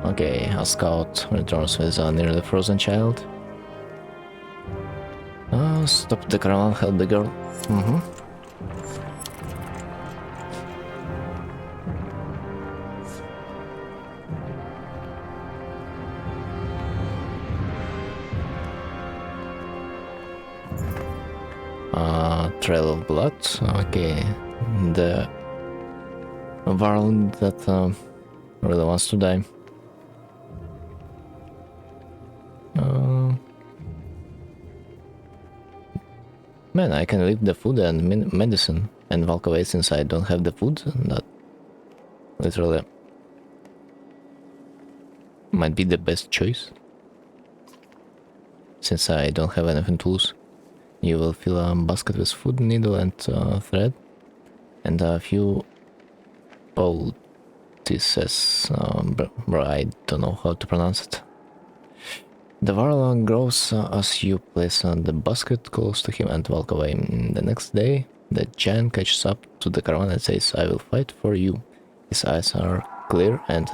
Okay, a scout returns with a nearly frozen child. Stop the caravan, help the girl. Trail of blood. Okay, the varl that really wants to die. Man, I can leave the food and medicine and walk away since I don't have the food. That literally might be the best choice. Since I don't have anything to lose. You will fill a basket with food, needle and thread, and a few poultices. Bro, I don't know how to pronounce it. The varl grows as you place the basket close to him and walk away. The next day, the giant catches up to the caravan and says, "I will fight for you." His eyes are clear and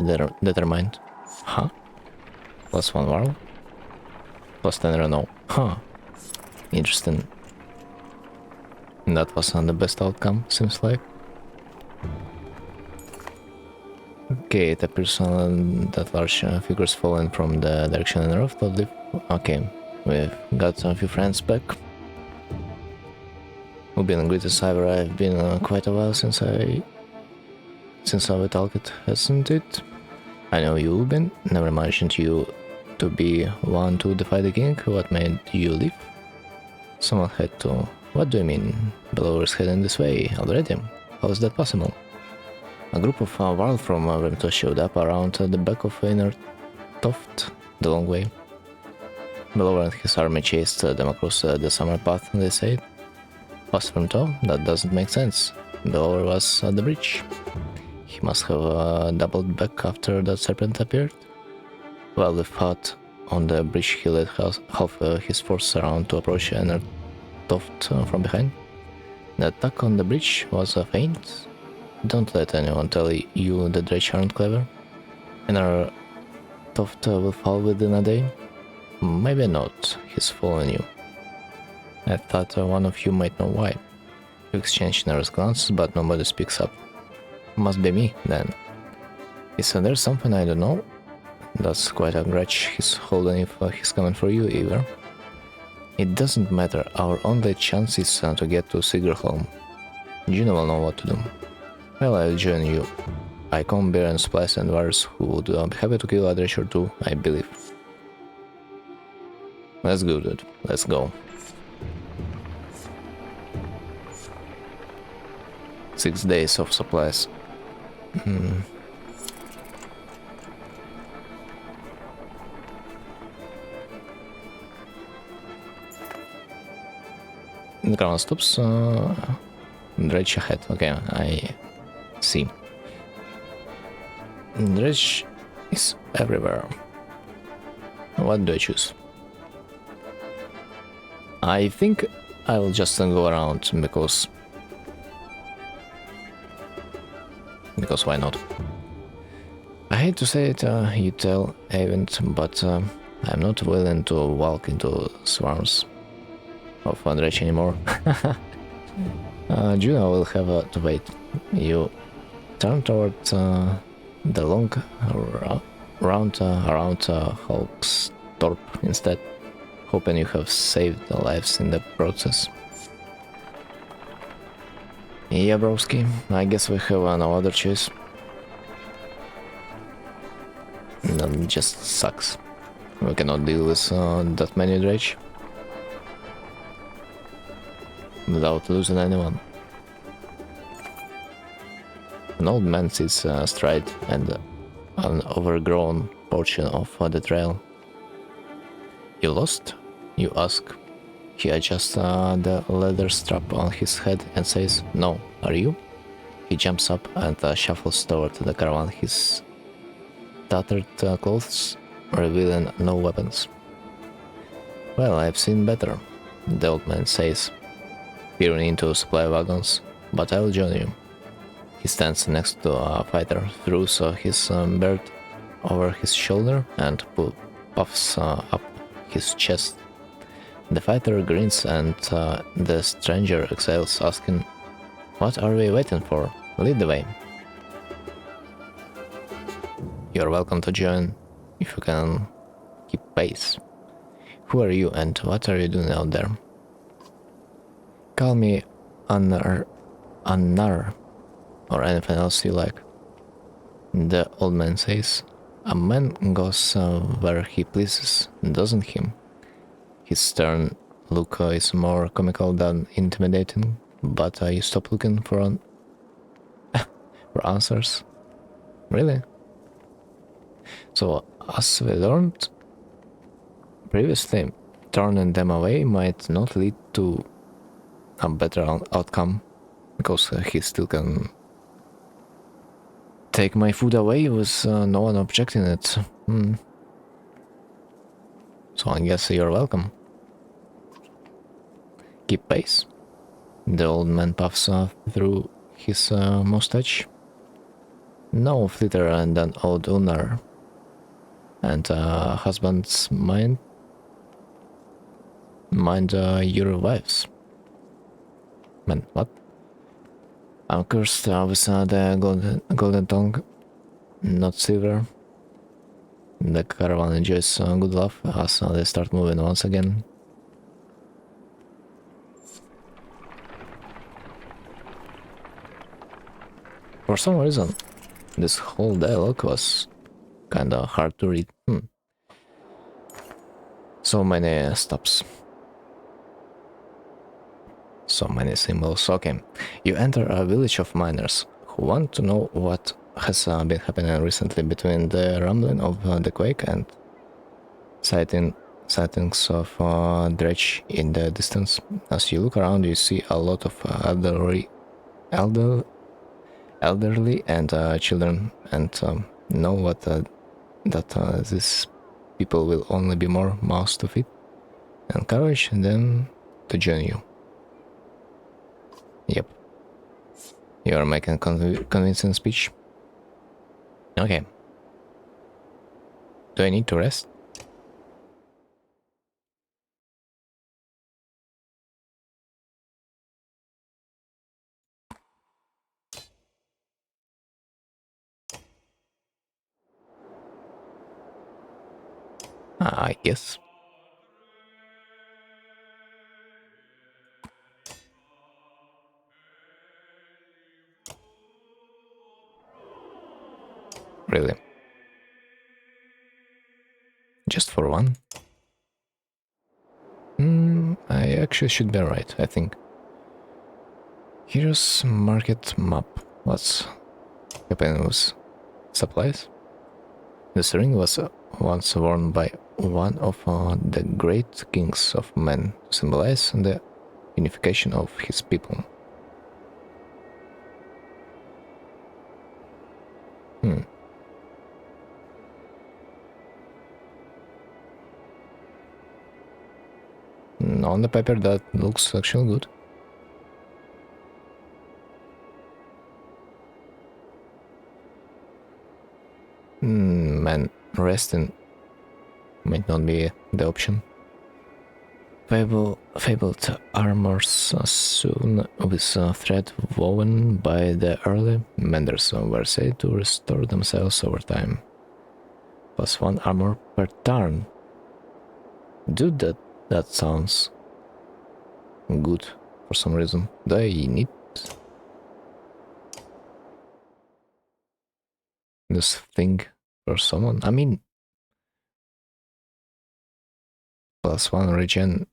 determined. Huh? Plus one varl? Plus 10 Renault. Huh. Interesting. That was the best outcome, seems like. Okay, it appears that large figures falling from the direction in the roof. Okay, we've got a few friends back. We've been great as ever. I've been quite a while since we talked, hasn't it? I know you've been. Never imagined you to be one to defy the king. What made you leave? Someone had to. What do you mean? Below is heading this way already? How is that possible? A group of varl from Vermintide showed up around the back of Inner Toft the long way. Below and his army chased them across the summer path, they said. Past Vermintide? That doesn't make sense. Below was at the bridge. He must have doubled back after that serpent appeared. While we fought on the bridge, he led half his force around to approach Inner Toft from behind. The attack on the bridge was a feint. Don't let anyone tell you the Dredge aren't clever. Inner Toft will fall within a day. Maybe not, he's following you. I thought one of you might know why. You exchange nervous glances, but nobody speaks up. Must be me, then. Is there something I don't know? That's quite a grudge he's holding if he's coming for you, either. It doesn't matter, our only chance is to get to Sigerholm. Juno will know what to do. Well, I'll join you. I come bear and supplies and warriors who would be happy to kill a Dredge or two, I believe. Let's go, dude. Let's go. 6 days of supplies. The ground stops. Dredge ahead. Okay, I see. Dredge is everywhere. What do I choose? I think I will just go around because why not? I hate to say it, you tell Avent, but I'm not willing to walk into swarms of Dredge anymore. Juno will have to wait. You turn toward the long round around Hulkstorp instead, hoping you have saved the lives in the process. Yeah, broski, I guess we have no other choice. That just sucks. We cannot deal with that many Dredge without losing anyone. An old man sits astride and an overgrown portion of the trail. You lost? You ask. He adjusts the leather strap on his head and says, "No, are you?" He jumps up and shuffles toward the caravan, his tattered clothes revealing no weapons. "Well, I've seen better," the old man says, peering into supply wagons, "but I'll join you." He stands next to a fighter, throws his beard over his shoulder and puffs up his chest. The fighter grins and the stranger exhales, asking, "What are we waiting for? Lead the way." You're welcome to join if you can keep pace. Who are you and what are you doing out there? Call me Annar, or anything else you like. The old man says, "A man goes where he pleases, doesn't he?" His stern look is more comical than intimidating, but you stop looking for for answers. Really? So, as we learned previously, turning them away might not lead to a better outcome, because he still can take my food away with no one objecting it. So I guess you're welcome. Keep pace. The old man puffs through his mustache. No flitter and an old owner. And husbands mind your wives. Man, what? I'm cursed with the golden tongue, not silver. The caravan enjoys good laugh as they start moving once again. For some reason, this whole dialogue was kinda hard to read. So many stops. So many symbols. Okay, you enter a village of miners who want to know what has been happening recently between the rumbling of the quake and sightings of dredge in the distance. As you look around, you see a lot of elderly and children, and know what that these people will only be more mouths to feed. Encourage them to join you. Yep. You are making a convincing speech. Okay. Do I need to rest? I guess. Really? Just for one? I actually should be right, I think. Here's market map. What's happening with supplies? This ring was once worn by one of the great kings of men to symbolize the unification of his people. On the paper that looks actually good. Man, resting might not be the option. Fabled armors sewn with thread woven by the early menders were said to restore themselves over time. +1 armor per turn. Dude, that sounds good for some reason. Do I need this thing for someone? I mean, +1 regen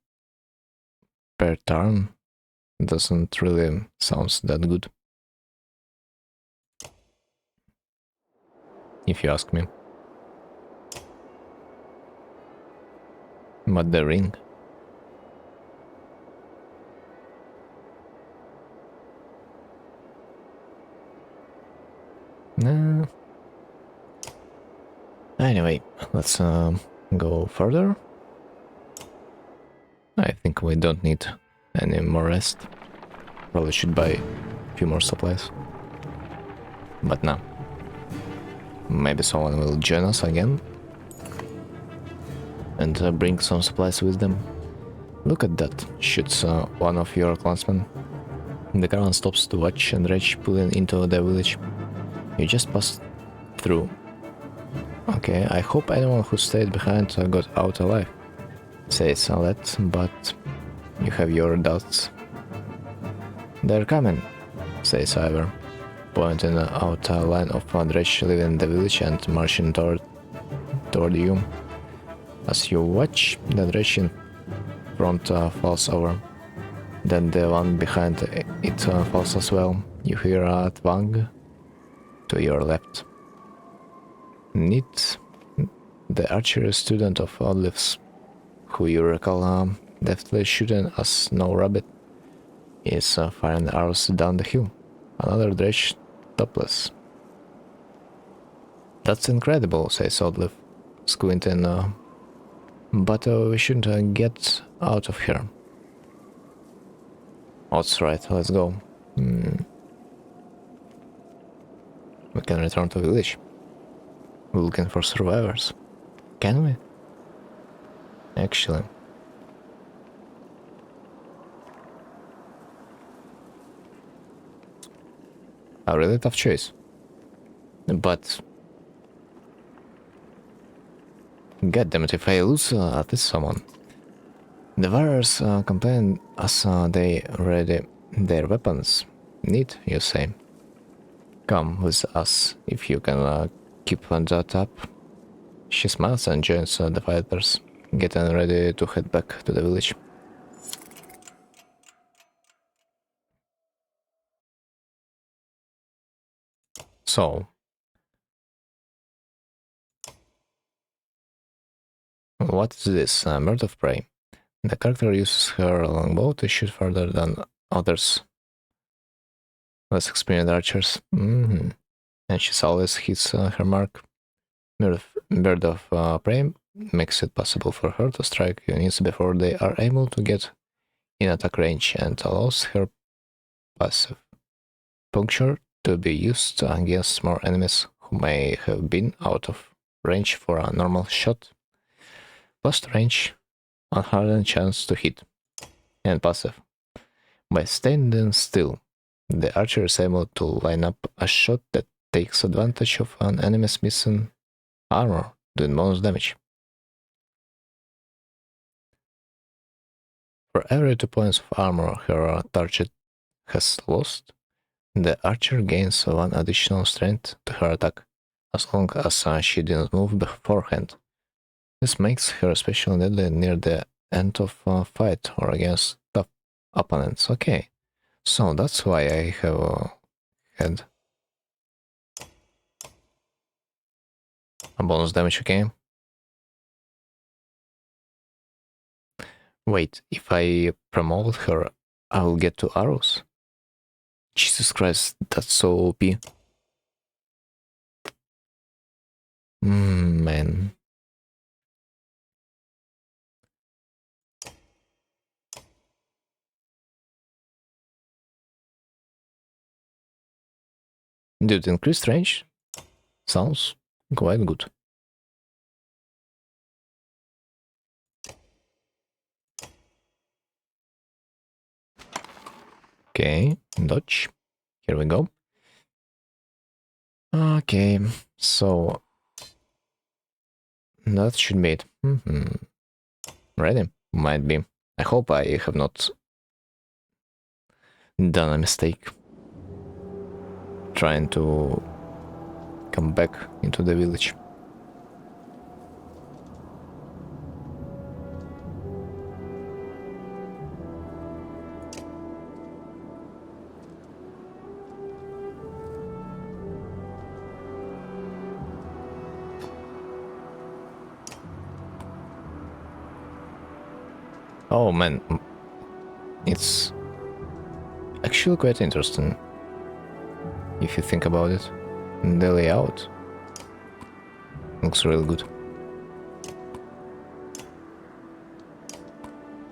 per turn doesn't really sound that good, if you ask me. But the ring. Nah. Anyway, let's go further. I think we don't need any more rest. Probably should buy a few more supplies. But no. Maybe someone will join us again and bring some supplies with them. Look at that, shoots one of your clansmen. The caravan stops to watch and rage pulling into the village. You just passed through. Okay, I hope anyone who stayed behind got out alive, says Alet, but you have your doubts. They're coming, says Ivor, pointing out a line of dredge leaving the village and marching toward you. As you watch, the dredge in front falls over. Then the one behind it falls as well. You hear a twang to your left. Neat. The archer student of Olive's, who you recall deftly shooting a snow rabbit, is firing arrows down the hill. Another dredge topless. That's incredible, says Olive, squinting, but we shouldn't get out of here. That's right, let's go. We can return to village. We're looking for survivors. Can we? Actually. A really tough choice. But... God damn it, if I lose at least someone. The warriors complain as they ready their weapons. Neat, you say. Come with us if you can keep that up. She smiles and joins the fighters, getting ready to head back to the village. So, what is this? Bird of prey. The character uses her longbow to shoot further than others. Less experienced archers. And she always hits her mark. Bird of prey makes it possible for her to strike units before they are able to get in attack range and allows her passive puncture to be used against more enemies who may have been out of range for a normal shot. Close range, unhardened chance to hit, and passive. By standing still, the archer is able to line up a shot that takes advantage of an enemy's missing armor, doing bonus damage. For every 2 points of armor her target has lost, the archer gains 1 additional strength to her attack, as long as she didn't move beforehand. This makes her especially deadly near the end of a fight or against tough opponents. Okay, so that's why I have had a bonus damage, okay? Wait, if I promote her, I will get 2 arrows? Jesus Christ, that's so OP. Man. Dude, increased range sounds quite good. Okay, dodge. Here we go. Okay, so that should be it. Ready? Might be. I hope I have not done a mistake trying to come back into the village. Oh man, it's actually quite interesting if you think about it. The layout looks really good.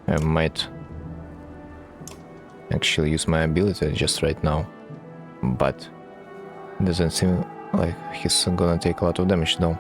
I might actually use my ability just right now, but it doesn't seem Like, he's gonna take a lot of damage though.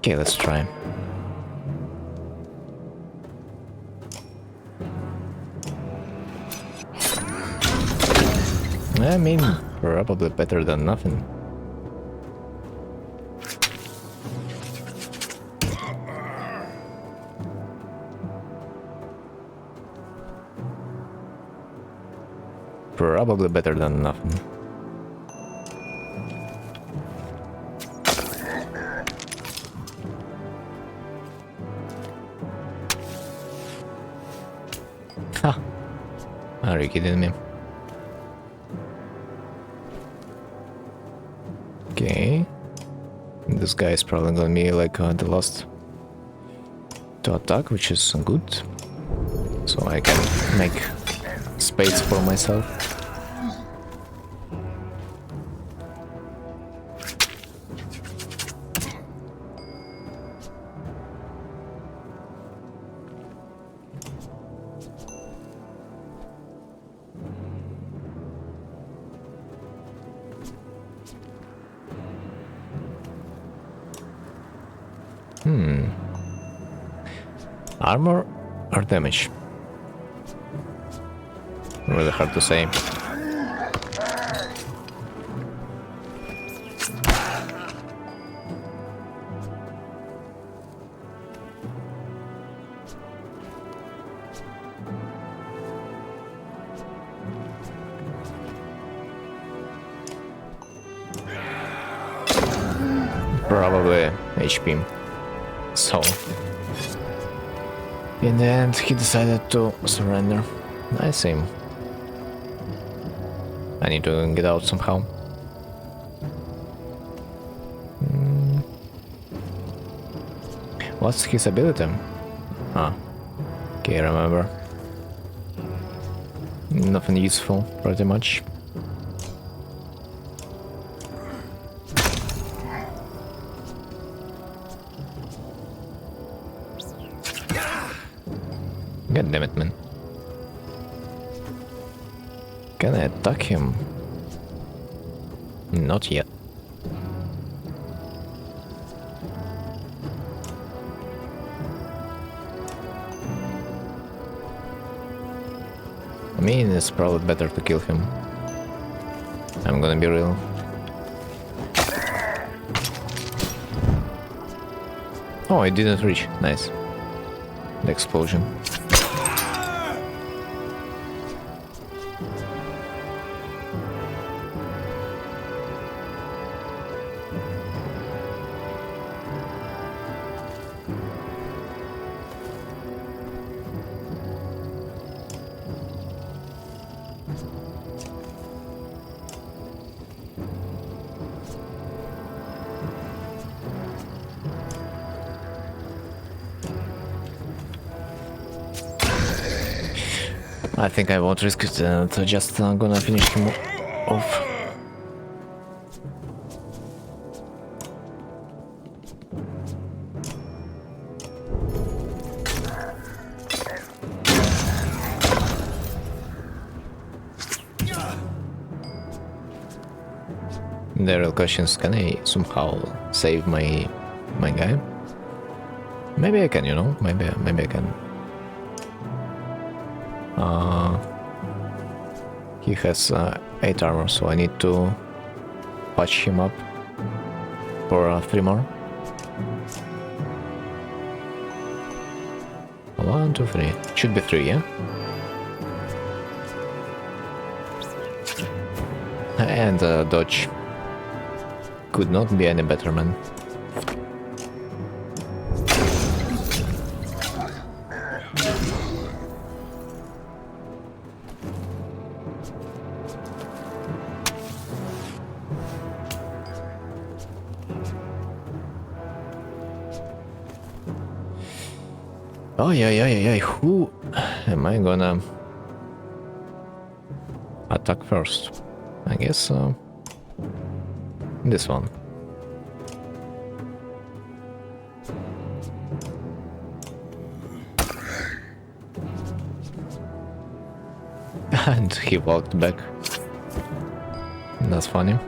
Okay, let's try. I mean, probably better than nothing. Probably better than nothing. Ha! Are you kidding me? Okay. This guy is probably gonna be like the last to attack, which is good. So I can make space for myself. Armor or damage? Really hard to say. Probably HP. So in the end, he decided to surrender. I see. I need to get out somehow. What's his ability? Ah, okay, remember. Nothing useful, pretty much. God damn it, man. Can I attack him? Not yet. I mean, it's probably better to kill him. I'm gonna be real. Oh, it didn't reach. Nice. The explosion. I think I won't risk it, just gonna finish him off. The real question is, can I somehow save my guy? Maybe I can, you know, maybe I can. He has 8 armor, so I need to patch him up for 3 more. 1, 2, 3. Should be 3, yeah? And dodge. Could not be any better, man. Oh yeah. Who am I gonna attack first? I guess this one. And he walked back. That's funny.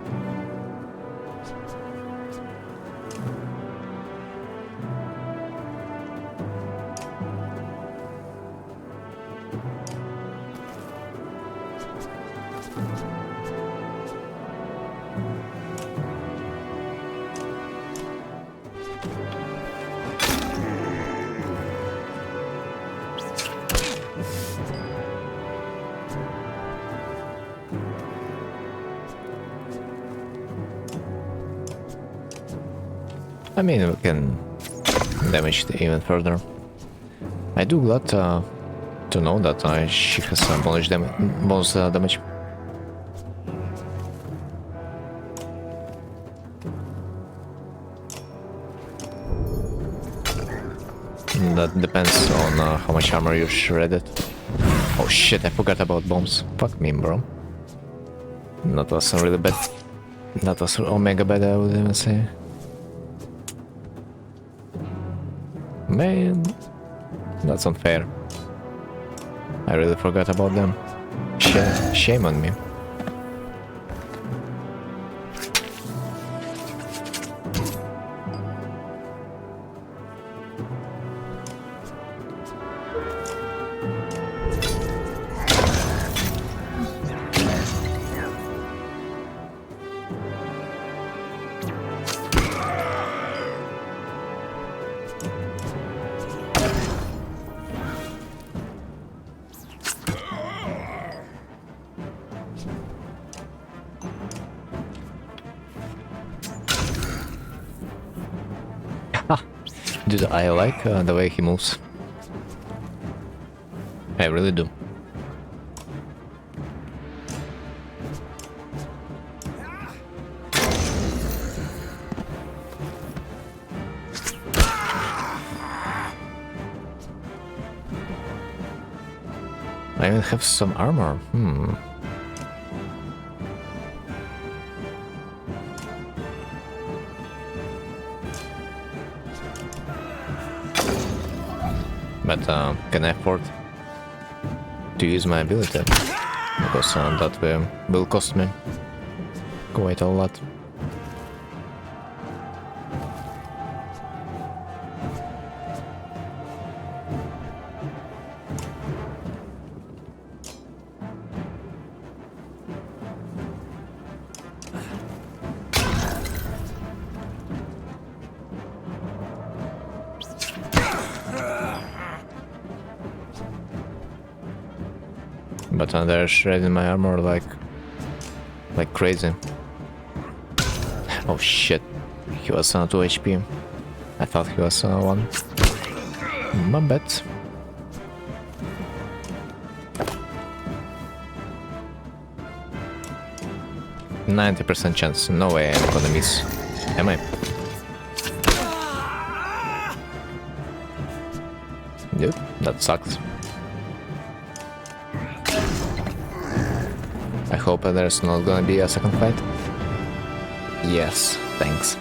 I mean, we can damage it even further. I do glad to know that she has bonus damage. That depends on how much armor you shredded. Oh shit, I forgot about bombs. Fuck me, bro. That was really bad. That was omega bad, I would even say. Man, that's unfair. I really forgot about them. Shame on me. Dude, I like the way he moves. I really do. I even have some armor. But can I afford to use my ability? Because that will cost me quite a lot. But they're shredding my armor like crazy. Oh shit, he was 2 HP. I thought he was 1. My bad. %90 chance, no way I'm gonna miss. Am I? Dude, that sucks. I hope there's not gonna be a second fight. Yes, thanks.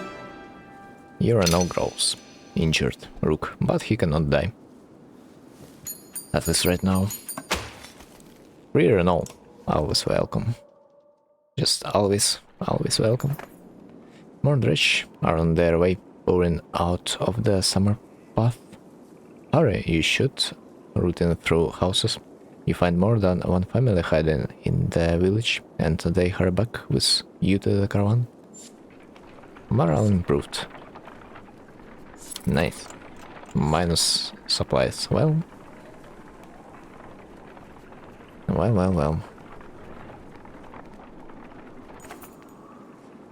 You're no gross. Injured Rook, but he cannot die. At least right now. Free Renault, always welcome. Just always welcome. Mordrich are on their way, pouring out of the summer path. Hurry, you shoot, routing through houses. You find more than one family hiding in the village, and they hurry back with you to the caravan. Morale improved. Nice. Minus supplies. Well.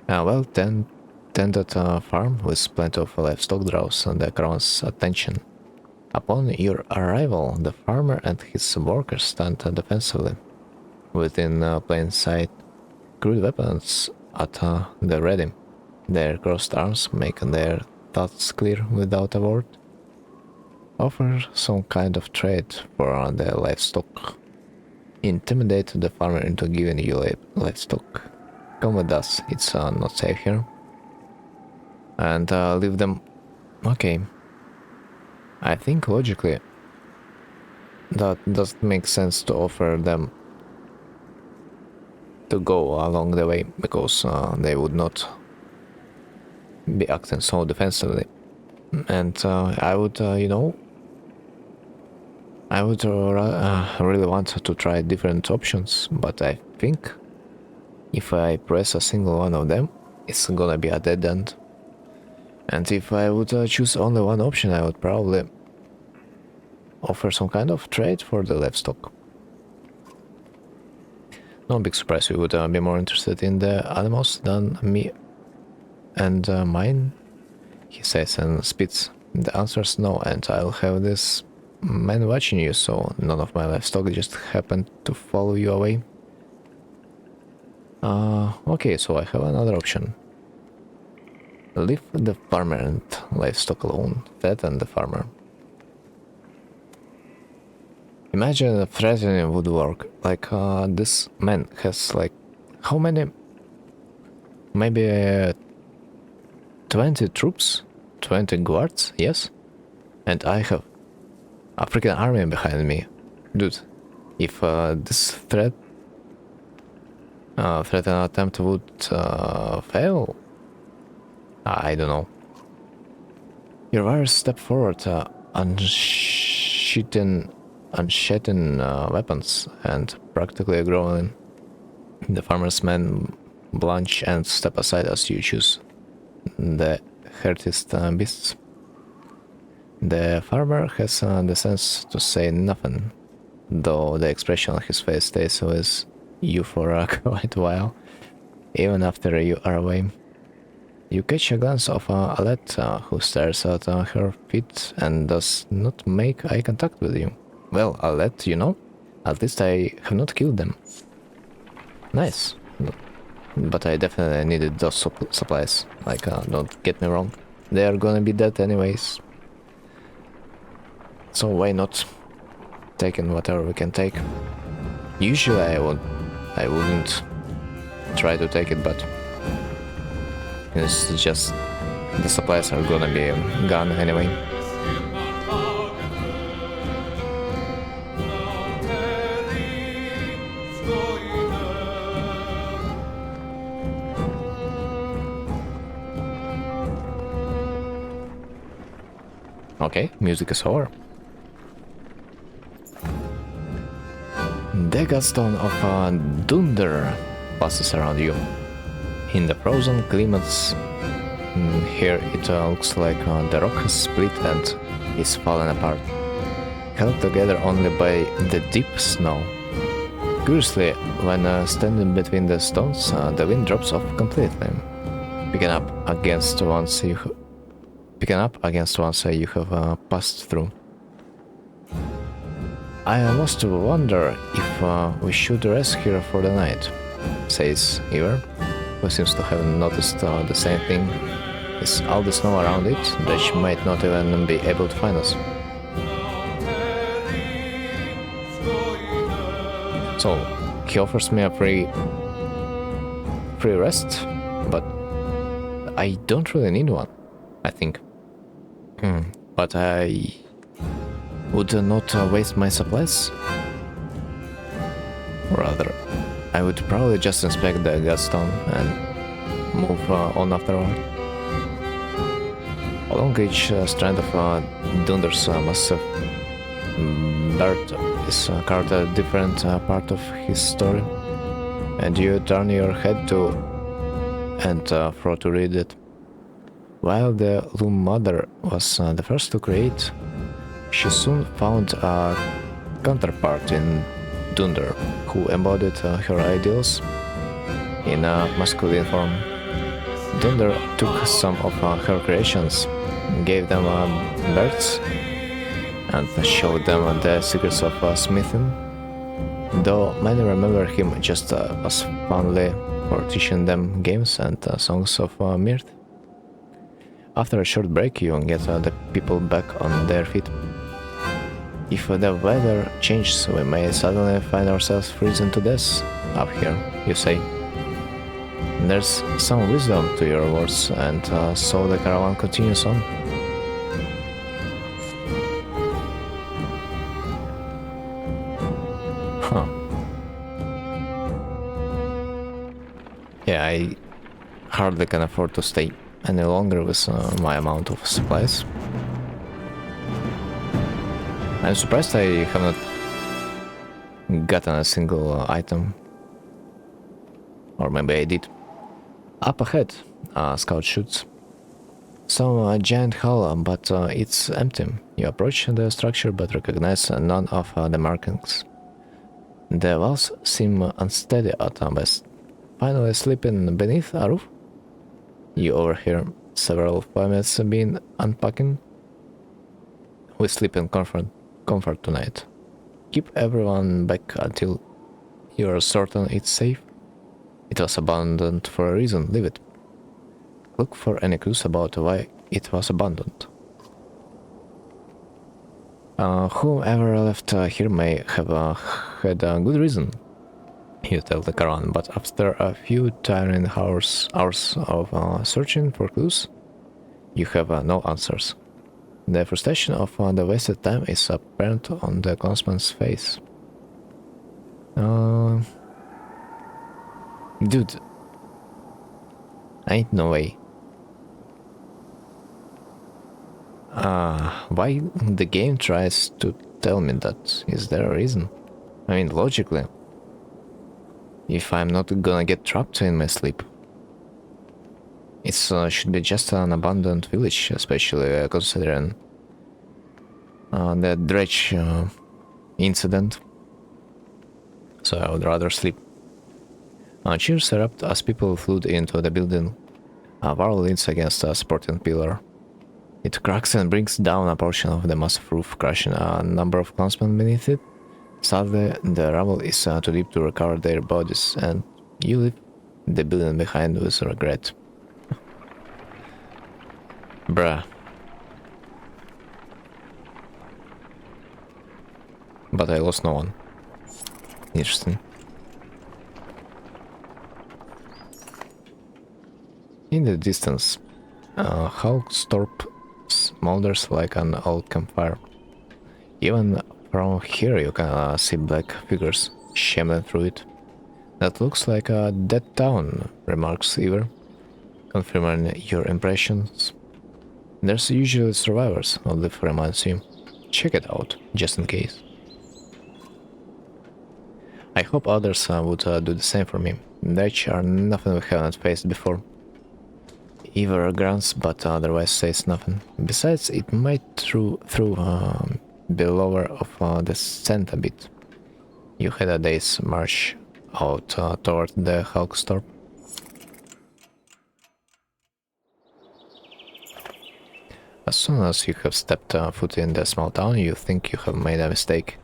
Well, tended farm with plenty of livestock draws the caravan's attention. Upon your arrival, the farmer and his workers stand defensively within plain sight, crude weapons at the ready. Their crossed arms make their thoughts clear without a word. Offer some kind of trade for the livestock. Intimidate the farmer into giving you livestock. Come with us, it's not safe here. And leave them... Okay. I think logically that doesn't make sense to offer them to go along the way, because they would not be acting so defensively. And I would, you know, I would really want to try different options, but I think if I press a single one of them, it's gonna be a dead end. And if I would choose only one option, I would probably offer some kind of trade for the livestock. No big surprise, we would be more interested in the animals than me and mine, he says and spits. The answer's no, and I'll have this man watching you, so none of my livestock just happened to follow you away. Okay, so I have another option. Leave the farmer and livestock alone, threaten the farmer. Imagine a threatening would work, like this man has like, how many? Maybe 20 troops? 20 guards, yes? And I have a freaking army behind me. Dude, if this threaten attempt would fail, I don't know. Your warriors step forward, unshedding weapons and practically growling. The farmer's men blanch and step aside as you choose the hardest beasts. The farmer has the sense to say nothing, though the expression on his face stays with you for quite a while, even after you are away. You catch a glance of Alette, who stares at her feet and does not make eye contact with you. Well, Alette, you know, at least I have not killed them. Nice. But I definitely needed those supplies. Like, don't get me wrong. They are gonna be dead anyways. So why not? Taking whatever we can take. Usually I wouldn't try to take it, but it's just the supplies are gonna be gone anyway. Okay, music is over. The Godstone of Dunder passes around you. In the frozen climates, here it looks like the rock has split and is fallen apart, held together only by the deep snow. Curiously, when standing between the stones, the wind drops off completely, picking up against ones you have passed through. I almost wonder if we should rest here for the night, says Iver, who seems to have noticed the same thing. Is all the snow around it, Dredge might not even be able to find us. So, he offers me a free rest, but I don't really need one, I think. But I would not waste my supplies. Rather, I would probably just inspect the Godstone and move on afterward. Along each strand of Dunder's massive bird is carved a different part of his story, and you turn your head to and fro to read it. While the Loom Mother was the first to create, she soon found a counterpart in Dunder, who embodied her ideals in a masculine form. Dunder took some of her creations, gave them birds, and showed them the secrets of smithing, though many remember him just as fondly for teaching them games and songs of mirth. After a short break, you get the people back on their feet. If the weather changes, we may suddenly find ourselves freezing to death up here, you say. There's some wisdom to your words, and so the caravan continues on. Huh. Yeah, I hardly can afford to stay any longer with my amount of supplies. I'm surprised I have not gotten a single item. Or maybe I did. Up ahead, scout shoots. Some giant hull, but it's empty. You approach the structure but recognize none of the markings. The walls seem unsteady at best. Finally sleeping beneath a roof? You overhear several families being unpacking. We sleep in comfort tonight. Keep everyone back until you are certain it's safe. It was abandoned for a reason, leave it. Look for any clues about why it was abandoned. Whoever left here may have had a good reason, you tell the caravan, but after a few tiring hours of searching for clues, you have no answers. The frustration of the wasted time is apparent on the clansman's face. Dude, ain't no way. Why the game tries to tell me that? Is there a reason? I mean, logically. If I'm not gonna get trapped in my sleep. It should be just an abandoned village, especially considering the dredge incident. So I would rather sleep. Cheers erupt as people flood into the building. Varl leans against a supporting pillar. It cracks and brings down a portion of the massive roof, crushing a number of clansmen beneath it. Sadly, the rubble is too deep to recover their bodies, and you leave the building behind with regret. Bruh. But I lost no one. Interesting. In the distance, Hulkstorp smolders like an old campfire. Even from here you can see black figures shambling through it. That looks like a dead town, remarks Iver, confirming your impressions. There's usually survivors, Olive reminds you. Check it out, just in case. I hope others would do the same for me. Dredge are nothing we haven't faced before. Iver grunts, but otherwise says nothing. Besides, it might be lower of the scent a bit. You had a day's march out toward the Hulkstorp. As soon as you have stepped foot in the small town, you think you have made a mistake.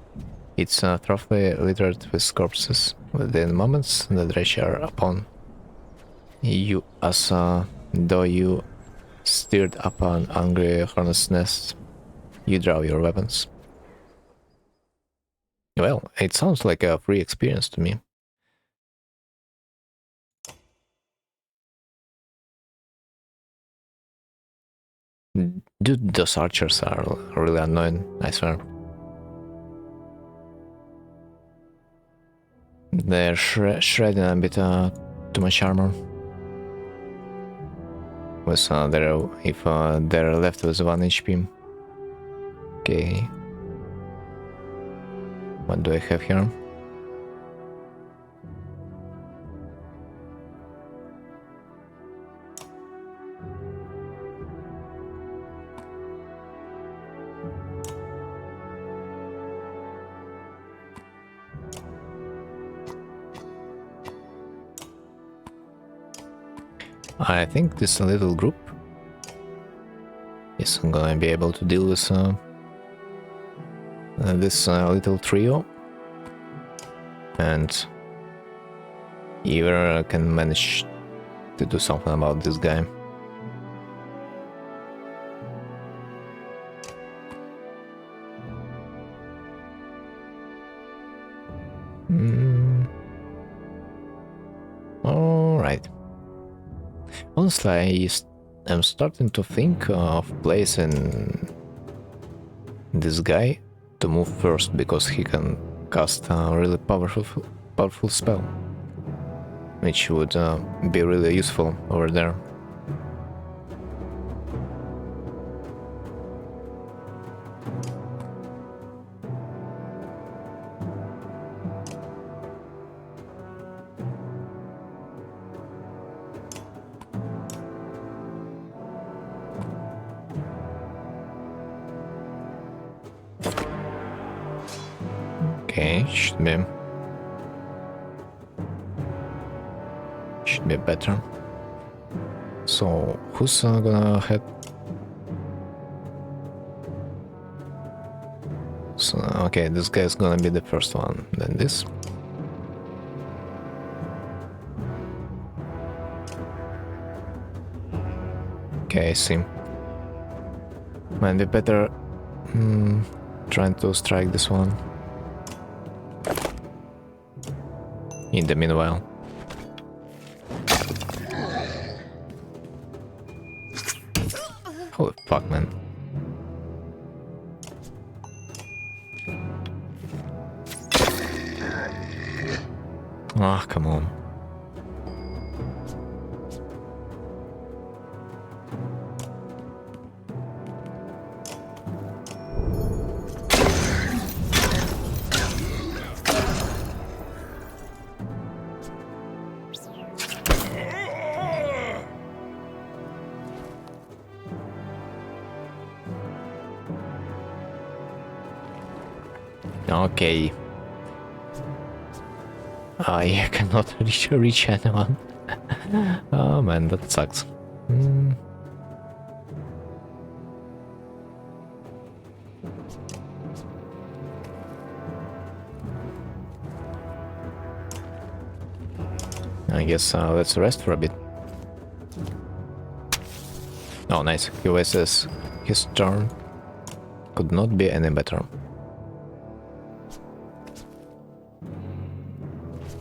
It's thoroughly littered with corpses. Within moments, the dredge are upon you as though you stirred up an angry hornet's nest. You draw your weapons. Well, it sounds like a free experience to me. Dude, those archers are really annoying, I swear. They're shredding a bit too much armor. With if they're left with 1 HP. Okay. What do I have here? I think this little group is gonna be able to deal with this little trio, and either can manage to do something about this guy. Alright. Honestly, I'm starting to think of placing this guy to move first because he can cast a really powerful spell, which would be really useful over there. Okay, should be better. So who's gonna head? So okay, this guy's gonna be the first one. Then this. Okay, I see. Might be better trying to strike this one. In the meanwhile. Holy fuck, man. Ah, come on. Okay. I cannot reach anyone. Oh man, that sucks. I guess let's rest for a bit. Oh nice, he wastes his turn. Could not be any better.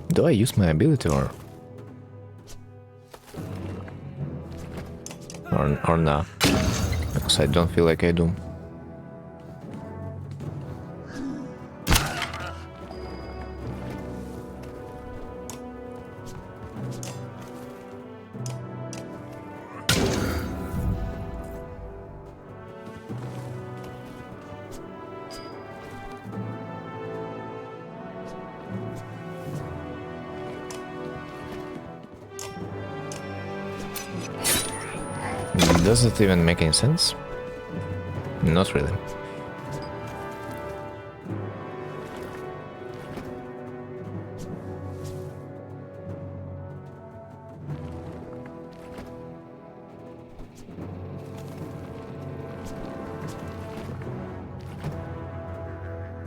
Do I use my ability or nah? Because I don't feel like I do. Does it even make any sense? Not really.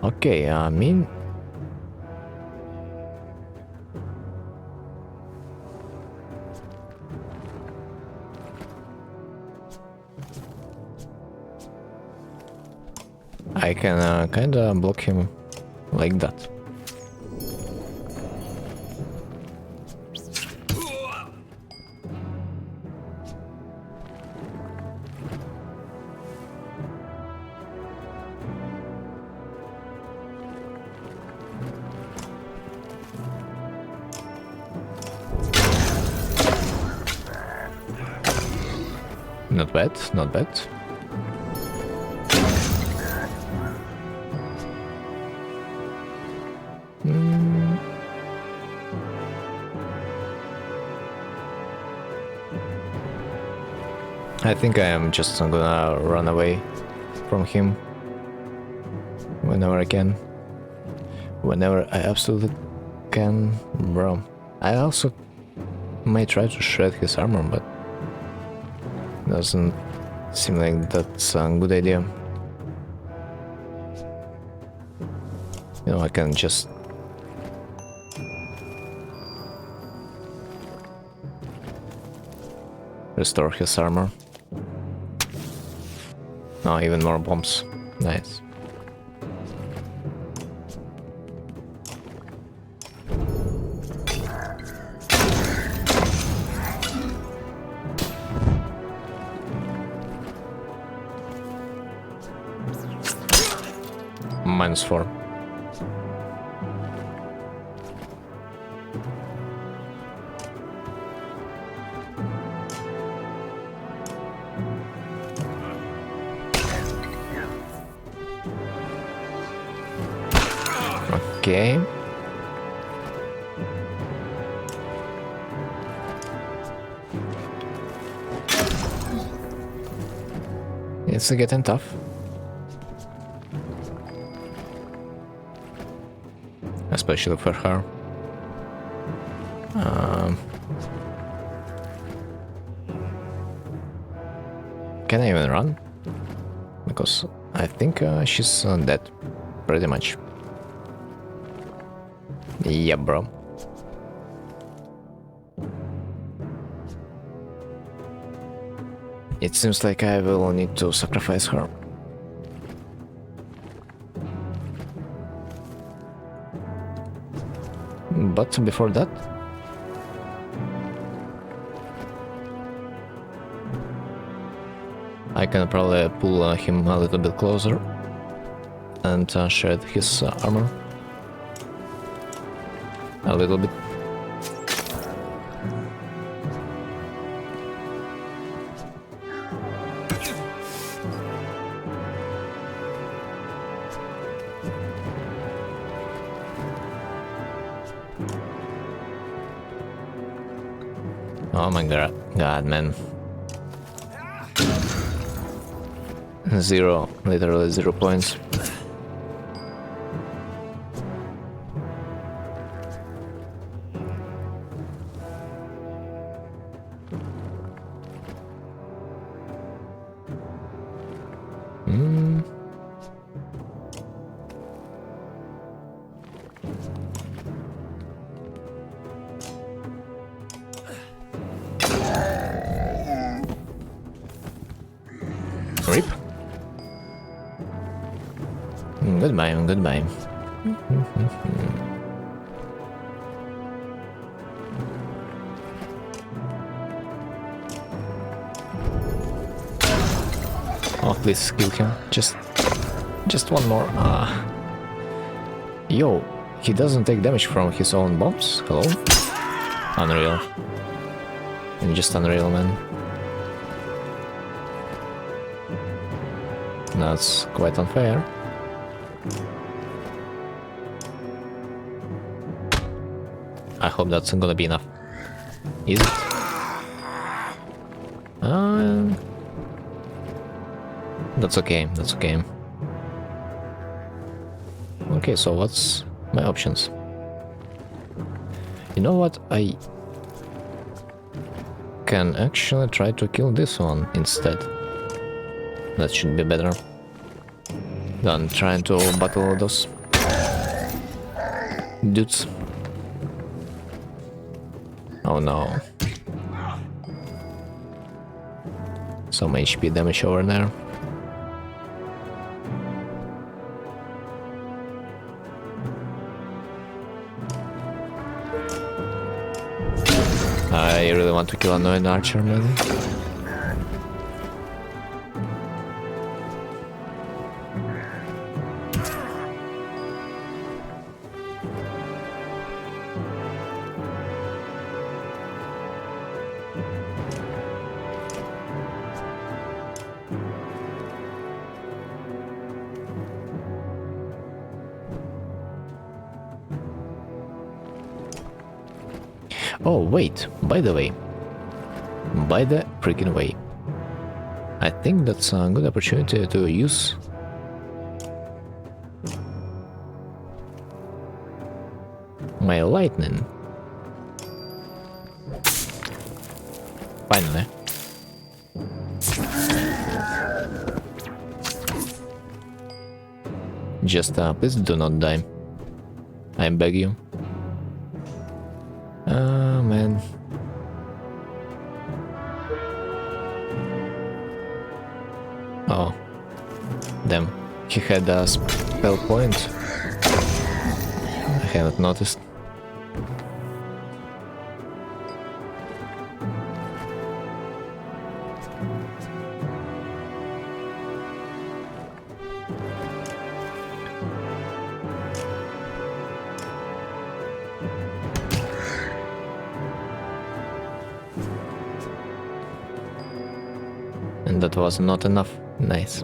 Okay, I mean... I can kinda block him like that. Not bad, not bad. I think I am just gonna run away from him whenever I can. Whenever I absolutely can, bro. I also may try to shred his armor, but doesn't seem like that's a good idea. You know, I can just restore his armor. Oh, even more bombs. Nice. -4. Okay. It's getting tough. Especially for her. Can I even run? Because I think she's dead, pretty much. Yeah, bro. It seems like I will need to sacrifice her. But before that... I can probably pull him a little bit closer and shred his armor. A little bit. Oh my god, man. Zero, literally 0 points. Rip. Goodbye, goodbye. Oh, please kill him. Just one more. Yo, he doesn't take damage from his own bombs? Hello? Unreal. Just unreal, man. That's quite unfair. I hope that's gonna be enough. Is it? That's okay, that's okay. Okay, so what's my options? You know what? I can actually try to kill this one instead. That should be better than trying to battle those dudes. Oh no. Some HP damage over there. I really want to kill annoying archer, maybe. Oh, wait, by the way. By the freaking way. I think that's a good opportunity to use my lightning. Finally. Just please do not die. I beg you. Man. Oh. Damn. He had a spell point. I haven't noticed. That was not enough. Nice.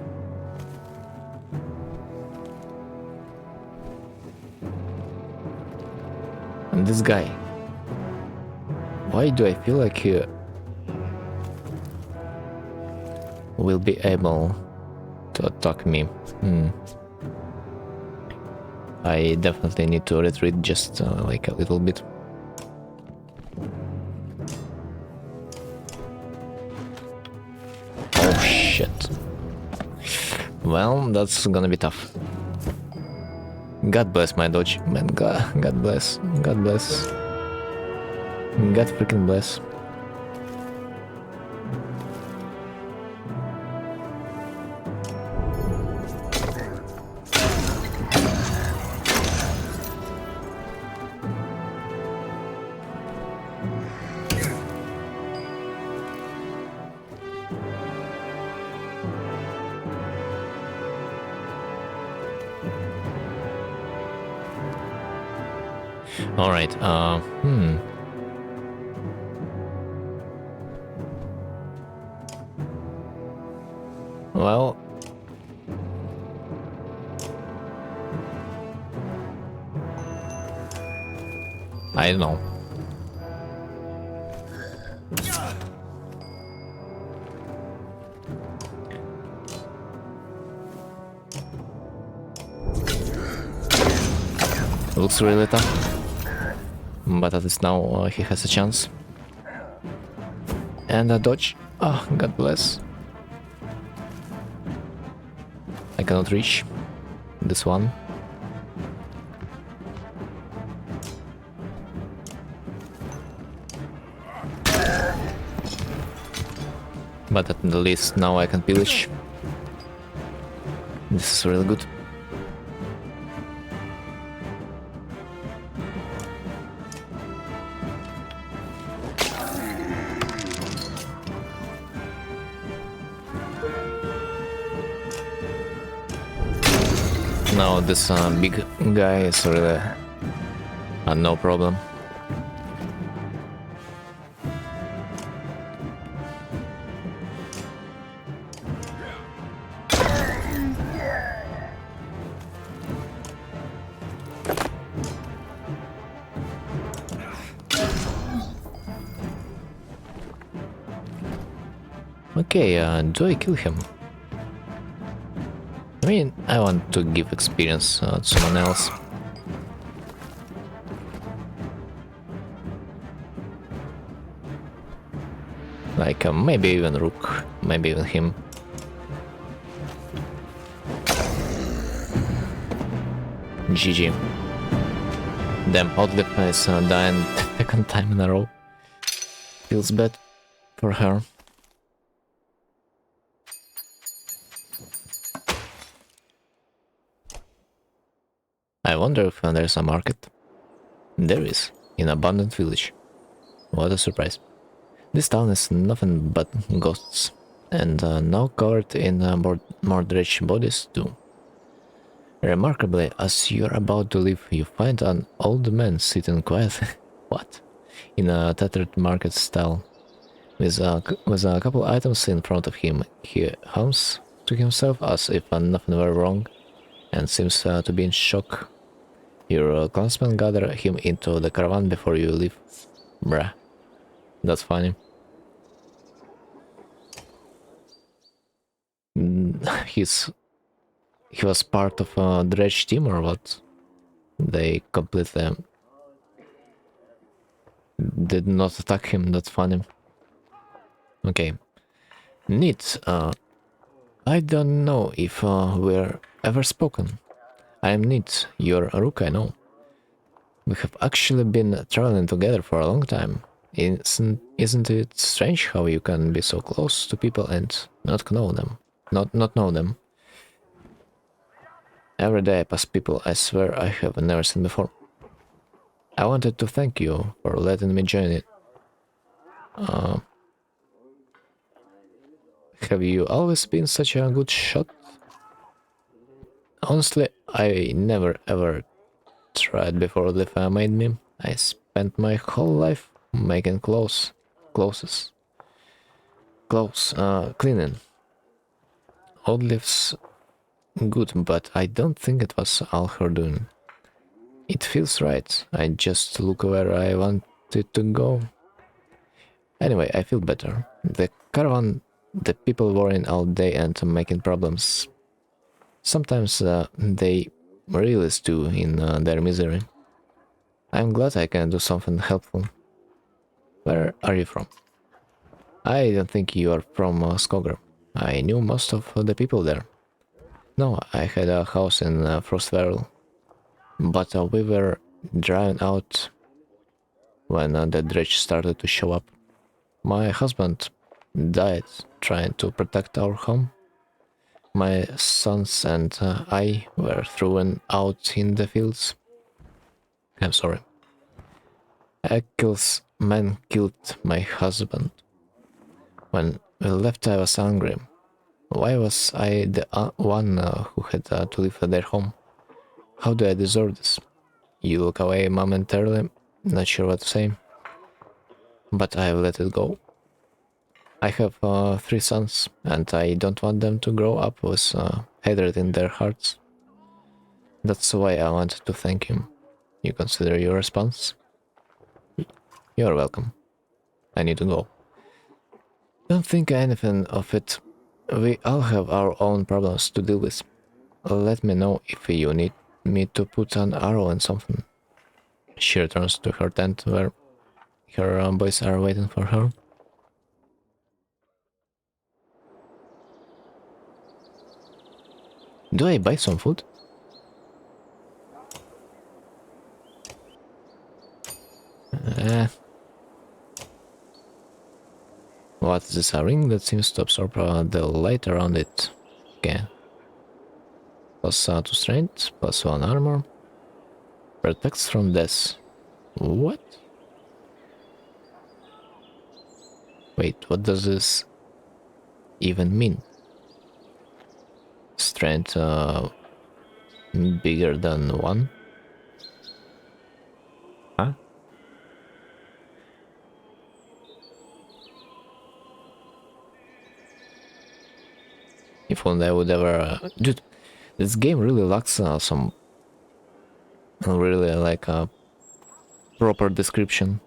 And this guy. Why do I feel like he will be able to attack me? I definitely need to retreat just like a little bit. Oh shit. Well, that's gonna be tough. God bless my dodge, man. God bless. God bless. God freaking bless. All right. Well, I don't know. Looks really tough. But at least now he has a chance. And a dodge. Oh, God bless. I cannot reach this one. But at the least now I can pillage. This is really good. Now this big guy is really no problem. Okay, do I kill him? I mean, I want to give experience to someone else. Like, maybe even Rook, maybe even him. GG. Damn, Outlive is dying second time in a row. Feels bad for her. I wonder if there's a market. There is, in Abundant Village. What a surprise. This town is nothing but ghosts, and now covered in murderous bodies too. Remarkably, as you're about to leave, you find an old man sitting quietly, what? In a tattered market stall. With a couple items in front of him, he hums to himself as if nothing were wrong, and seems to be in shock. Your clansmen gather him into the caravan before you leave. Bruh. That's funny. He was part of a dredge team or what? They completely did not attack him, that's funny. Okay. Neat. I don't know if we're ever spoken. I am Neat, you're Rook, I know. We have actually been traveling together for a long time. Isn't it strange how you can be so close to people and not know them? Not know them. Every day I pass people I swear I have never seen before. I wanted to thank you for letting me join it. Have you always been such a good shot? Honestly, I never ever tried before Lifa made me. I spent my whole life making clothes, cleaning. Olive's good, but I don't think it was all her doing. It feels right. I just look where I wanted to go. Anyway, I feel better. The caravan, the people worrying all day and making problems. Sometimes they really stew in their misery. I'm glad I can do something helpful. Where are you from? I don't think you are from Skogr. I knew most of the people there. No, I had a house in Frostvale, but we were driven out when the dredge started to show up. My husband died trying to protect our home. My sons and I were thrown out in the fields. I'm sorry. Eccles man killed my husband. When we left, I was angry. Why was I the one who had to leave their home? How do I deserve this? You look away momentarily, not sure what to say, but I let it go. I have 3 sons, and I don't want them to grow up with hatred in their hearts. That's why I wanted to thank you. You consider your response? You're welcome. I need to go. Don't think anything of it. We all have our own problems to deal with. Let me know if you need me to put an arrow in something. She returns to her tent where her boys are waiting for her. Do I buy some food? What is this? A ring that seems to absorb the light around it. Okay. Plus 2 strength, plus 1 armor. Protects from death. What? Wait, what does this even mean? Strength bigger than 1? Huh? If only I would ever... dude, this game really lacks some... really like a proper description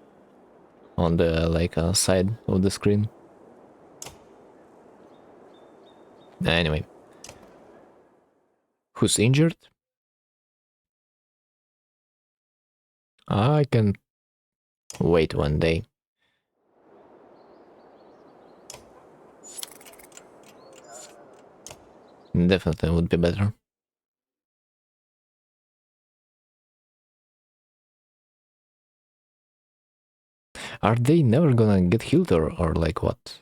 on the like side of the screen. Anyway. Who's injured? I can wait one day. Definitely would be better. Are they never gonna get healed or like what?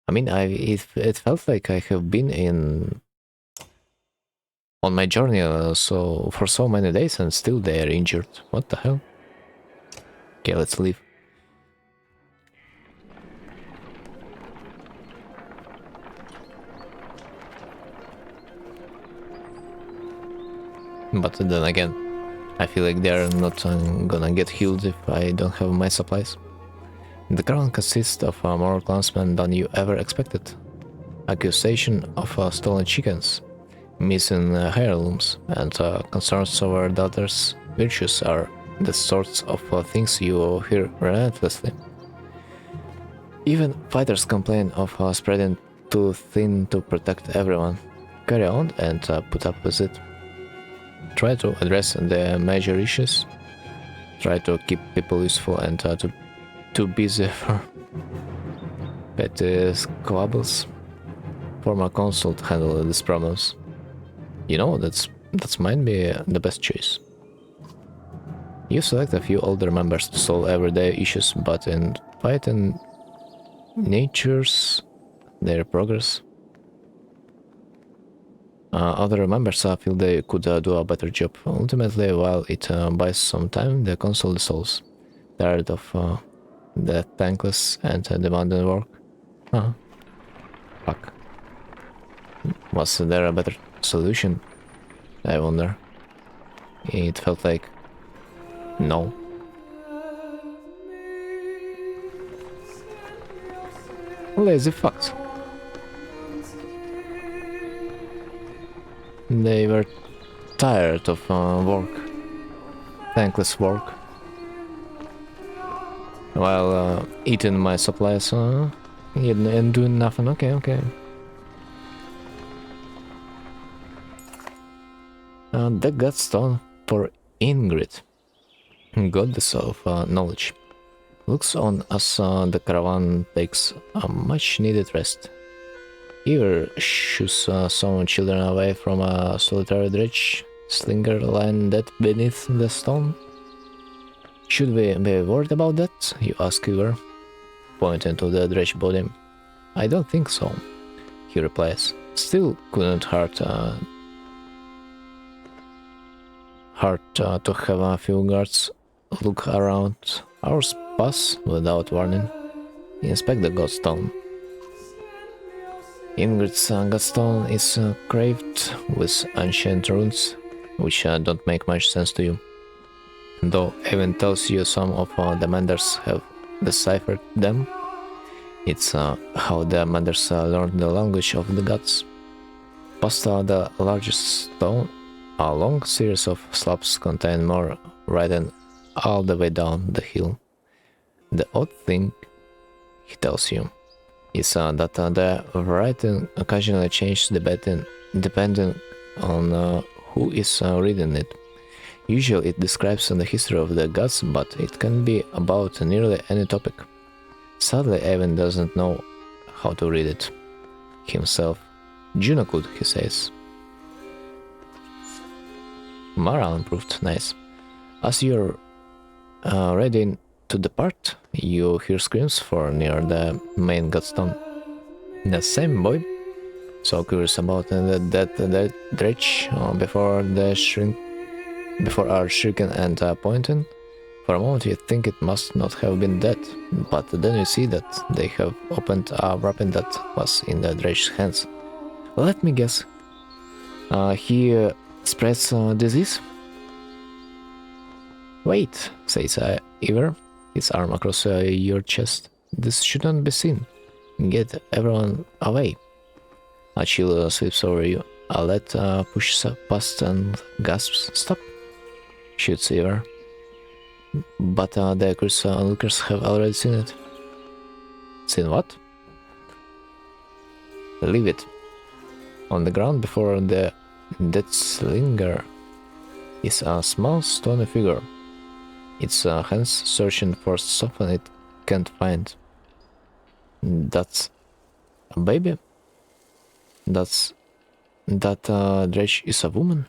I mean, it felt like I have been on my journey so for so many days and still they are injured. What the hell? Okay, let's leave. But then again, I feel like they're not gonna get healed if I don't have my supplies. The crown consists of more clansmen than you ever expected. Accusation of stolen chickens, missing heirlooms, and concerns over daughters' virtues are the sorts of things you hear relentlessly. Even fighters complain of spreading too thin to protect everyone. Carry on and put up with it. Try to address the major issues. Try to keep people useful and too busy for petty squabbles. Form a council to handle these problems. You know, that's might be the best choice. You select a few older members to solve everyday issues, but in fighting natures their progress. Other members feel they could do a better job. Ultimately, while it buys some time, the council dissolves. Tired of the thankless and demanding work. Huh. Fuck. Was there a better solution? I wonder. It felt like... no. Lazy fucks. They were tired of work, thankless work, while eating my supplies and doing nothing. Okay, okay. The godstone for Ingrid, goddess of knowledge, looks on as the caravan takes a much-needed rest. Ivor shoos some children away from a solitary dredge slinger lying dead beneath the stone. Should we be worried about that? You ask Ivor, pointing to the dredge body. I don't think so, he replies. Still couldn't hurt to have a few guards look around. Hours pass without warning. Inspect the godstone. Ingrid's godstone is carved with ancient runes, which don't make much sense to you. Though Evan tells you some of the Menders have deciphered them, it's how the Menders learned the language of the gods. Past the largest stone, a long series of slabs contain more writing all the way down the hill. The odd thing, he tells you, is that the writing occasionally changes depending on who is reading it. Usually it describes the history of the gods, but it can be about nearly any topic. Sadly, Evan doesn't know how to read it himself. Juno could, he says. Morale improved, nice. As you're ready to depart, you hear screams from near the main godstone. The same boy, so curious about the dead dredge before our shrieking and pointing. For a moment you think it must not have been dead, but then you see that they have opened a weapon that was in the dredge's hands. Let me guess. He spreads disease? Wait, says Ivor, his arm across your chest. This shouldn't be seen. Get everyone away. A chill sweeps over you. Alet pushes past and gasps. Stop, shoots Ivor. But the curious onlookers have already seen it. Seen what? Leave it. On the ground before the dead slinger is a small stony figure. Its hands searching for something it can't find. That's a baby? That dredge is a woman?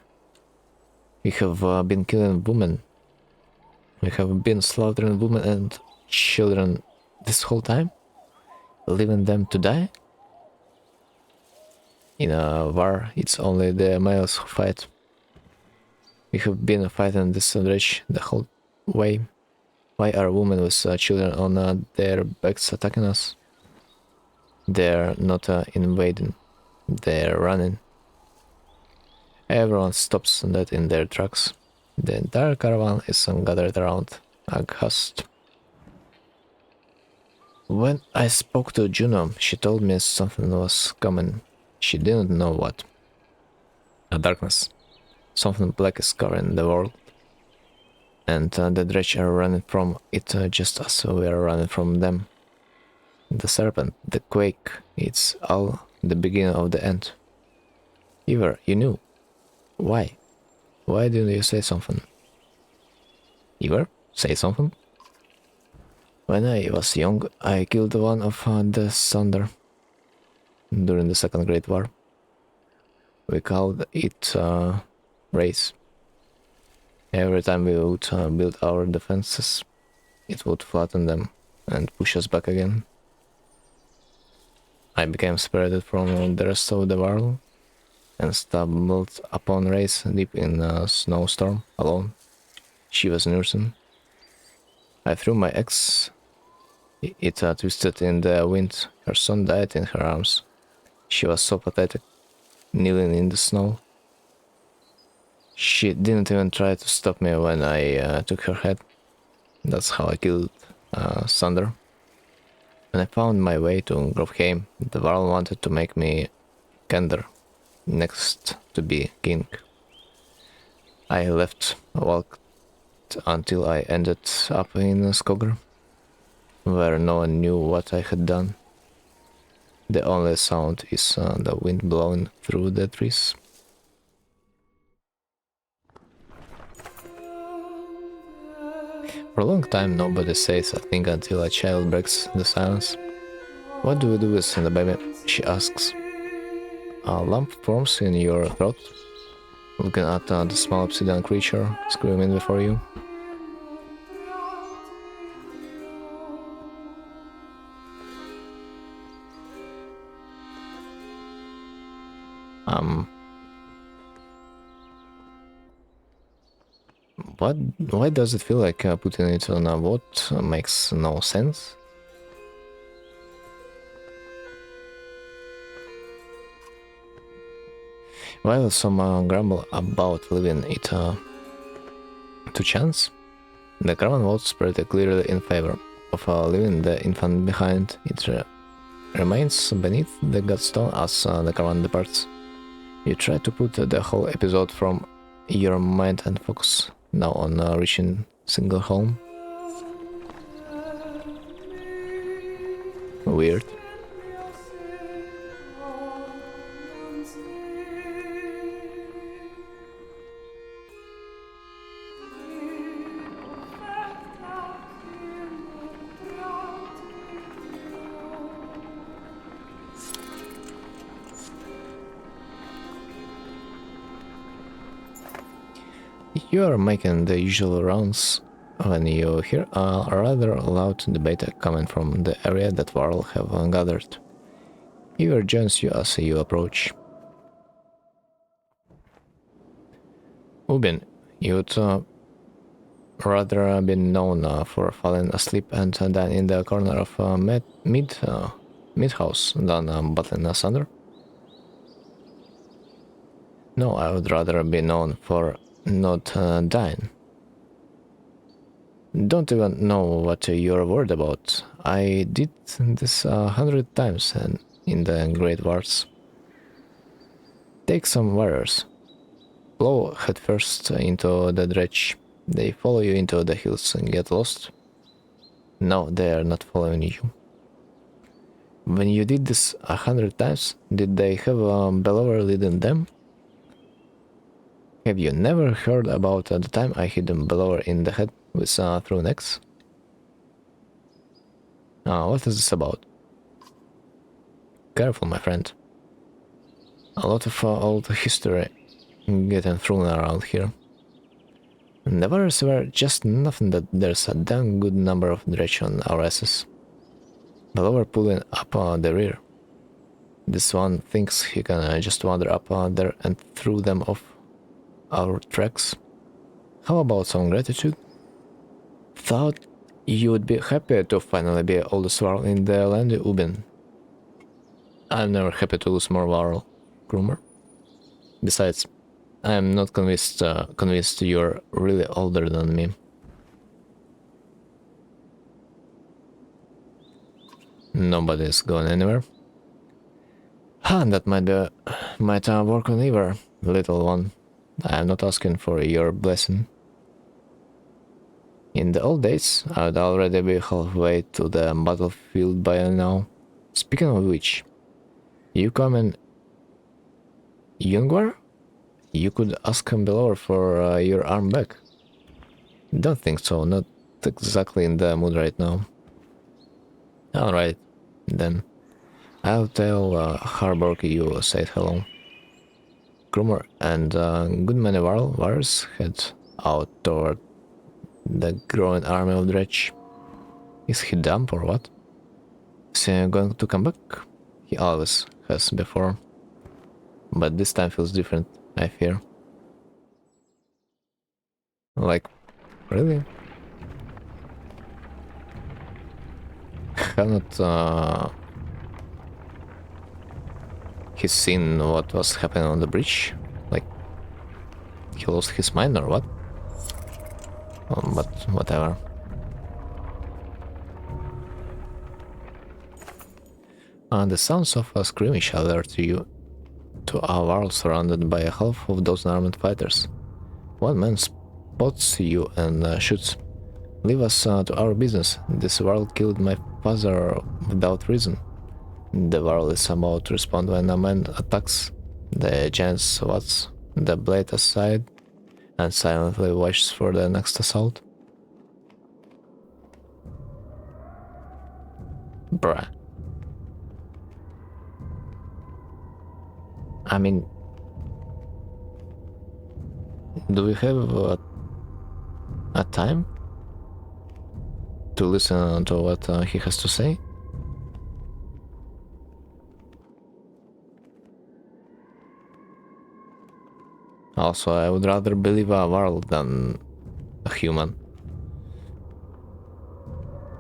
We have been killing women. We have been slaughtering women and children this whole time? Leaving them to die? In a war, it's only the males who fight. We have been fighting this dredge the whole way. Why are women with children on their backs attacking us? They're not invading. They're running. Everyone stops dead in their tracks. The entire caravan is gathered around, aghast. When I spoke to Juno, she told me something was coming. She didn't know what. A darkness. Something black is covering the world. And the dredge are running from it just as we are running from them. The serpent, the quake, it's all the beginning of the end. Ivor, you knew. Why? Why didn't you say something? Ivor, say something? When I was young, I killed one of the Thunder during the Second Great War. We called it race. Every time we would build our defenses, it would flatten them and push us back again. I became separated from the rest of the world and stumbled upon Race deep in a snowstorm, alone. She was nursing. I threw my axe. It twisted in the wind. Her son died in her arms. She was so pathetic, kneeling in the snow. She didn't even try to stop me when I took her head. That's how I killed Thunder. When I found my way to Grovheim, the Varl wanted to make me Kender. next to be king. I walked until I ended up in Skogr, where no one knew what I had done. The only sound is the wind blowing through the trees. For a long time nobody says a thing until a child breaks the silence. "What do we do with the baby?" she asks. A lump forms in your throat, looking at the small obsidian creature screaming before you. Why does it feel like putting it on a vote makes no sense? While some grumble about leaving it to chance, the caravan votes pretty clearly in favor of leaving the infant behind. It remains beneath the godstone as the caravan departs. You try to put the whole episode from your mind and focus now on reaching single home. Weird. You are making the usual rounds when you hear a rather loud debate coming from the area that Varl have gathered. Ivor joins you as you approach. Ubin, you'd rather been known for falling asleep and dying in the corner of mid-house than battling asunder? No, I would rather be known for not dying. Don't even know what you're worried about. I did this 100 times and in the Great Wars. Take some warriors. Blow headfirst into the dredge. They follow you into the hills and get lost. No, they are not following you. When you did this 100 times, did they have a bellower leading them? Have you never heard about the time I hit a bellower in the head with through necks? What is this about? Careful, my friend. A lot of old history getting thrown around here. The warriors were just nothing that there's a damn good number of dredge on our asses. Bellower pulling up the rear. This one thinks he can just wander up there and throw them off our tracks. How about some gratitude? Thought you would be happy to finally be oldest Varl in the land, Ubin. I'm never happy to lose more Varl, Groomer. Besides, I am not convinced you're really older than me. Nobody's going anywhere. That might work on Ivor, little one. I am not asking for your blessing. In the old days, I'd already be halfway to the battlefield by now. Speaking of which, you come in Yungvar? You could ask him below for your arm back. Don't think so, not exactly in the mood right now. Alright, then. I'll tell Harborg you said hello. Groomer and good many warriors head out toward the growing army of dredge. Is he dumb or what? Is he going to come back? He always has before. But this time feels different, I fear. Like, really? Haven't he seen what was happening on the bridge? Like, he lost his mind or what? But whatever. The sounds of a skirmish alert you. to a world surrounded by half of those armed fighters. One man spots you and shoots. Leave us to our business. This world killed my father without reason. The world is about to respond when a man attacks. The giant swats the blade aside and silently watches for the next assault. Bruh. I mean, do we have a time to listen to what he has to say? Also, I would rather believe a world than a human.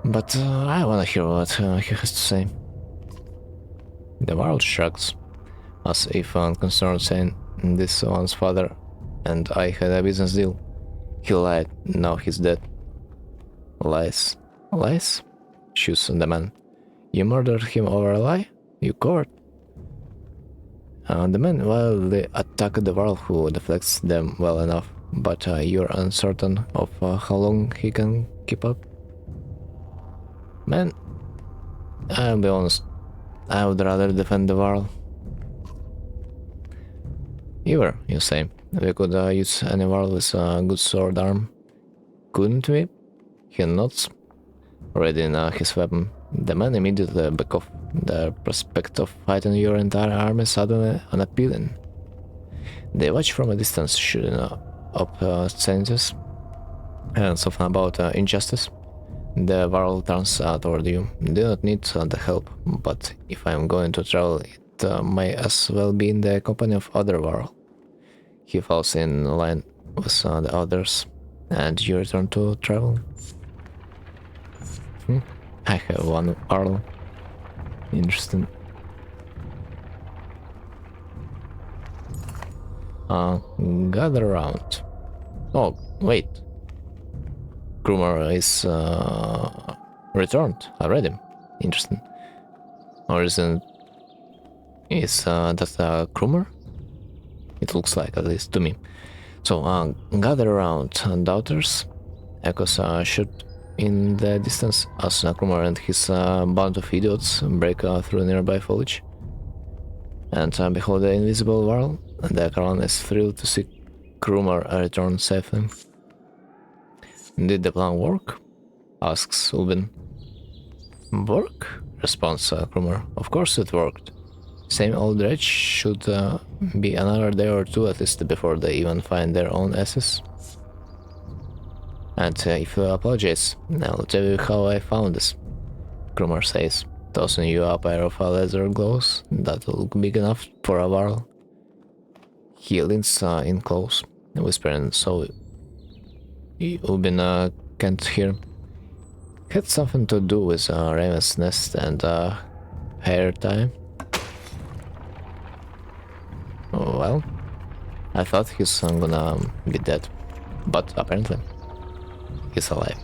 But I wanna hear what he has to say. The world shrugs, as if unconcerned, saying, "This one's father and I had a business deal. He lied, now he's dead." Lies? Lies? Shoots the man. You murdered him over a lie? You coward. The man wildly attacked the world, who deflects them well enough, but you're uncertain of how long he can keep up. Man, I'll be honest, I would rather defend the world. Ever, you say, we could use any world with a good sword arm, couldn't we? He nods, readying his weapon. The man immediately back off. The prospect of fighting your entire army is suddenly unappealing. They watch from a distance, shooting up sentences and something about injustice. The world turns toward you. Do not need the help, but if I'm going to travel, it may as well be in the company of other world. He falls in line with the others, and you return to travel. I have one world. Interesting. Gather around. Oh, wait. Krumer is returned already. Interesting. Or isn't... Is that Krumer? It looks like, at least to me. So, gather around, daughters. Echoes shoot in the distance as Krumer and his band of idiots break through nearby foliage. And behold the invisible world. The Crown is thrilled to see Krumer return safely. Did the plan work? Asks Ubin. Work? Responds Krumer. Of course it worked. Same old wretch should be another day or two at least before they even find their own asses. And if you apologize, I'll tell you how I found this. Krumer says, tossing you a pair of leather gloves that'll look big enough for a whirl. He leans in close, whispering so Ubin can't hear. Had something to do with Raven's nest and hair tie. Well, I thought he's gonna be dead, but apparently he's alive.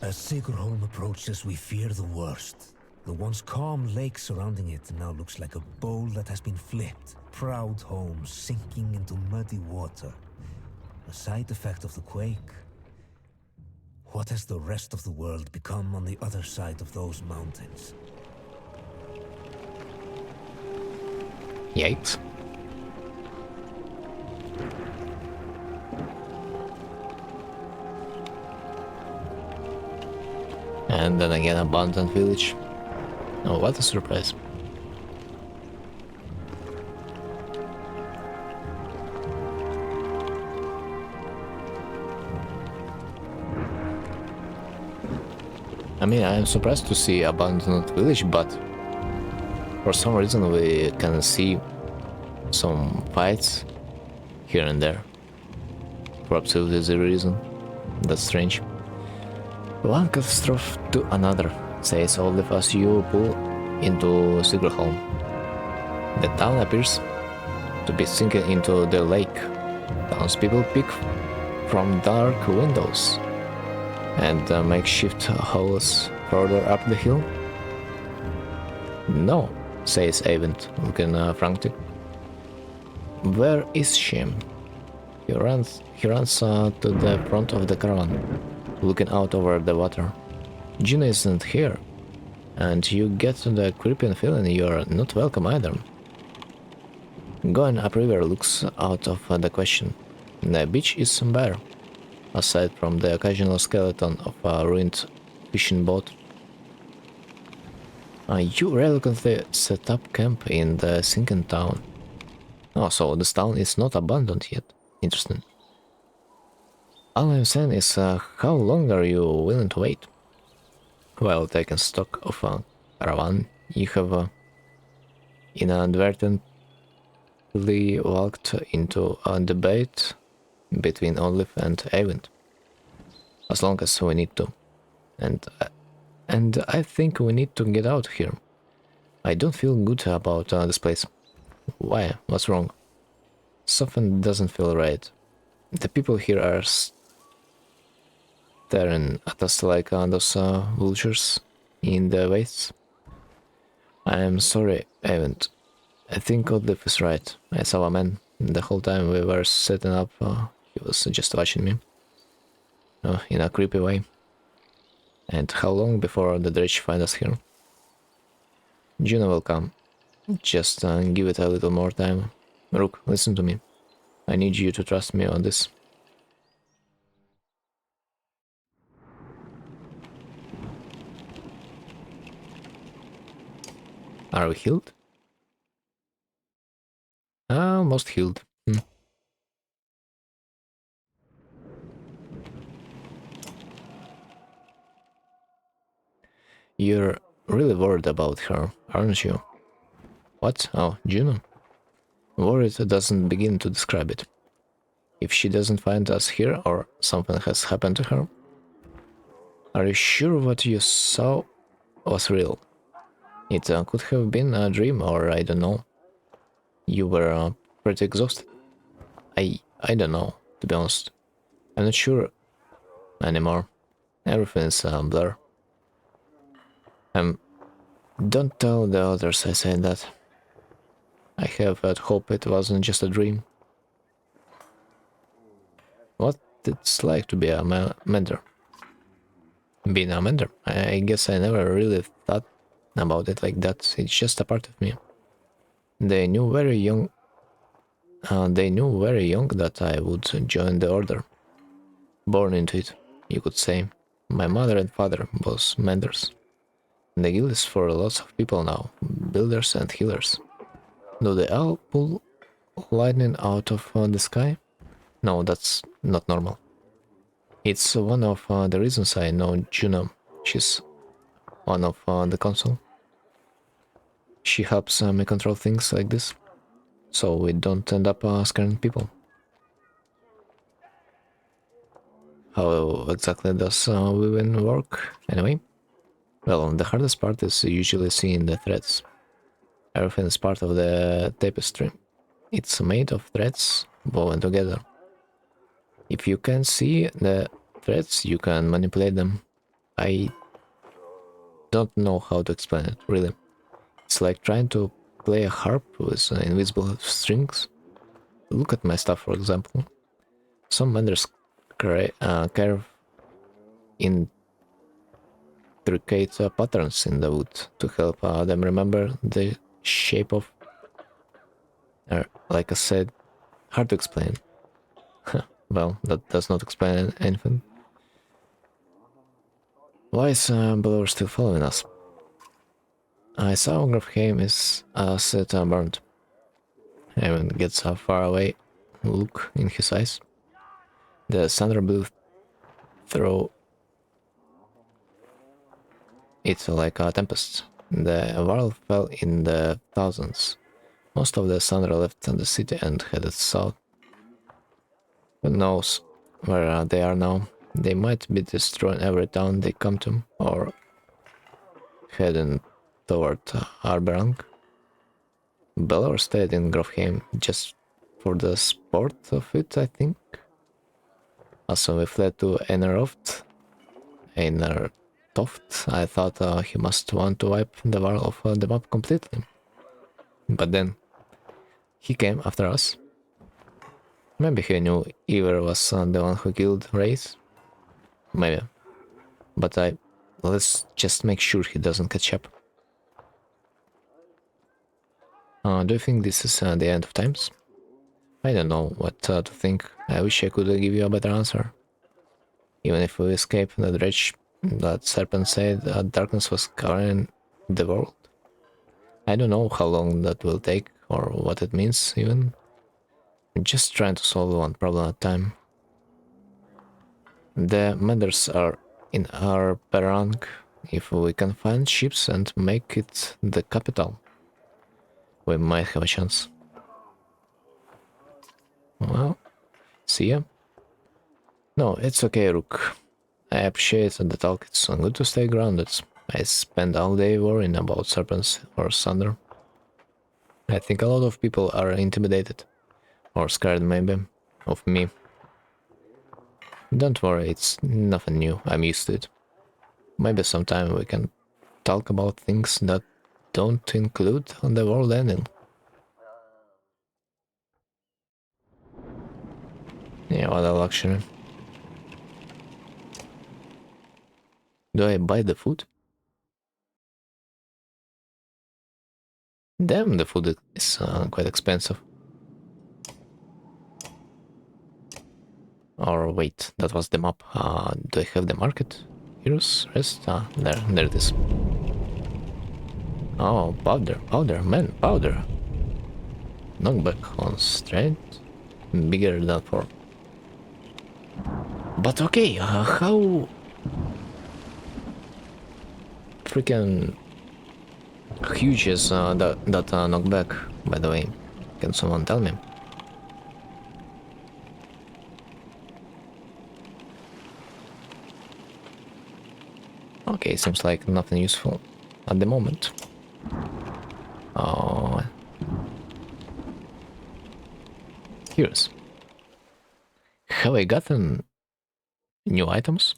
As Sigurholm approaches, we fear the worst. The once calm lake surrounding it now looks like a bowl that has been flipped. Proud home sinking into muddy water. A side effect of the quake. What has the rest of the world become on the other side of those mountains? Yikes. And then again, abandoned village. Oh, what a surprise. I mean, I am surprised to see abandoned village, but for some reason we can see some fights here and there. For absolutely zero reason. That's strange. One catastrophe to another, says Olaf as you pull into Sigurholm. The town appears to be sinking into the lake. Townspeople peek from dark windows and makeshift holes further up the hill. No, says Avent, looking frantic. Where is she? He runs to the front of the caravan, looking out over the water. Gina isn't here, and you get the creeping feeling you're not welcome either. Going upriver looks out of the question. The beach is bare, aside from the occasional skeleton of a ruined fishing boat. You reluctantly set up camp in the sinking town. Oh, so this town is not abandoned yet. Interesting. All I'm saying is, how long are you willing to wait? While taking stock of a caravan, you have inadvertently walked into a debate between Olive and Avent. As long as we need to. And I think we need to get out here. I don't feel good about this place. Why? What's wrong? Something doesn't feel right. The people here are staring at us like those vultures in the wastes. I am sorry, Avent. I think Olive is right. I saw a man. The whole time we were setting up, he was just watching me. In a creepy way. And how long before the dredge find us here? Juno will come. Just give it a little more time. Rook, listen to me. I need you to trust me on this. Are we healed? Almost healed. You're really worried about her, aren't you? What? Oh, Juno? Worried doesn't begin to describe it. If she doesn't find us here or something has happened to her, are you sure what you saw was real? It could have been a dream or I don't know. You were pretty exhausted. I don't know, to be honest. I'm not sure anymore. Everything's a blur. Don't tell the others I said that. I have had hope it wasn't just a dream. What it's like to be a mender. Being a mender, I guess I never really thought about it like that. It's just a part of me. They knew very young that I would join the order. Born into it, you could say. My mother and father, both menders. The guild is for lots of people now, builders and healers. Do they all pull lightning out of the sky? No, that's not normal. It's one of the reasons I know Juno. She's one of the council. She helps me control things like this, so we don't end up scaring people. How exactly does weaving work, anyway? Well, the hardest part is usually seeing the threads. Everything is part of the tapestry. It's made of threads woven together. If you can see the threads, you can manipulate them. I don't know how to explain it, really. It's like trying to play a harp with invisible strings. Look at my stuff, for example. Some menders carve intricate patterns in the wood to help them remember the shape of... like I said, hard to explain. Well, that does not explain anything. Why is Belor still following us? I saw Grafheim is set burned. Evan gets a far away look in his eyes. The thunder blew through it like a tempest. The world fell in the thousands. Most of the thunder left the city and headed south. Who knows where they are now? They might be destroying every town they come to, or heading toward Arberang. Belor stayed in Grofheim just for the sport of it, I think. Also, we fled to Einertoft. I thought he must want to wipe the world off the map completely. But then, he came after us. Maybe he knew Ivor was the one who killed Wraith. Maybe. But let's just make sure he doesn't catch up. Do you think this is the end of times? I don't know what to think. I wish I could give you a better answer. Even if we escape the dredge, that serpent said darkness was covering the world. I don't know how long that will take or what it means even. I'm just trying to solve one problem at a time. The Menders are in our Perang. If we can find ships and make it the capital, we might have a chance. Well, see ya. No, it's okay, Rook. I appreciate the talk. It's good to stay grounded. I spend all day worrying about serpents or thunder. I think a lot of people are intimidated, or scared maybe, of me. Don't worry, it's nothing new, I'm used to it. Maybe sometime we can talk about things that don't include the world ending. Yeah, what a luxury. Do I buy the food? Damn, the food is quite expensive. Or wait, that was the map. Do I have the market? Heroes, rest? There it is. Oh, powder, man, powder. Knockback on strength, bigger than 4. But okay, how freaking huge is that knockback, by the way? Can someone tell me? Okay, seems like nothing useful at the moment. Oh, here's. Have I gotten new items?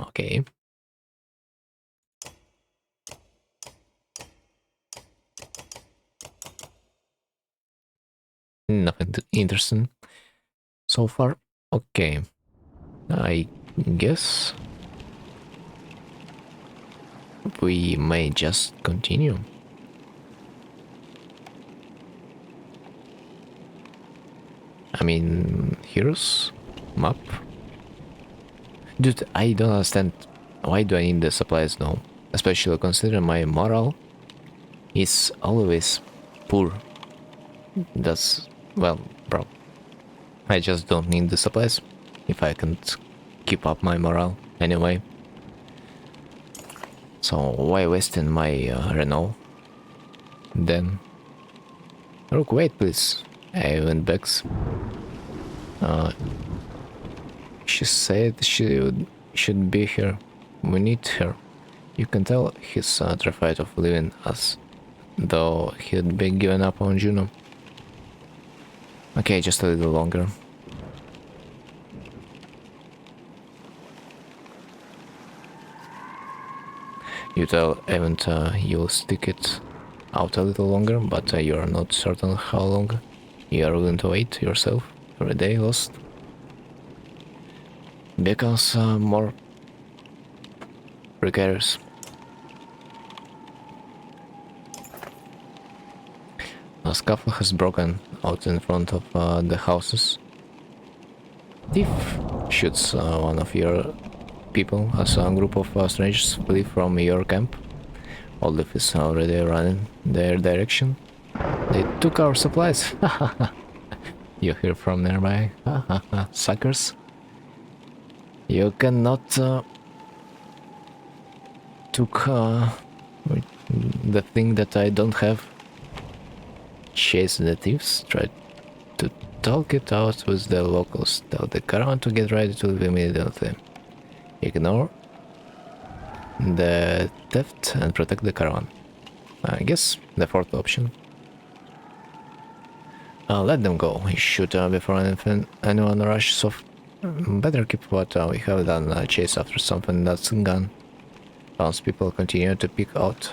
Okay. Nothing interesting so far. Okay. I guess we may just continue. I mean, heroes? Map? Dude, I don't understand. Why do I need the supplies now? Especially considering my morale is always poor. That's, well, bro. I just don't need the supplies if I can't keep up my morale anyway. So why wasting my Renault? Then... Rook, wait please. I went back. She said she should be here. We need her. You can tell he's terrified of leaving us, though he'd be given up on Juno. Okay, just a little longer. You tell Event you'll stick it out a little longer, but you're not certain how long you are willing to wait yourself. Every day lost becomes more precarious. A scuffle has broken out in front of the houses. Thief shoots one of your people as a group of strangers flee from your camp. Olive is already running their direction. They took our supplies. You hear from nearby. Suckers. You cannot took the thing that I don't have. Chase the thieves. Try to talk it out with the locals. Tell the caravan to get ready to leave immediately. Ignore the theft and protect the caravan. I guess the fourth option. Let them go. We shoot before anyone rushes off. Better keep what we have than chase after something that's gone. Townspeople continue to peek out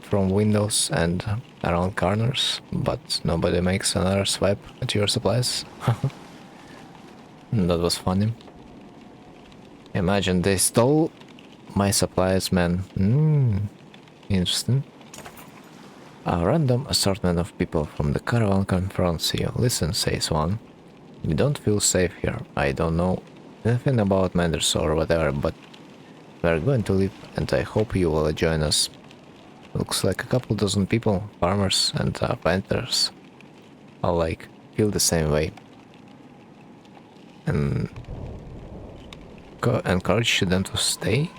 from windows and around corners, but nobody makes another swipe at your supplies. That was funny. Imagine they stole my supplies, man. Interesting. A random assortment of people from the caravan confronts you. Listen, says one. We don't feel safe here. I don't know anything about matters or whatever, but we're going to leave and I hope you will join us. Looks like a couple dozen people, farmers and painters, all like feel the same way. And encourage them to stay.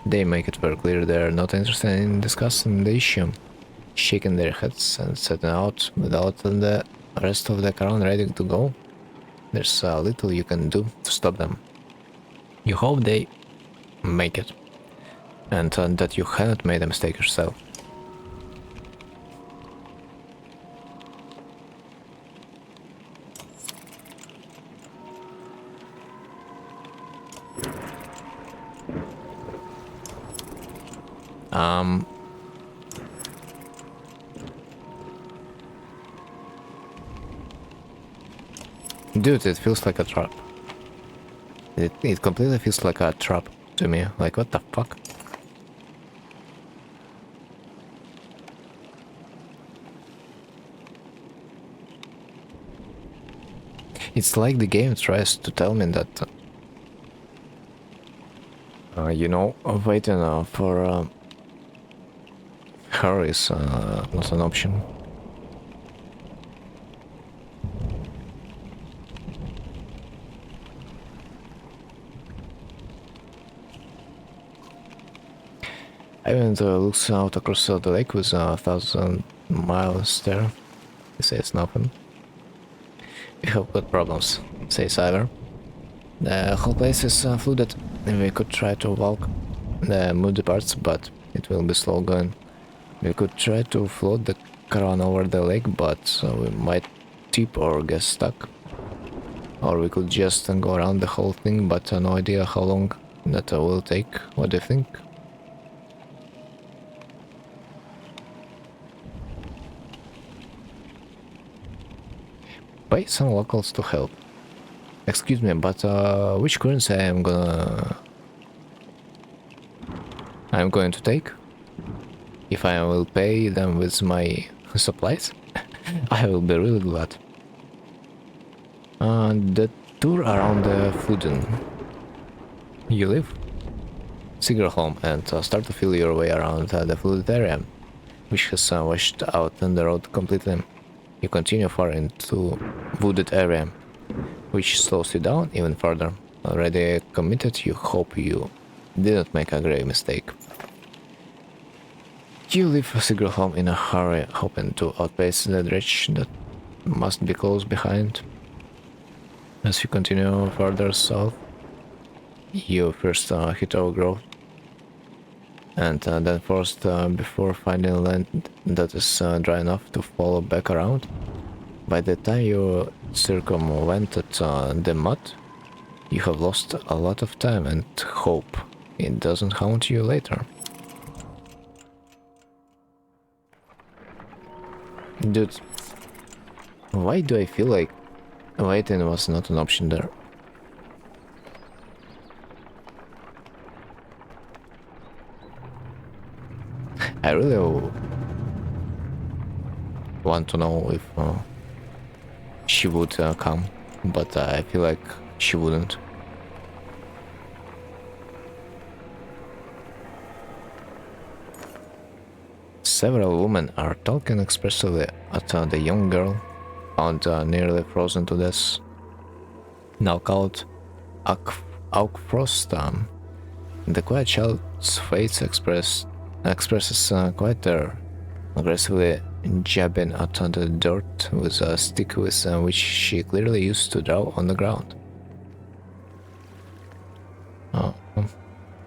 They make it very clear they're not interested in discussing the issue, shaking their heads and setting out without the rest of the caravan ready to go. There's little you can do to stop them. You hope they make it, and that you haven't made a mistake yourself. Dude, it feels like a trap. It completely feels like a trap to me. Like, what the fuck? It's like the game tries to tell me that, you know, waiting for her is not an option. Ivan looks out across the lake with 1,000 miles there. He says nothing. We have got problems, says Ivor. The whole place is flooded. We could try to walk the muddy parts, but it will be slow going. We could try to float the caravan over the lake, but we might tip or get stuck. Or we could just go around the whole thing, but no idea how long that will take. What do you think? Pay some locals to help. Excuse me, but which currency I'm going to take? If I will pay them with my supplies, I will be really glad. The tour around the Fluden. You live? Secure home and start to feel your way around the flooded area, which has washed out the road completely. You continue far into wooded area, which slows you down even further. Already committed, you hope you didn't make a grave mistake. You leave Sigurd home in a hurry, hoping to outpace the dredge that must be close behind. As you continue further south, you first hit overgrowth, and then forced before finding land that is dry enough to follow back around. By the time you circumvented the mud, you have lost a lot of time and hope it doesn't haunt you later. Dude, why do I feel like waiting was not an option there? I really want to know if she would come, but I feel like she wouldn't. Several women are talking expressively at the young girl, found nearly frozen to death. Now called Aukfrost. The quiet child's face expresses quite terror, aggressively jabbing at the dirt with a stick with which she clearly used to draw on the ground. Oh,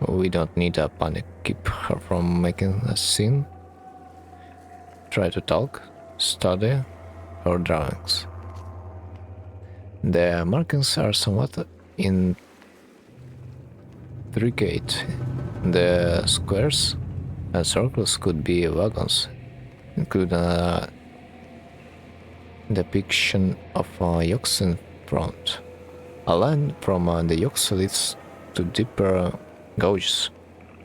we don't need a panic. Keep her from making a scene. Try to talk, study her drawings. The markings are somewhat intricate. The squares and circles could be wagons, including a depiction of yokes in front. A line from the yokes leads to deeper gouges,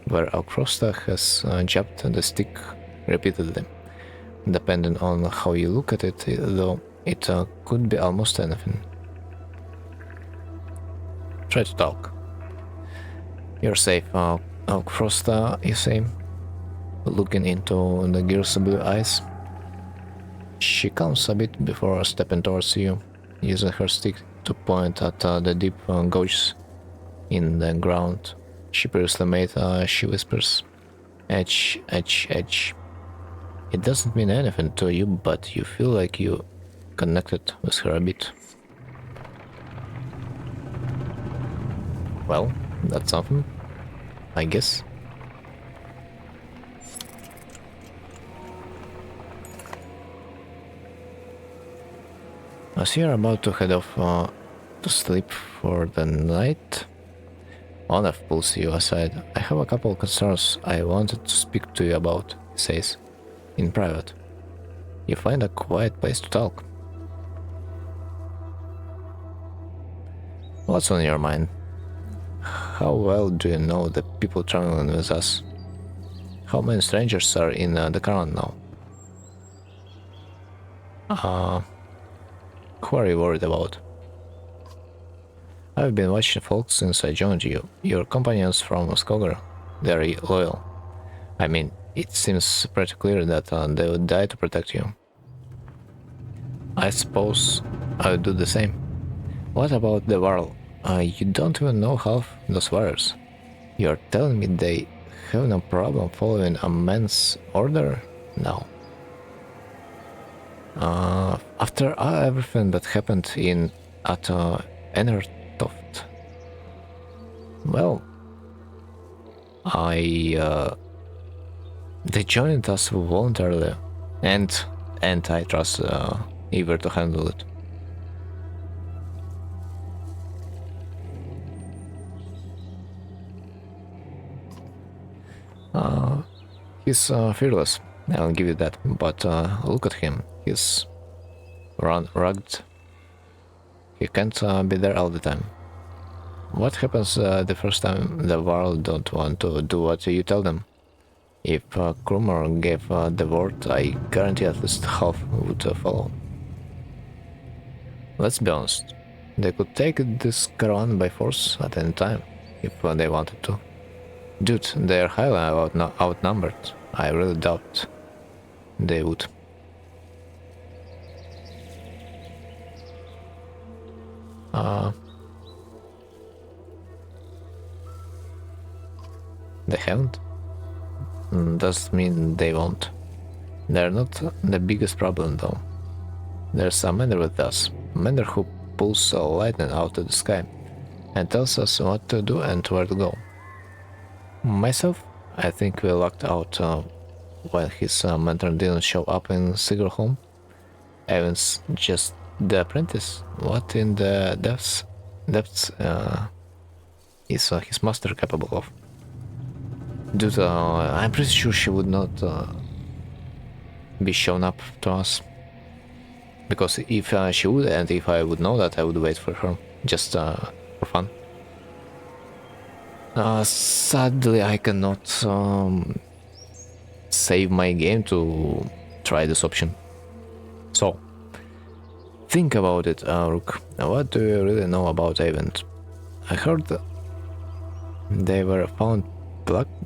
where Alcrosta has jabbed the stick repeatedly. Depending on how you look at it, though, it could be almost anything. Try to talk. You're safe, Alcrosta, you say, looking into the girl's blue eyes. She calms a bit before stepping towards you, using her stick to point at the deep gouges in the ground she previously made. She whispers, "Edge, edge, edge." It doesn't mean anything to you, but you feel like you connected with her a bit. Well, that's something, I guess. As you're about to head off to sleep for the night, Olaf pulls you aside. "I have a couple of concerns I wanted to speak to you about," he says, "in private. You find a quiet place to talk." "What's on your mind? How well do you know the people traveling with us? How many strangers are in the caravan now? Who are you worried about?" "I've been watching folks since I joined you. Your companions from Skogar, they're loyal. I mean, it seems pretty clear that they would die to protect you. I suppose I would do the same. What about the Varl? You don't even know half those warriors. You're telling me they have no problem following a man's order now? After everything that happened at Enertoft, well, they joined us voluntarily, and I trust Ever to handle it. He's fearless, I'll give you that, but look at him, he's rugged. He can't be there all the time. What happens the first time the world don't want to do what you tell them? If Krumor gave the word, I guarantee at least half would follow. Let's be honest, they could take this caravan by force at any time, if they wanted to. Dude, they're highly outnumbered. I really doubt they would. They haven't? Doesn't mean they won't. They're not the biggest problem though. There's a mender with us. A mender who pulls lightning out of the sky and tells us what to do and where to go. Myself, I think we lucked out when his mentor didn't show up in Sigerholm. Evans just the apprentice. What in the depths is his master capable of? Dude, I'm pretty sure she would not be shown up to us. Because if she would, and if I would know that, I would wait for her, just for fun. Sadly, I cannot save my game to try this option. So, think about it, Rook. What do you really know about Avent? I heard they were found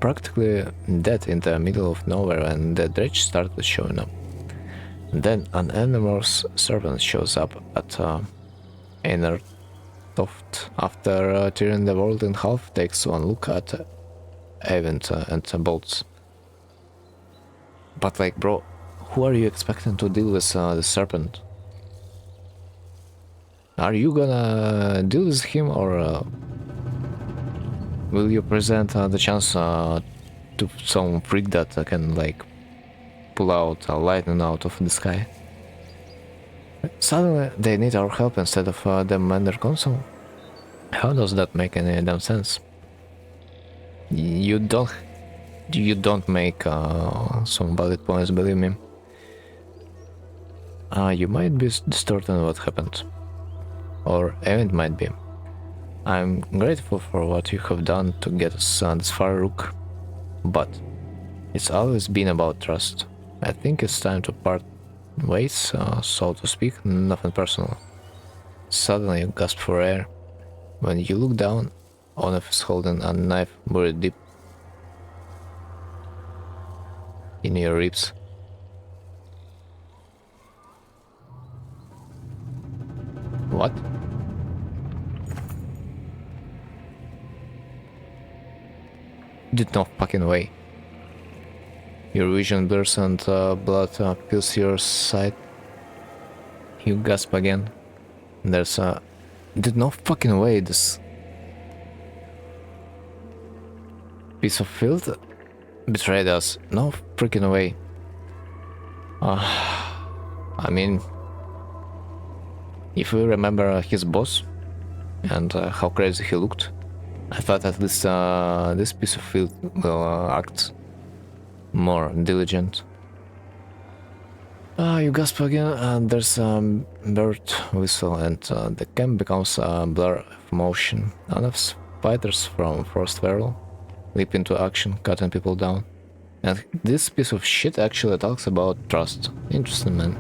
practically dead in the middle of nowhere and the dredge started showing up. Then an enormous serpent shows up at Enertoft. After tearing the world in half, takes one look at Avent and bolts. But like, bro, who are you expecting to deal with the serpent? Are you gonna deal with him, or will you present the chance to some freak that can like pull out lightning out of the sky? Suddenly they need our help instead of the Mender Council? How does that make any damn sense? You don't You don't make some valid points, believe me. You might be distorting what happened. Or even it might be. I'm grateful for what you have done to get us this far, Rook. But it's always been about trust. I think it's time to part ways, so to speak, nothing personal. Suddenly you gasp for air. When you look down, Onef is holding a knife buried deep in your ribs. What? Did no fucking way. Your vision blurs and blood fills your sight. You gasp again. There's a... Did no fucking way this piece of filth betrayed us. No freaking way. I mean, if we remember his boss and how crazy he looked, I thought at least this piece of filth will act more diligent. You gasp again, and there's a bird whistle, and the camp becomes a blur of motion. Enough fighters from Frost Feral leap into action, cutting people down. And this piece of shit actually talks about trust. Interesting, man.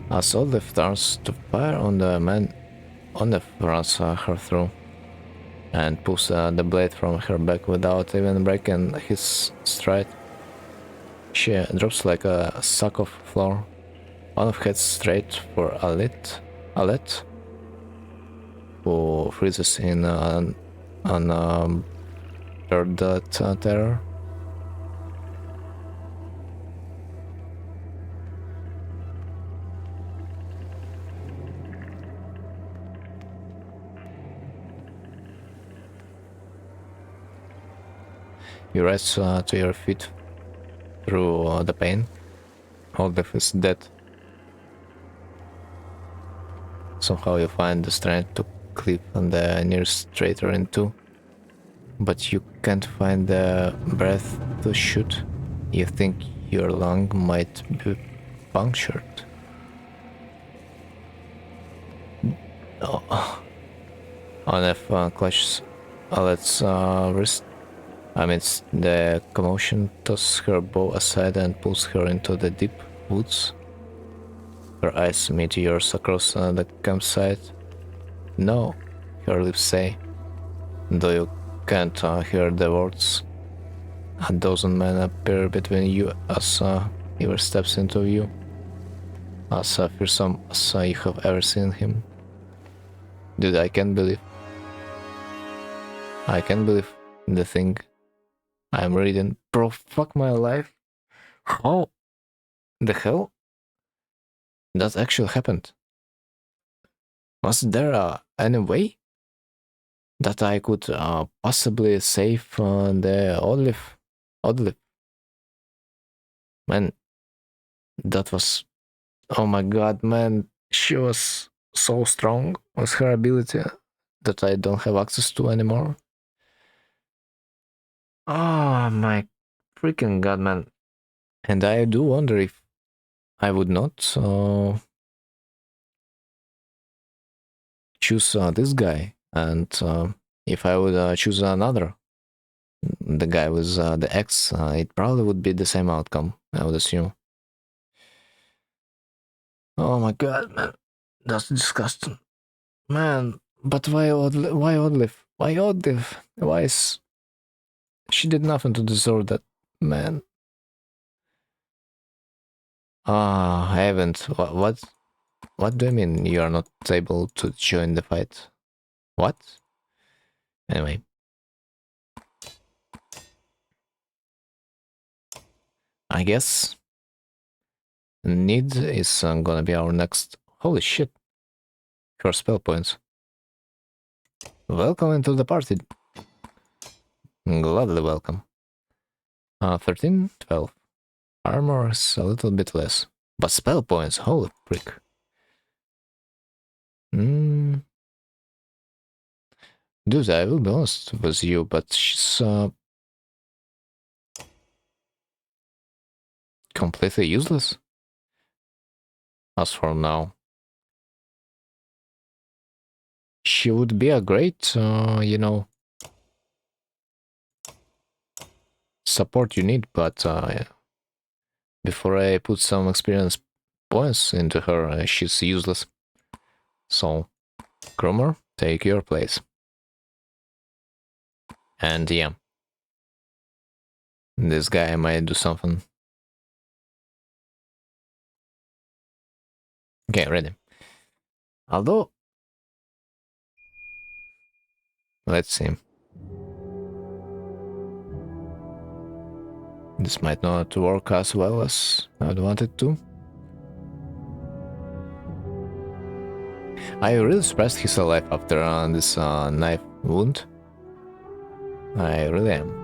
As Olive turns to fire on the man, Olive runs her through and pulls the blade from her back without even breaking his stride. She drops like a sack of flour. Olive heads straight for Alet, who freezes in an third terror. You rise to your feet through the pain. Olive is dead. Somehow you find the strength to clip the nearest traitor in two, but you can't find the breath to shoot. You think your lung might be punctured. Oh. Onef clutches Alet's wrist. Amidst the commotion, tosses her bow aside and pulls her into the deep woods. Her eyes meet yours across the campsite. No, her lips say, though you can't hear the words. A dozen men appear between you as Ivar steps into view. As fearsome as you have ever seen him. Dude, I can't believe the thing I'm reading. Bro, fuck my life. How the hell that actually happened? Was there any way that I could possibly save the Olive? Man, that was... Oh my god, man. She was so strong with her ability that I don't have access to anymore. Oh my freaking god, man. And I do wonder if I would not choose this guy, and if I would choose another, the guy with the X, it probably would be the same outcome, I would assume. Oh my god, man. That's disgusting. Man, but why Olive? Why Olive? Why is... She did nothing to deserve that, man. I haven't. What do you mean you are not able to join the fight? What? Anyway. I guess Need is gonna be our next... Holy shit. Her spell points. Welcome into the party. Gladly welcome. 13, 12. Armor is a little bit less. But spell points, holy prick. Dude, I will be honest with you, but she's completely useless. As for now. She would be a great, you know, support you need, but before I put some experience points into her, she's useless. So, Cromer, take your place. And yeah, this guy might do something. Okay, ready. Although, let's see. This might not work as well as I'd want it to. I really surprised he's alive after this knife wound. I really am.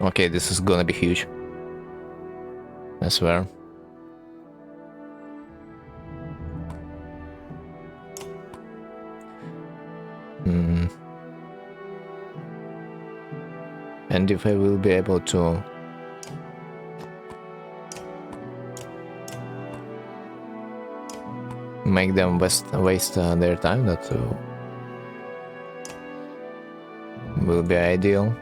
Okay, this is gonna be huge. I swear. And if I will be able to make them waste their time, that will be ideal.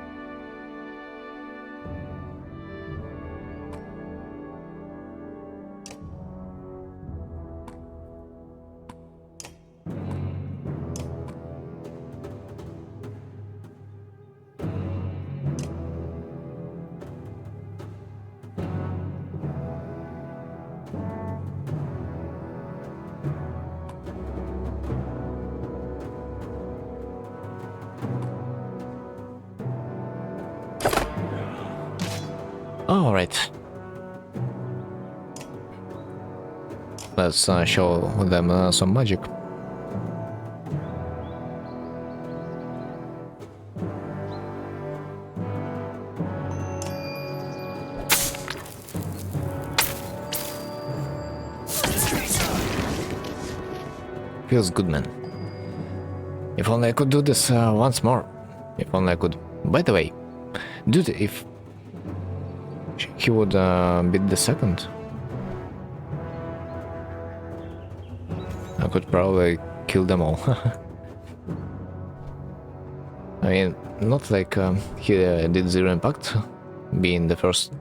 All right. Let's show them some magic. Feels good, man. If only I could do this once more. If only I could. By the way, dude, if he would beat the second, I could probably kill them all. I mean, not like he did zero impact being the first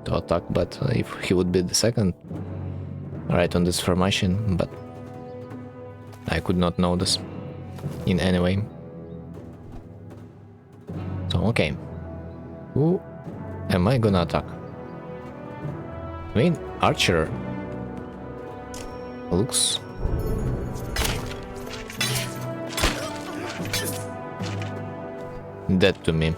to attack, but if he would be the second right on this formation, but I could not know this in any way. So, okay. Who am I gonna attack? I mean, Archer looks dead to me.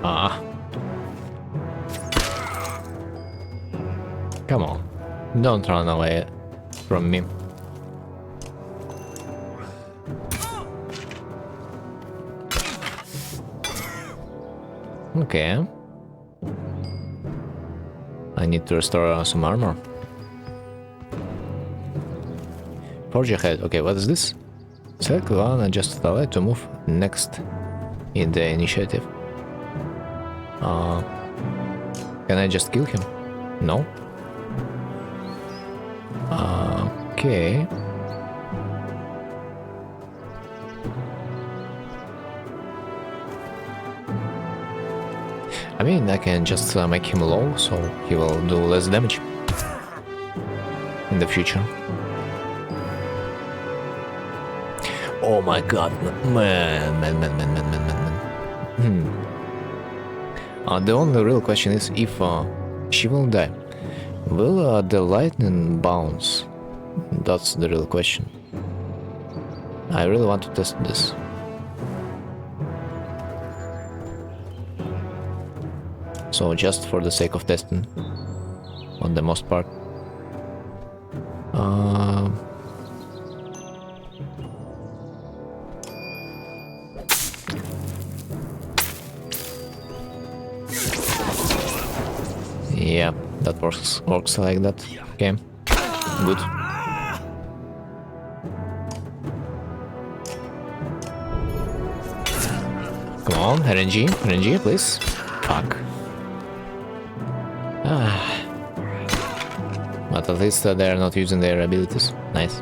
Ah. Come on. Don't run away from me. Okay. I need to restore some armor. Forge ahead. Okay, what is this? Select one, adjust the light to move next in the initiative. Can I just kill him? No? Okay. I mean, I can just make him low, so he will do less damage in the future. Oh my god, man. The only real question is if she will die. Will the lightning bounce? That's the real question. I really want to test this. So just for the sake of testing, on the most part. Yeah, that works like that. Okay, good. Come on, RNG, please. Fuck. But at least they are not using their abilities. Nice.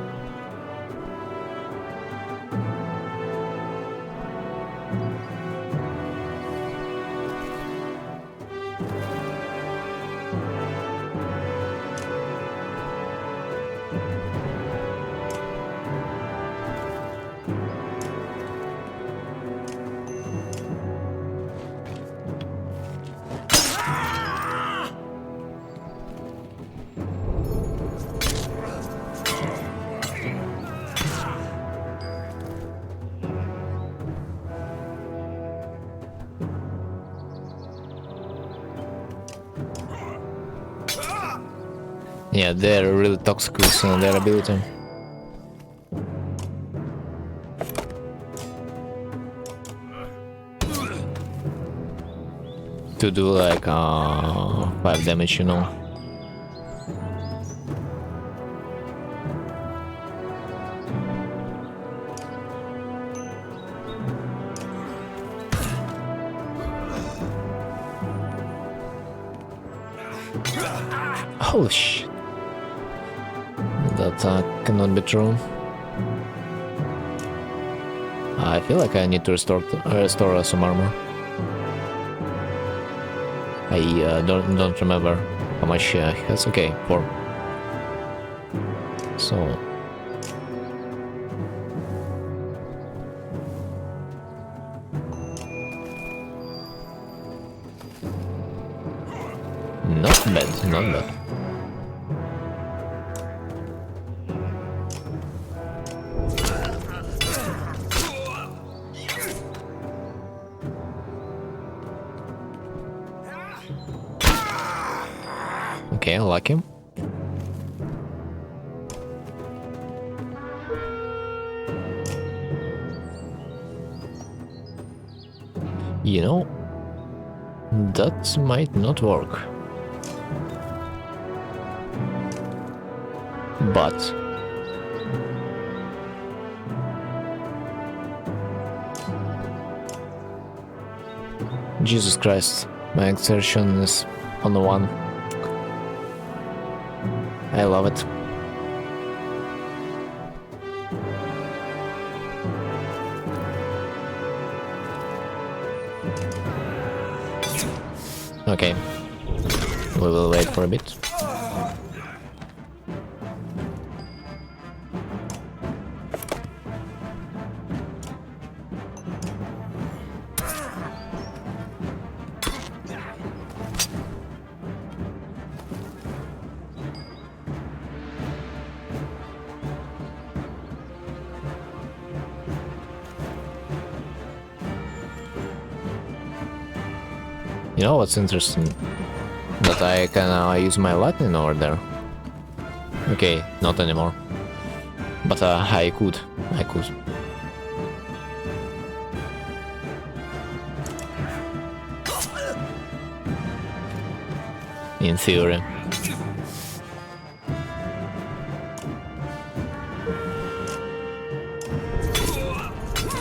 Yeah, they're really toxic with their ability. To do like 5 damage, you know. Holy shit. That cannot be true. I feel like I need to restore some armor. I don't remember how much he has. Okay, 4. So not bad, not bad. Okay, lucky. You know, that might not work. But Jesus Christ, my exertion is on the 1. I love it. Okay, we will wait for a bit. You know what's interesting? That I can use my lightning over there. Okay, not anymore. But I could. In theory.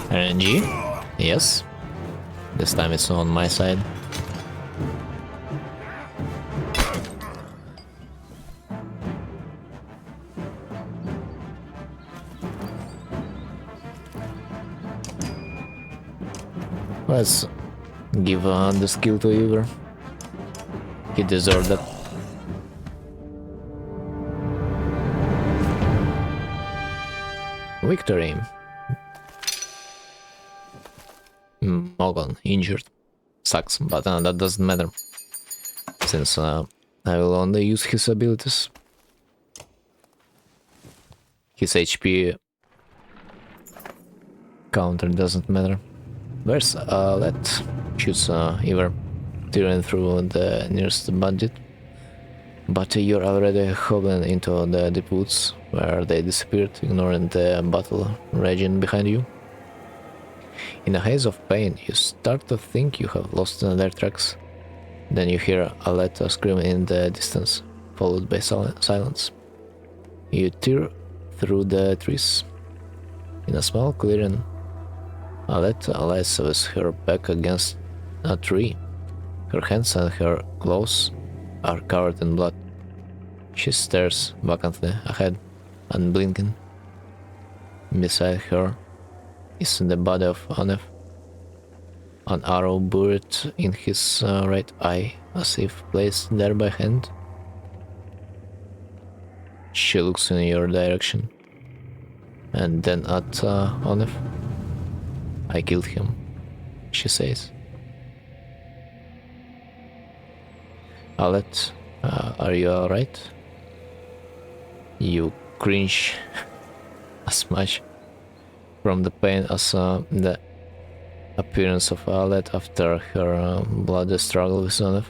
RNG? Yes. This time it's on my side. Let's give the skill to Igor. He deserved that. Victory. Morgan injured. Sucks, but that doesn't matter, since I will only use his abilities. His HP counter doesn't matter. Where's let shoots Ever tearing through the nearest bandit, but you're already hobbling into the deep woods where they disappeared, ignoring the battle raging behind you. In a haze of pain, you start to think you have lost their tracks. Then you hear Aletta scream in the distance, followed by silence. You tear through the trees. In a small clearing, Aletta lies with her back against a tree. Her hands and her clothes are covered in blood. She stares vacantly ahead, unblinking. Beside her is the body of Anef, an arrow buried in his right eye, as if placed there by hand. She looks in your direction, and then at Anef. I killed him, she says. Alet, are you alright? You cringe as much from the pain as the appearance of Alet after her bloody struggle with Zonov.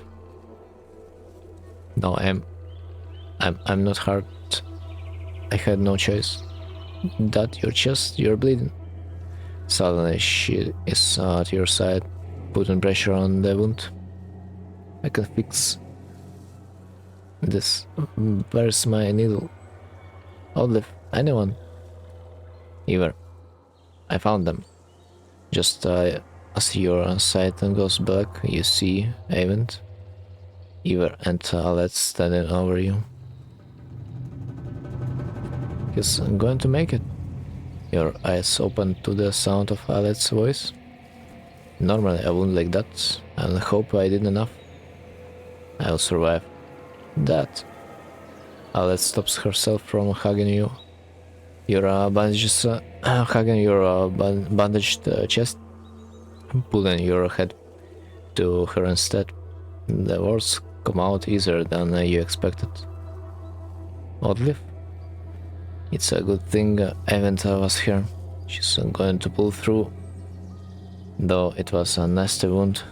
No, I'm not hurt. I had no choice. That your chest, you're bleeding. Suddenly she is at your side, putting pressure on the wound. I can fix this. Where's my needle? Olive, anyone? Ever. I found them. Just as your sight goes black, you see Avent, Ever, and Alet standing over you. He's going to make it. Your eyes open to the sound of Alet's voice. Normally I wouldn't like that, and hope I did enough. I'll survive. That. Alet stops herself from hugging you. Your bandages, hugging your bandaged chest, pulling your head to her instead. The words come out easier than you expected. Oddly. It's a good thing Aventa was here. She's going to pull through, though it was a nasty wound.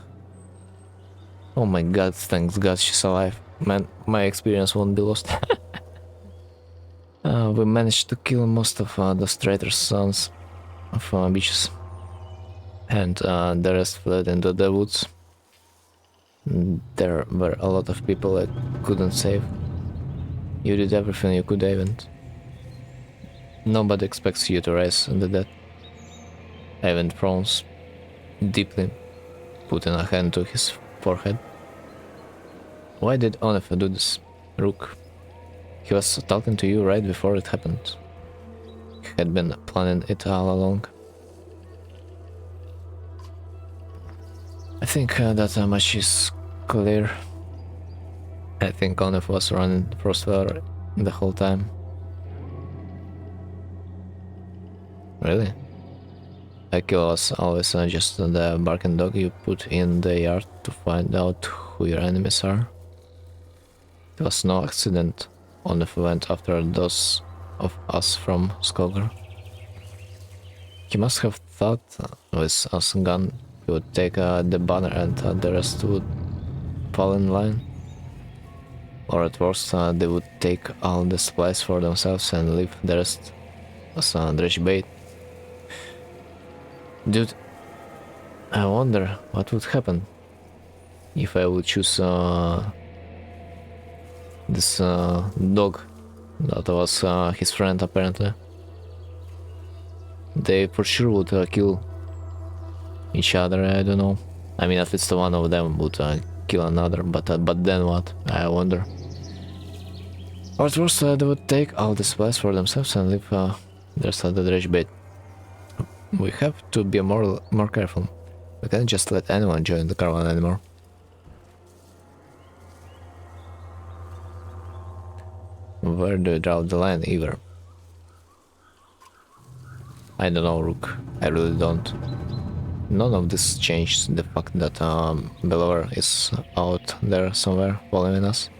Oh my god, thanks god she's alive. Man, my experience won't be lost. We managed to kill most of the traitor's sons of bitches, and the rest fled into the woods. There were a lot of people I couldn't save. You did everything you could, Avent. Nobody expects you to rise in the dead. Avent frowns deeply, putting a hand to his forehead. Why did Onef do this, Rook? He was talking to you right before it happened. He had been planning it all along. I think that much is clear. I think Onef was running Frostfire the whole time. Really? Akil was always just the barking dog you put in the yard to find out who your enemies are. It was no accident. Onef went after those of us from Skogar. He must have thought with us gone he would take the banner and the rest would fall in line. Or at worst they would take all the supplies for themselves and leave the rest as dredge bait. Dude, I wonder what would happen if I would choose this dog that was his friend apparently. They for sure would kill each other, I don't know. I mean, at least one of them would kill another, but then what? I wonder. Or at worst they would take all the supplies for themselves and leave the rest of the dredge bait. We have to be more careful. We can't just let anyone join the caravan anymore. Where do you draw the line, Ever? I don't know, Rook. I really don't. None of this changed the fact that Belor is out there somewhere following us.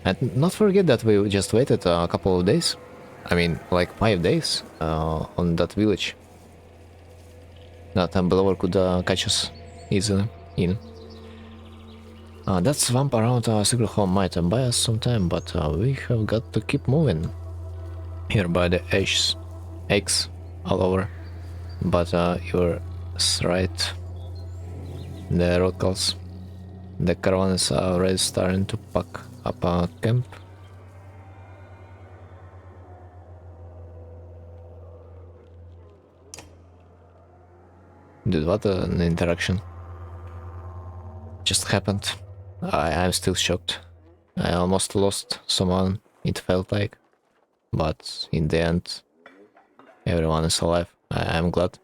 And not forget that we just waited a couple of days. I mean, like 5 days on that village. That Belor could catch us easily, you know. That swamp around our secret home might buy us some time, but we have got to keep moving. Here by the eggs all over. But you're right. The road calls. The caravan is already starting to pack up a camp. Dude, what an interaction just happened. I'm still shocked. I almost lost someone, it felt like. But in the end, everyone is alive. I'm glad.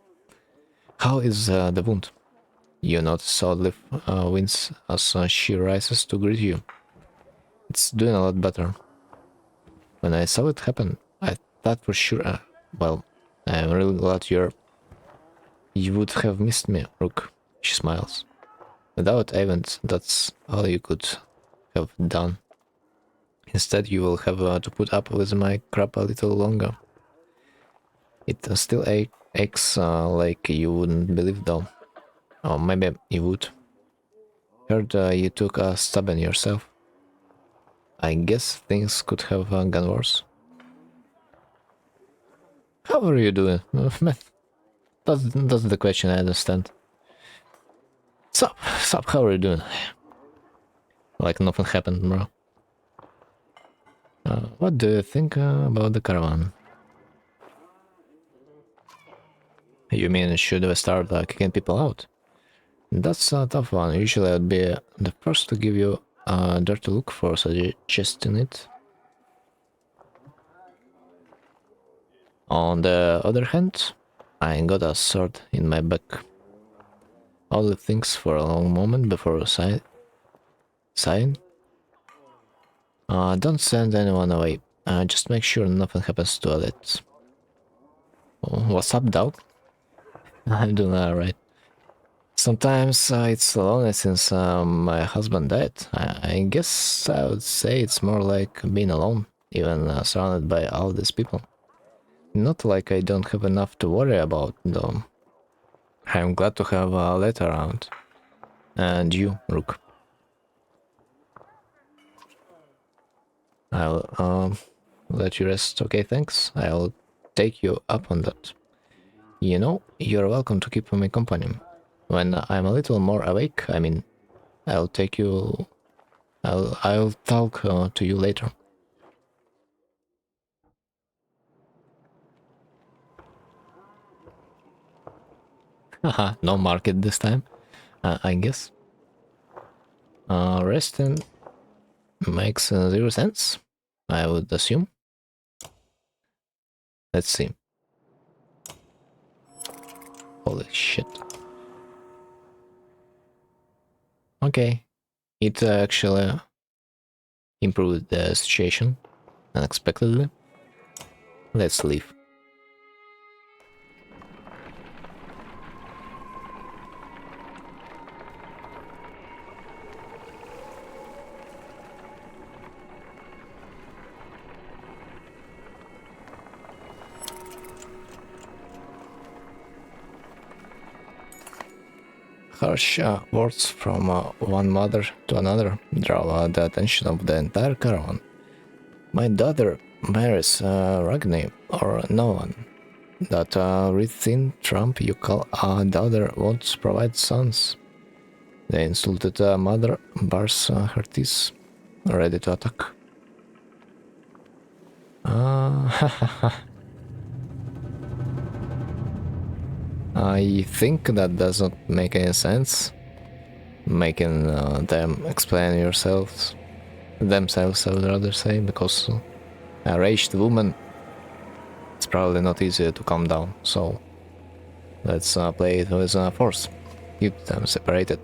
How is the wound? You notice Olive wins as she rises to greet you. It's doing a lot better. When I saw it happen, I thought for sure, well, I'm really glad you would have missed me, Rook. She smiles. Without events, that's all you could have done. Instead, you will have to put up with my crap a little longer. It still aches like you wouldn't believe though. Or maybe you would. Heard you took a stab in yourself. I guess things could have gone worse. How are you doing? Man, that's the question, I understand. Sup, how are you doing? Like nothing happened, bro. What do you think about the caravan? You mean should we start kicking people out? That's a tough one. Usually I'd be the first to give you a dirty look for suggesting it. On the other hand, I got a sword in my back. Olive thinks for a long moment before sighing. Don't send anyone away. Just make sure nothing happens to it. Oh, what's up, dog? I'm doing alright. Sometimes it's lonely since my husband died. I guess I would say it's more like being alone, even surrounded by all these people. Not like I don't have enough to worry about, though. I'm glad to have Leta around. And you, Rook. I'll let you rest. Okay, thanks. I'll take you up on that. You know, you're welcome to keep me company. When I'm a little more awake, I mean, I'll take you... I'll talk to you later. Haha, no market this time, I guess. Resting makes 0 sense, I would assume. Let's see. Holy shit. Okay, it actually improved the situation unexpectedly. Let's leave. Harsh words from one mother to another draw the attention of the entire caravan. My daughter marries Ragni or no one. That thin Trump you call a daughter won't provide sons. The insulted mother bars her teeth, ready to attack. I think that doesn't make any sense. Making them explain themselves, I would rather say, because a raged woman, it's probably not easy to calm down. So let's play it with force. Keep them separated.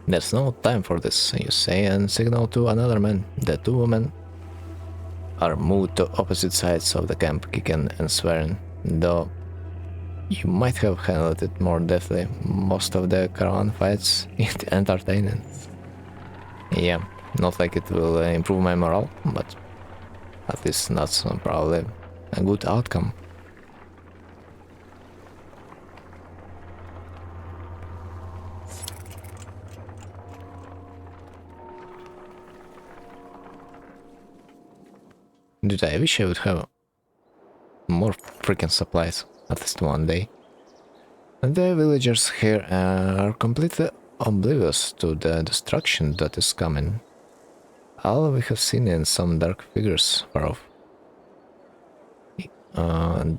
There's no time for this, you say, and signal to another man. The two women are moved to opposite sides of the camp, kicking and swearing, though You might have handled it more deftly. Most of the caravan fights is entertaining. Yeah, not like it will improve my morale, but at least that's probably a good outcome. Dude, I wish I would have more freaking supplies, at least one day. And the villagers here are completely oblivious to the destruction that is coming. All we have seen in some dark figures far off.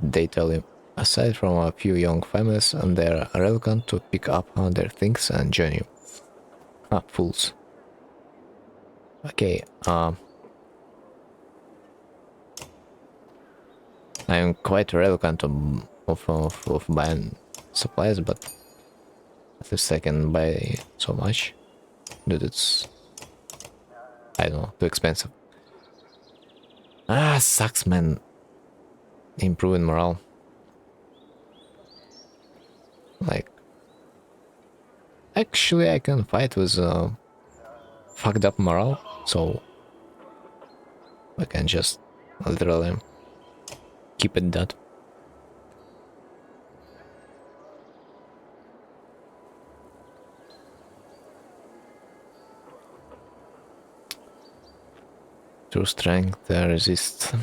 They tell you, aside from a few young families, and they're reluctant to pick up on their things and join you. Ah, fools. Okay, I'm quite reluctant of buying supplies, but at least I can buy so much. Dude, it's, I don't know, too expensive. Ah, sucks, man. Improving morale. Like, actually I can fight with fucked up morale, so I can just literally keep it that. True strength resist.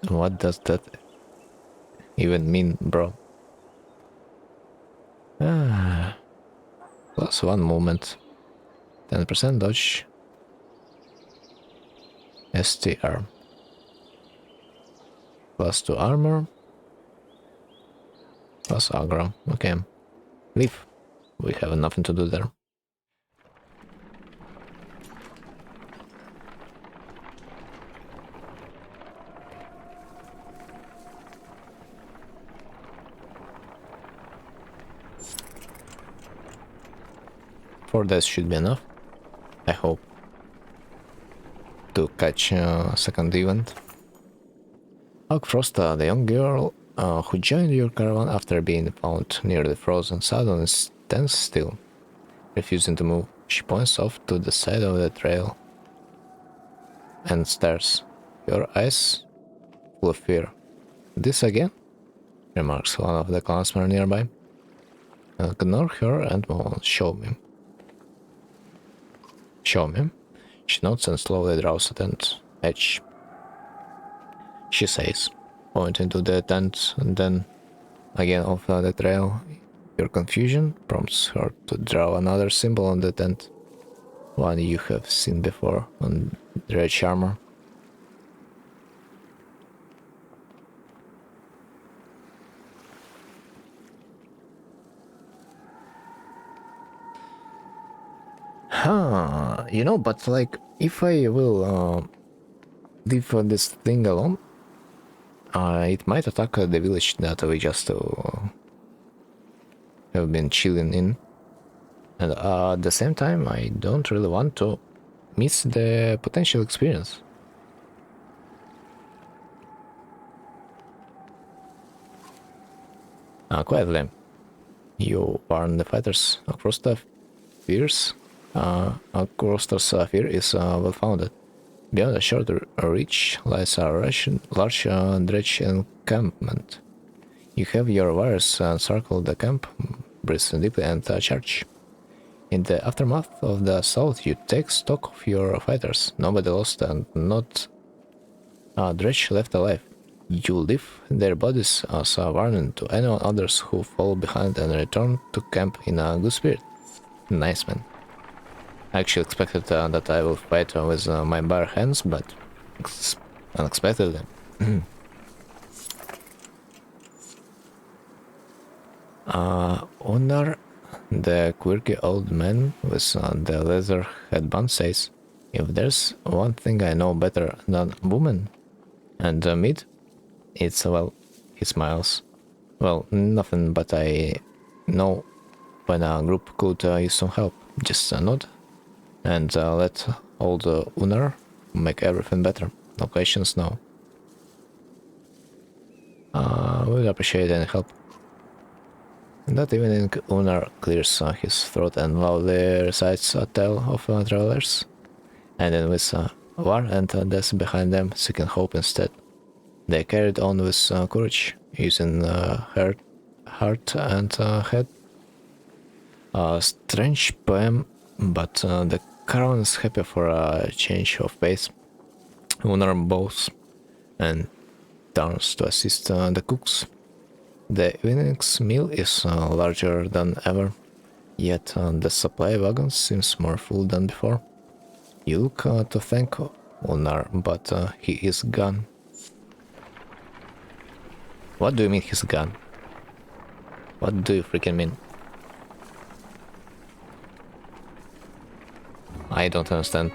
What does that even mean, bro? Ah, plus one movement, 10% dodge, STR, plus 2 armor, plus aggro. Okay, leave. We have nothing to do there. For that should be enough, I hope, to catch a second event. Frosta, the young girl who joined your caravan after being found near the frozen suddenly stands still, refusing to move. She points off to the side of the trail and stares, your eyes full of fear. This again? Remarks one of the clansmen nearby. Ignore her and move on. Show me. Show me. She nods and slowly draws a tent edge. She says, pointing to the tent and then again off the trail. Your confusion prompts her to draw another symbol on the tent, one you have seen before on Dredge armor. Huh, you know, but like, if I will leave this thing alone, it might attack the village that we just have been chilling in. And at the same time, I don't really want to miss the potential experience. Quietly, you warn the fighters across the fears. Across the fear is well founded. Beyond a short reach lies a large dredge encampment. You have your warriors circle the camp, breathe deeply and charge. In the aftermath of the assault, you take stock of your fighters. Nobody lost and not a dredge left alive. You leave their bodies as a warning to anyone others who fall behind and return to camp in a good spirit. Nice, man. I actually expected that I will fight with my bare hands, but unexpectedly. Onar, the quirky old man with the leather headband, says, if there's one thing I know better than women and meat, it's, well, he smiles. Well, nothing, but I know when a group could use some help. Just a nod and let old Unar make everything better. No questions, no. Would appreciate any help. That evening, Unar clears his throat and loudly recites a tale of travelers, and then with war and death behind them, seeking hope instead. They carried on with courage, using heart and head. A strange poem, but the caravan is happy for a change of pace. Unar bows and turns to assist the cooks. The evening's meal is larger than ever, yet the supply wagon seems more full than before. You look to thank Unar, but he is gone. What do you mean he's gone? What do you freaking mean? I don't understand.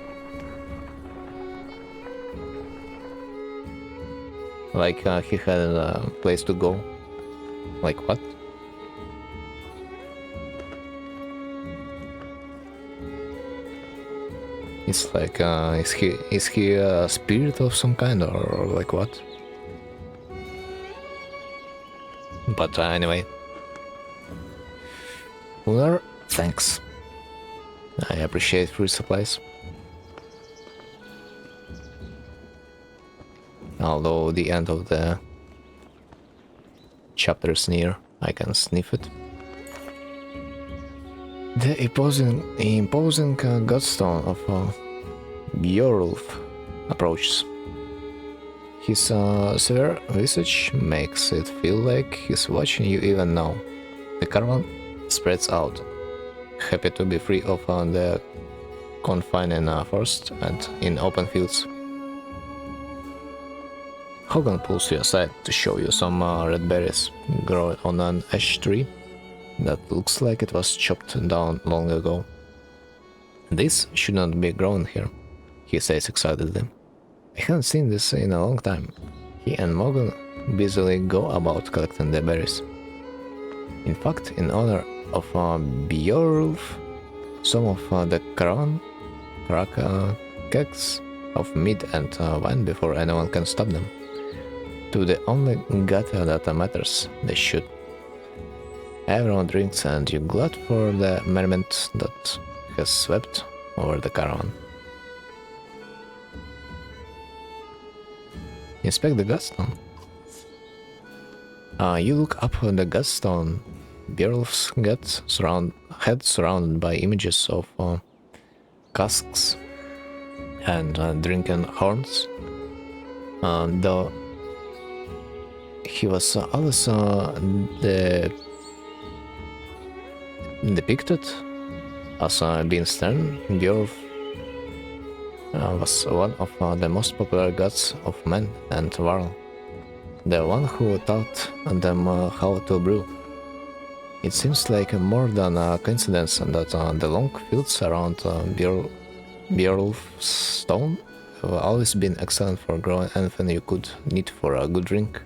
Like he had a place to go. Like what? It's like is he a spirit of some kind or like what? But anyway. Unar, thanks. I appreciate food supplies. Although the end of the chapter is near, I can sniff it. The imposing godstone of Bjorulf approaches. His severe visage makes it feel like he's watching you even now. The caravan spreads out, happy to be free of the confining forest and in open fields. Hogan pulls you aside to show you some red berries growing on an ash tree that looks like it was chopped down long ago. This should not be grown here, he says excitedly. I haven't seen this in a long time. He and Morgan busily go about collecting the berries. In fact, in honor of Bjorulf, some of the caravan crack kegs of meat and wine before anyone can stop them. To the only god that matters, they should. Everyone drinks and you're glad for the merriment that has swept over the caravan. Inspect the godstone. You look up on the godstone. Bjorulf's head surrounded by images of casks and drinking horns. Though he was always depicted as being stern, Bjorulf was one of the most popular gods of men and world, the one who taught them how to brew. It seems like more than a coincidence that the long fields around Bjorulf's stone have always been excellent for growing anything you could need for a good drink.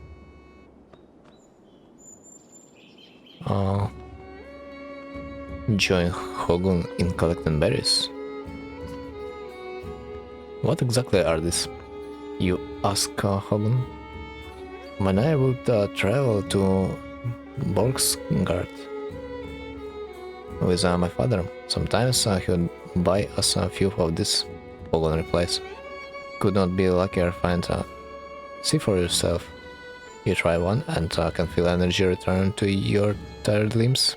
Join Hogun in collecting berries. What exactly are these? You ask Hogun. When I would travel to Borgsgard with my father, sometimes he would buy us a few of this, Hogun replies. Could not be luckier find see for yourself. You try one and can feel energy return to your tired limbs.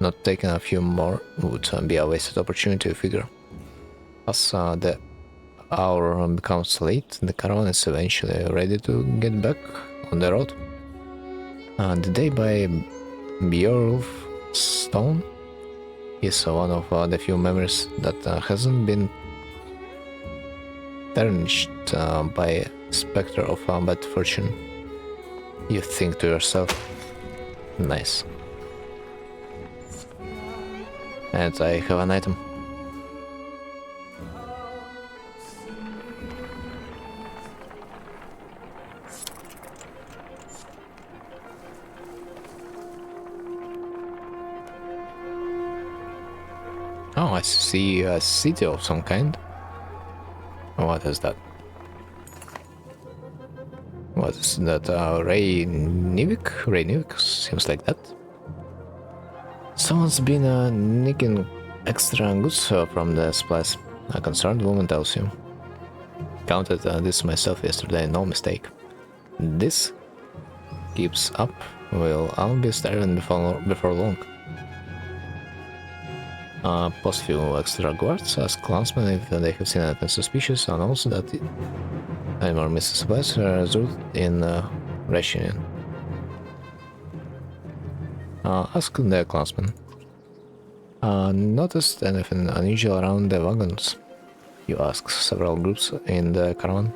Not taking a few more would be a wasted opportunity to figure. As the hour becomes late, the caravan is eventually ready to get back on the road. The day by Bjorulf's stone is one of the few memories that hasn't been tarnished by specter of bad fortune. You think to yourself, nice. And I have an item. Oh, I see a city of some kind. What is that? What is that? Ray Nivik? Ray Nivik? Seems like that. Someone's been nicking extra goods from the supplies. A concerned woman tells you. Counted this myself yesterday, no mistake. This keeps up, I'll be starving before long. Post few extra guards, ask clansmen if they have seen anything suspicious, and also that any more missing supplies result in rationing. Ask the clansmen. Noticed anything unusual around the wagons? You ask several groups in the caravan.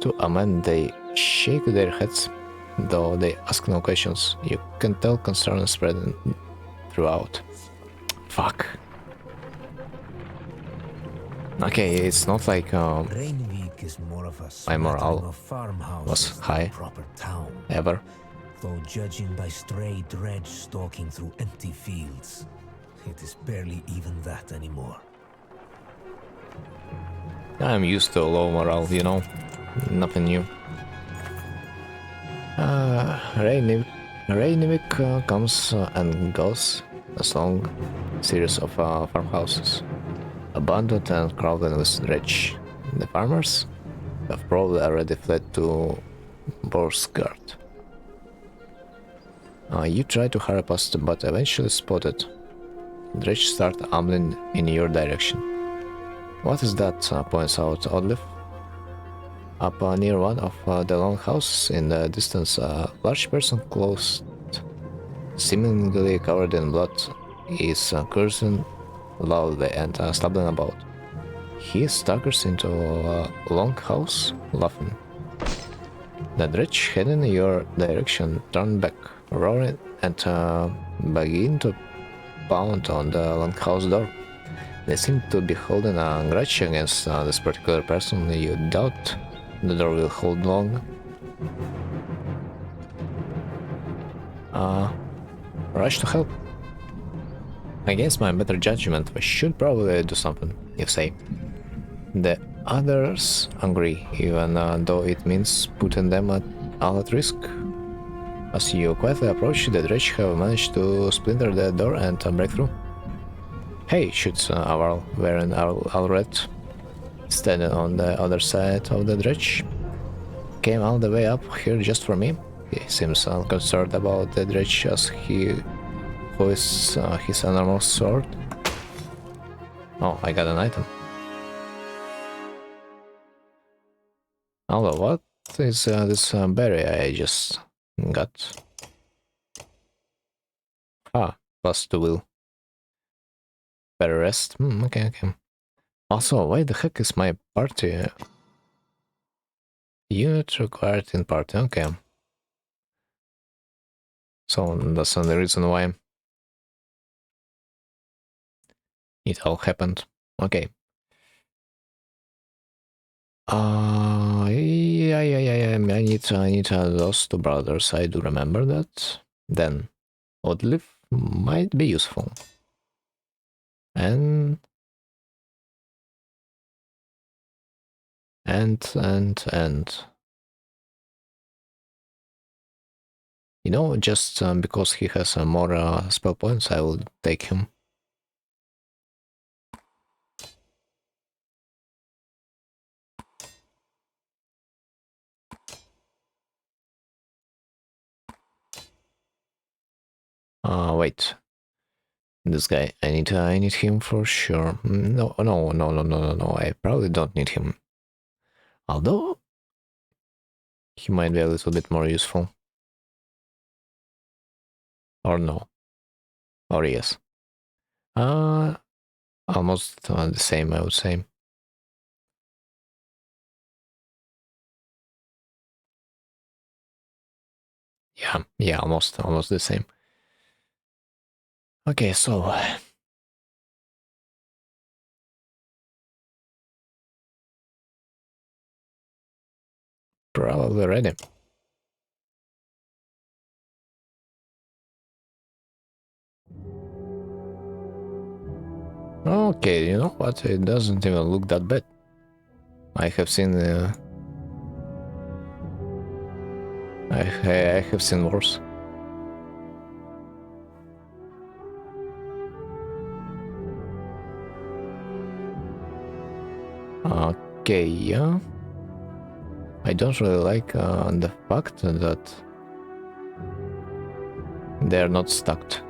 To a man, they shake their heads, though they ask no questions. You can tell concern spreading throughout. Fuck. Okay, it's not like Reykjavik is more of a my morale smattering of farmhouses was than high a proper town. ever. Though judging by stray dredge stalking through empty fields, it is barely even that anymore. I'm used to low morale, you know, nothing new. Reykjavik comes and goes, a long series of farmhouses, abandoned and crowded with dredge. The farmers have probably already fled to Borsgard. You try to hurry past, but eventually spotted. Dredge start ambling in your direction. What is that? Points out Olive. Up near one of the long houses in the distance, a large person clothed, seemingly covered in blood, is cursing loudly and stumbling about. He staggers into a long house, laughing. The dredge heading in your direction turn back, roaring, and begin to pound on the longhouse door. They seem to be holding a grudge against this particular person. You doubt the door will hold long. Rush to help. Against my better judgment, we should probably do something, you say. The others agree, even though it means putting them all at risk. As you quietly approach, the dredge have managed to splinter the door and break through. Hey, shoots Avarl, wearing Alred, standing on the other side of the dredge. Came all the way up here just for me. He seems unconcerned about the dredge as he hoists his enormous sword. Oh, I got an item. Although, what is this berry I just got? Plus 2 will. Better rest. Okay. Also, why the heck is my party? Unit required in party, okay. So that's the reason why it all happened. Okay. Yeah. I need those two brothers. I do remember that. Then, Oddlive might be useful. And you know, just because he has more spell points, I will take him. Wait. This guy, I need him for sure. No, I probably don't need him. Although, he might be a little bit more useful. Or no. Or yes. Almost the same, I would say. Yeah, almost the same. Okay, so probably ready. Okay, you know what? It doesn't even look that bad. I have seen I have seen worse. Okay, yeah. I don't really like the fact that they're not stacked.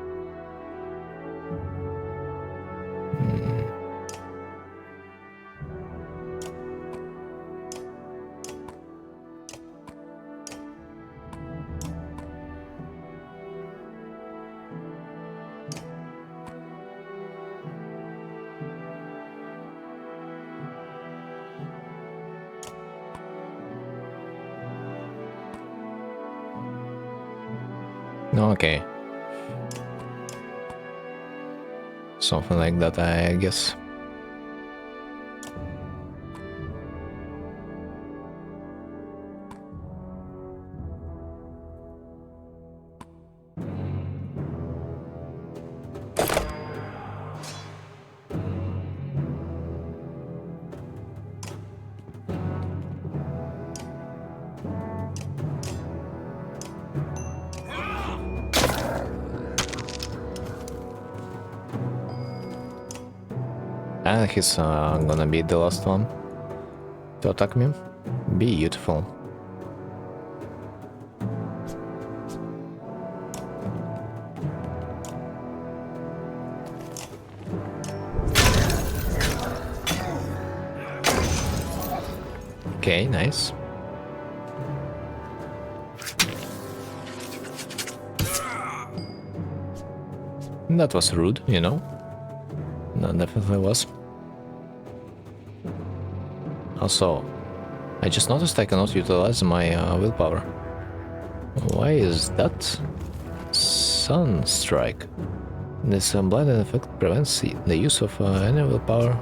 Okay. Something like that, I guess. And he's gonna be the last one to attack me. Beautiful. Okay, nice. That was rude, you know? That definitely was. Also, I just noticed I cannot utilize my willpower. Why is that? Sunstrike. This blinding effect prevents the use of any willpower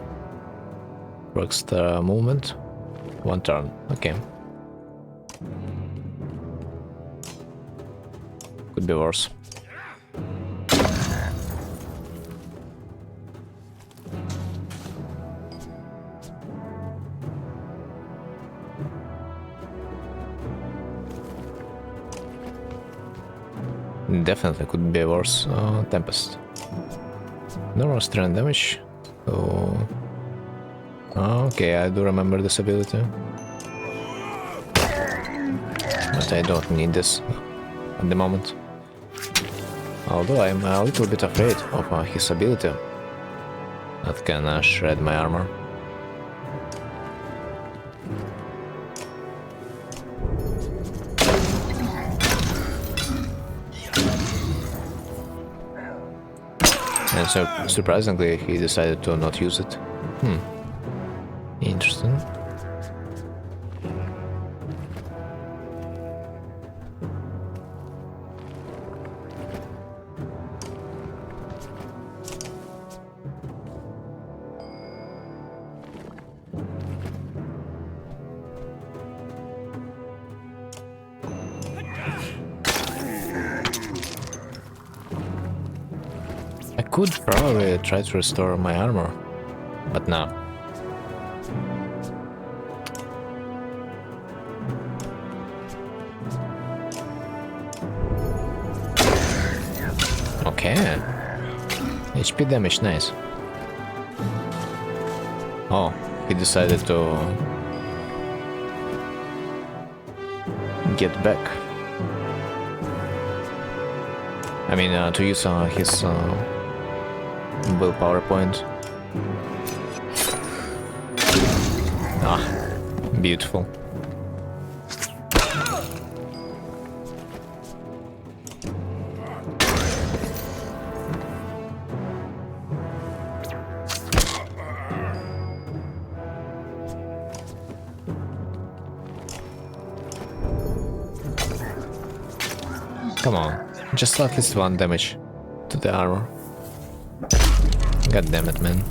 for extra movement. 1 turn, okay. Could be worse. Definitely could be worse. Tempest. Normal strength damage. Oh. Okay, I do remember this ability. But I don't need this at the moment. Although I'm a little bit afraid of his ability that can shred my armor. And so, surprisingly, he decided to not use it. Interesting. I could probably try to restore my armor, but no. Okay. HP damage, nice. Oh, he decided to get back. I mean, to use his willpower point. Ah, beautiful. Come on, just at least 1 damage to the armor. God damn it, man.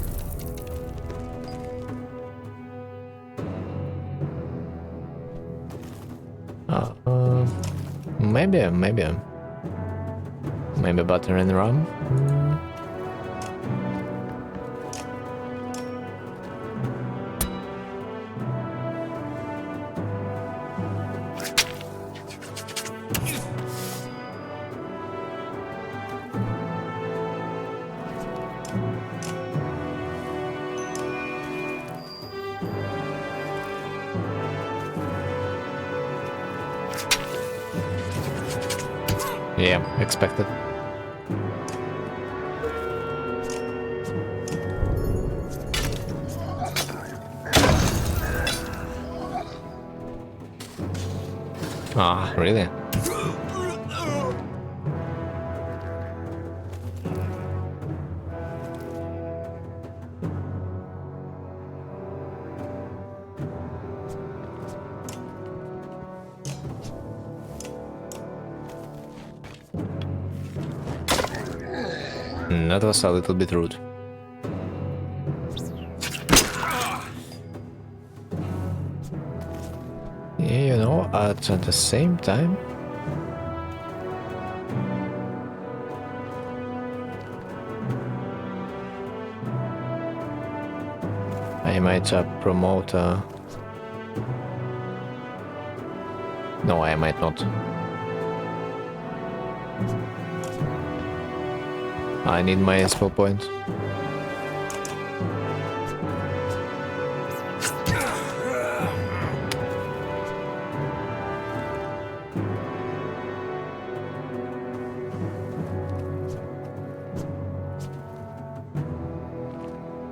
Maybe butter and rum. Yeah, expected. Ah, really? That was a little bit rude. Yeah, you know, at the same time, I might promote. No, I might not. I need my spell point.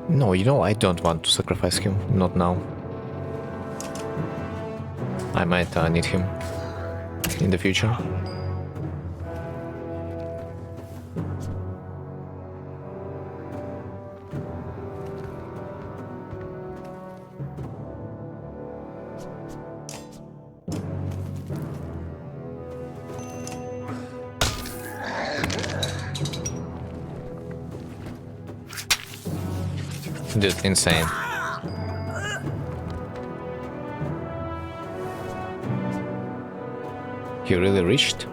No, you know, I don't want to sacrifice him. Not now. I might need him in the future. Dude, insane. He really reached?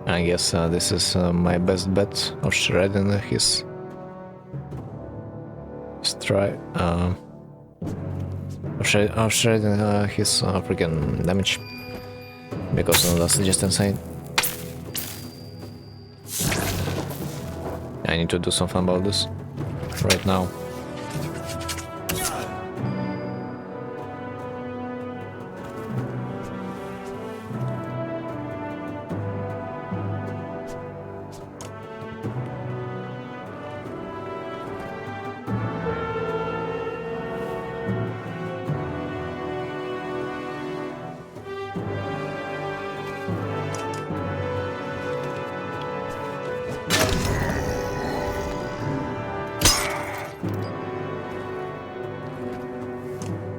I guess this is my best bet of shredding his strike. Of shredding his freaking damage, because that's just insane. I need to do something about this right now.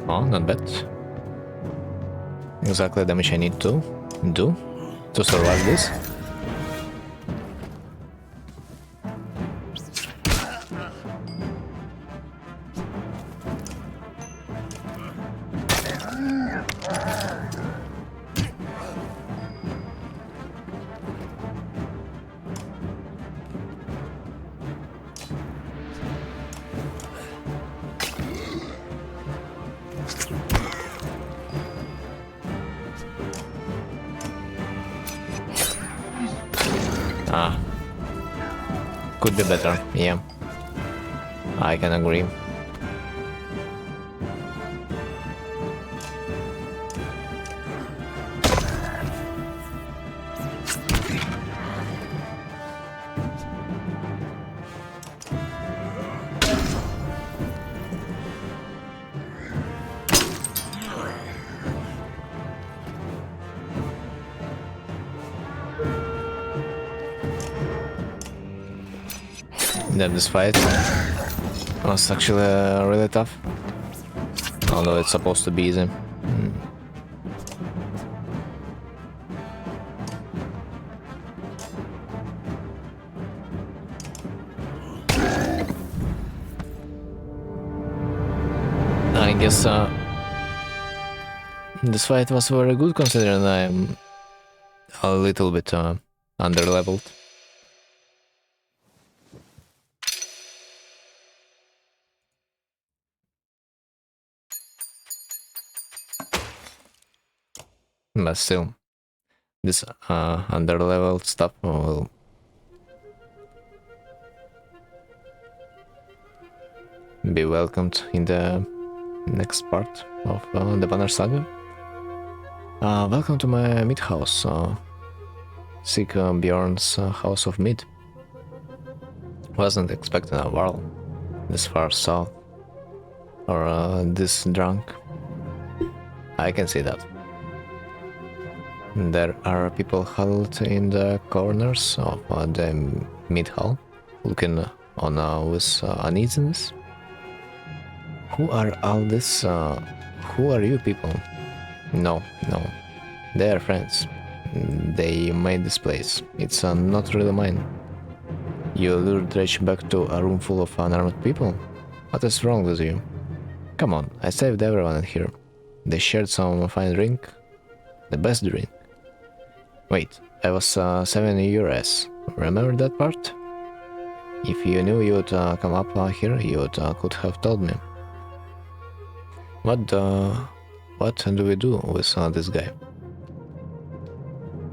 Oh, not bad. Exactly the damage I need to do to survive this. Ah, could be better, yeah. I can agree. That this fight was actually really tough, although it's supposed to be easy. guess this fight was very good considering I'm a little bit underleveled. But still, this underleveled stuff will be welcomed in the next part of the Banner Saga. Welcome to my meat house. Seek Bjorn's House of Meat. Wasn't expecting a world this far south or this drunk. I can see that. There are people huddled in the corners of the meat hall, looking on with uneasiness. Who are all this? Who are you people? No, they are friends. They made this place. It's not really mine. You lured Dredge back to a room full of unarmed people? What is wrong with you? Come on, I saved everyone in here. They shared some fine drink. The best drink. Wait, I was saving your ass. Remember that part? If you knew you'd come up here, you could have told me. What do we do with this guy?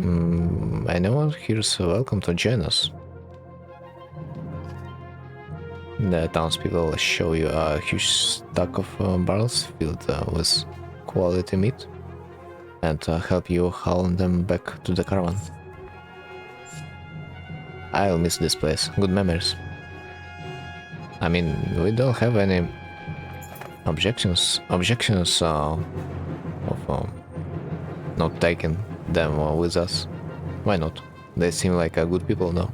Anyone here's welcome to join us. The townspeople show you a huge stack of barrels filled with quality meat and help you haul them back to the caravan. I'll miss this place. Good memories. I mean, we don't have any objections of not taking them with us. Why not? They seem like good people now.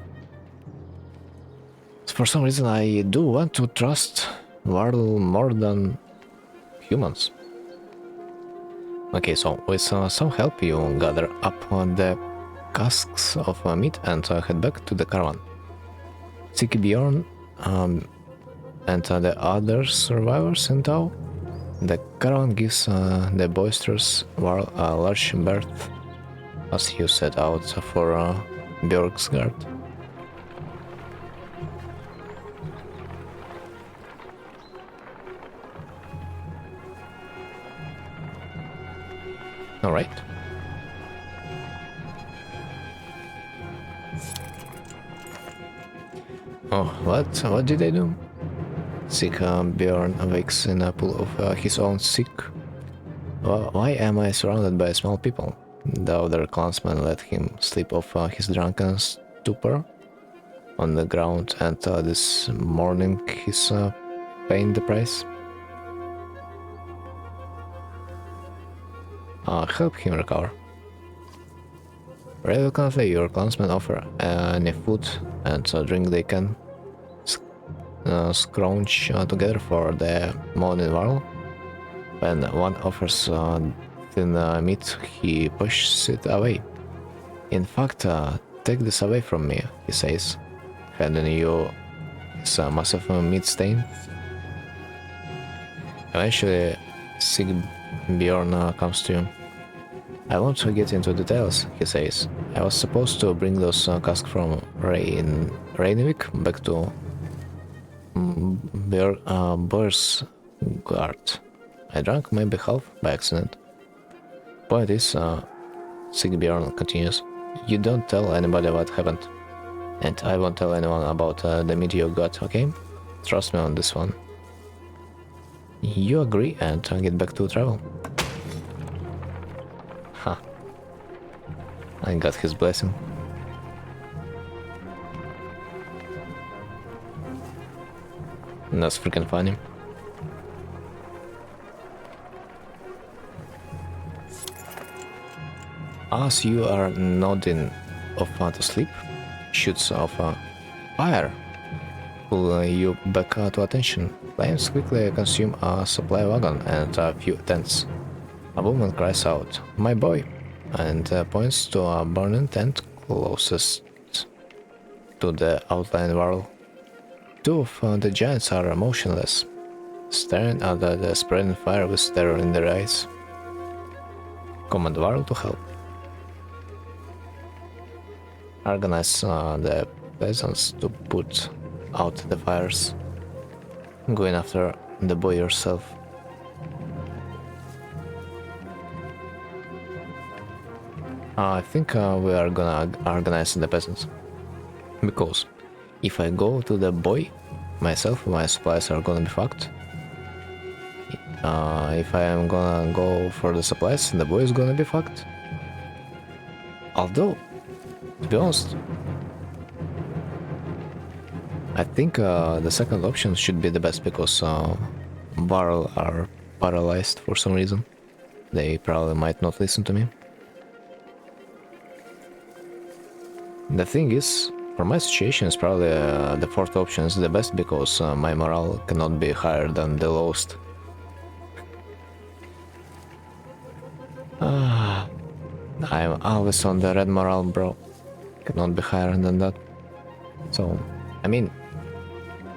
For some reason I do want to trust Varl more than humans. Okay, so with some help you gather up the casks of meat and head back to the caravan. Seek Bjorn and the other survivors in tow. The caravan gives the boisterous Varl a large berth as you set out for Björksgard. All right. Oh, what did I do? Sick Bjorn awakes in a pool of his own sick. Why am I surrounded by small people? The other clansmen let him sleep off his drunken stupor on the ground, and this morning he's paying the price. Help him recover. Reluctantly, your clansmen offer any food and drink they can scrounge together for the morning whirl. When one offers thin meat, he pushes it away. In fact, take this away from me, he says, handing you his massive meat stain. Eventually, Sigbjorn comes to you. I won't get into details, he says. I was supposed to bring those casks from Reinvik back to Björksgard. I drank maybe half by accident. Point is, Sigbjorn continues, you don't tell anybody what happened. And I won't tell anyone about the meat you got, okay? Trust me on this one. You agree and get back to travel. Huh. I got his blessing. That's freaking funny. As you are nodding off to sleep, shoots of fire pull you back to attention. Flames quickly consume a supply wagon and a few tents. A woman cries out, "My boy!" and points to a burning tent closest to the outlying world. Two of the giants are motionless. staring at the spreading fire with terror in their eyes. Command Varl to help. Organize the peasants to put out the fires. Going after the boy yourself. I think we are gonna organize the peasants. Because if I go to the boy myself, my supplies are gonna be fucked. If I am gonna go for the supplies, the boy is gonna be fucked. Although, to be honest, I think the second option should be the best because Varl are paralyzed for some reason. They probably might not listen to me. The thing is, for my situation, is probably the fourth option is the best because my morale cannot be higher than the lowest. I'm always on the red morale, bro. Cannot be higher than that. So, I mean,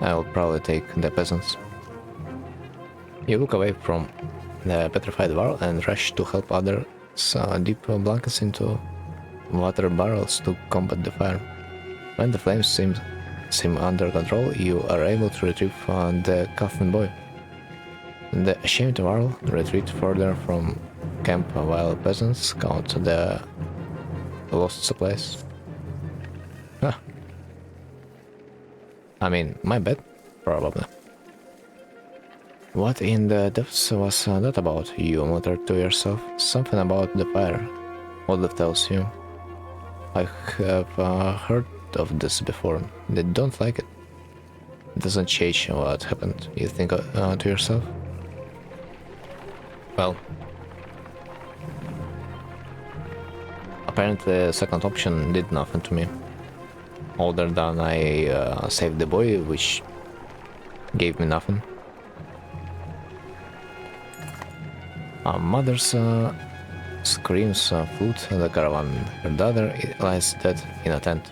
I'll probably take the peasants. You look away from the petrified Varl and rush to help others dip blankets into water barrels to combat the fire. When the flames seem under control, you are able to retrieve the coffin boy. The ashamed Varl retreat further from camp while peasants count the lost supplies. Huh. I mean, my bad, probably. What in the depths was that about? You muttered to yourself. Something about the fire. Oddleif tells you. I have heard of this before. They don't like it. It doesn't change what happened, you think to yourself. Well, apparently the second option did nothing to me. Other than I saved the boy, which gave me nothing. Mother's screams flood the caravan. Her daughter lies dead in a tent.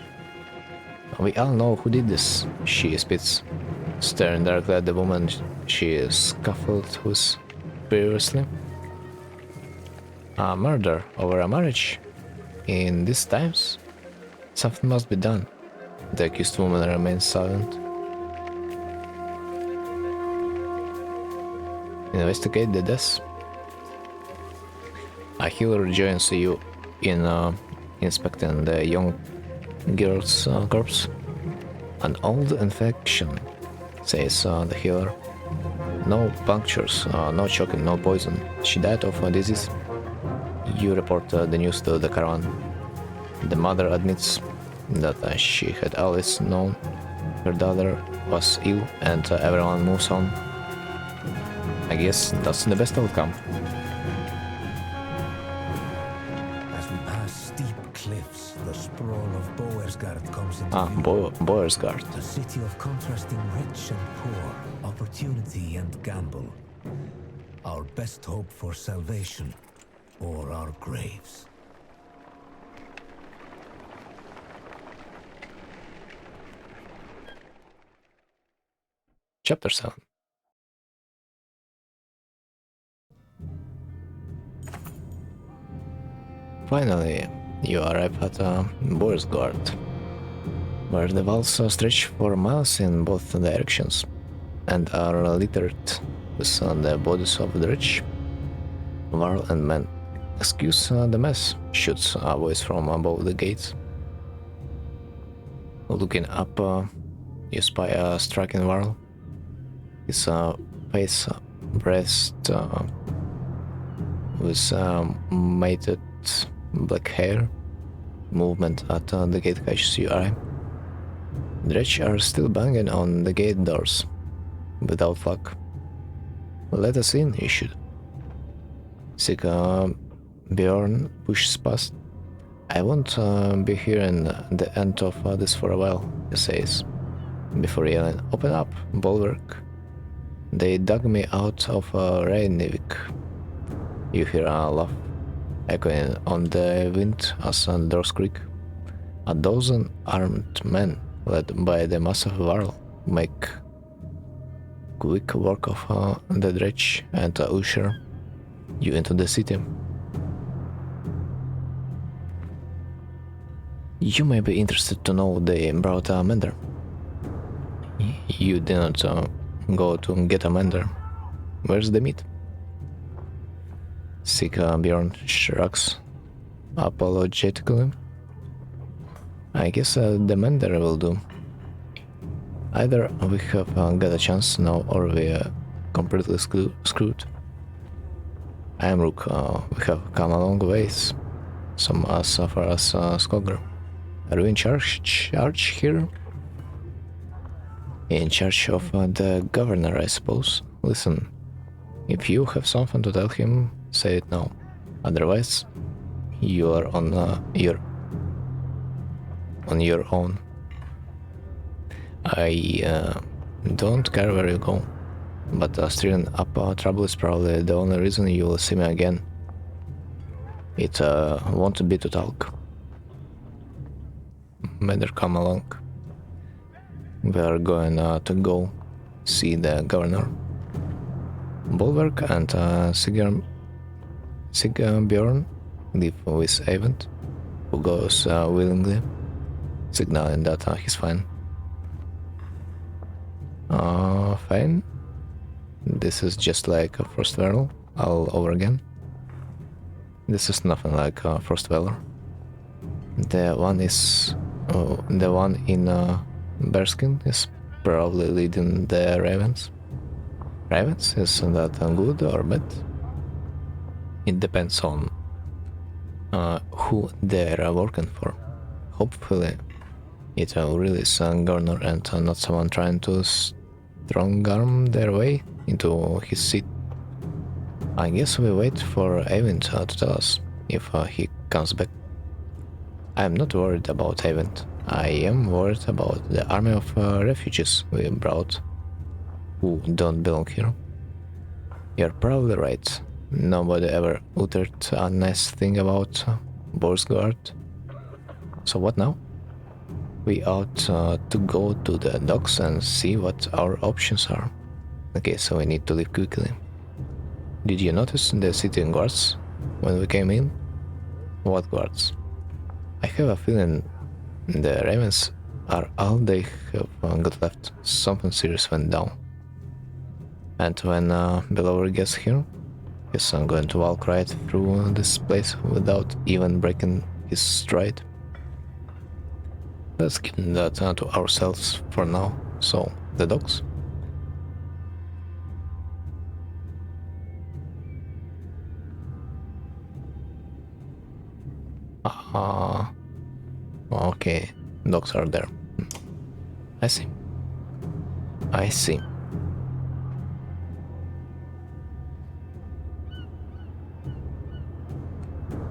We all know who did this, she spits, staring directly at the woman she scuffled with previously. A murder over a marriage? In these times? Something must be done. The accused woman remains silent. Investigate the deaths. A healer joins you in inspecting the young girl's corpse. An old infection, says the healer. No punctures, no choking, no poison. She died of a disease. You report the news to the caravan. The mother admits that she had always known her daughter was ill and everyone moves on. I guess that's the best outcome. As we pass steep cliffs, the sprawl of Boersgard comes into view. Boersgard. A city of contrasting rich and poor, opportunity and gamble. Our best hope for salvation, or our graves. Chapter 7. Finally, you arrive at Boersgard, where the walls stretch for miles in both directions and are littered with the bodies of the rich, Varl and men. Excuse the mess, shoots a voice from above the gates. Looking up, you spy a striking Varl. His face breast with mated black hair. Movement at the gate catches your eye. The rich are still banging on the gate doors, without luck. Let us in, you should. Sika Bjorn pushes past. I won't be hearing the end of this for a while, he says, before yelling, open up, bulwark. They dug me out of Reinivik. You hear a laugh echoing on the wind as doors creak. A dozen armed men, led by the massive Varl, make quick work of the dredge and usher you into the city. You may be interested to know they brought a mender. You didn't go to get a mender. Where's the meat? Bjorn shrugs apologetically. I guess the mender will do. Either we have got a chance now or we are completely screwed. I am Rook. We have come a long ways. Some as far as Skogr. Are you in charge here? In charge of the governor, I suppose. Listen, if you have something to tell him, say it now. Otherwise, you are on your own. I don't care where you go, but stirring up trouble is probably the only reason you will see me again. It won't be to talk. Better come along. We are going to go see the governor. Bulwark and Sigbjorn leave with Avent, who goes willingly, signaling that he's fine. Fine. This is just like a Frost Valor all over again. This is nothing like Frost Valor. The one in Bearskin is probably leading the Ravens. Ravens, is that good or bad? It depends on who they're working for. Hopefully it really is a governor and not someone trying to strong-arm their way into his seat. I guess we wait for Avent to tell us if he comes back. I am not worried about Avent. I am worried about the army of refugees we brought, who don't belong here. You're probably right. Nobody ever uttered a nice thing about Borsgard. So what now? We ought to go to the docks and see what our options are. Okay, so we need to leave quickly. Did you notice the city guards when we came in? What guards? I have a feeling the Ravens are all they have got left. Something serious went down. And when Bellower gets here, he's going to walk right through this place without even breaking his stride. Let's keep that to ourselves for now. So, the dogs? Okay, dogs are there. I see. I see.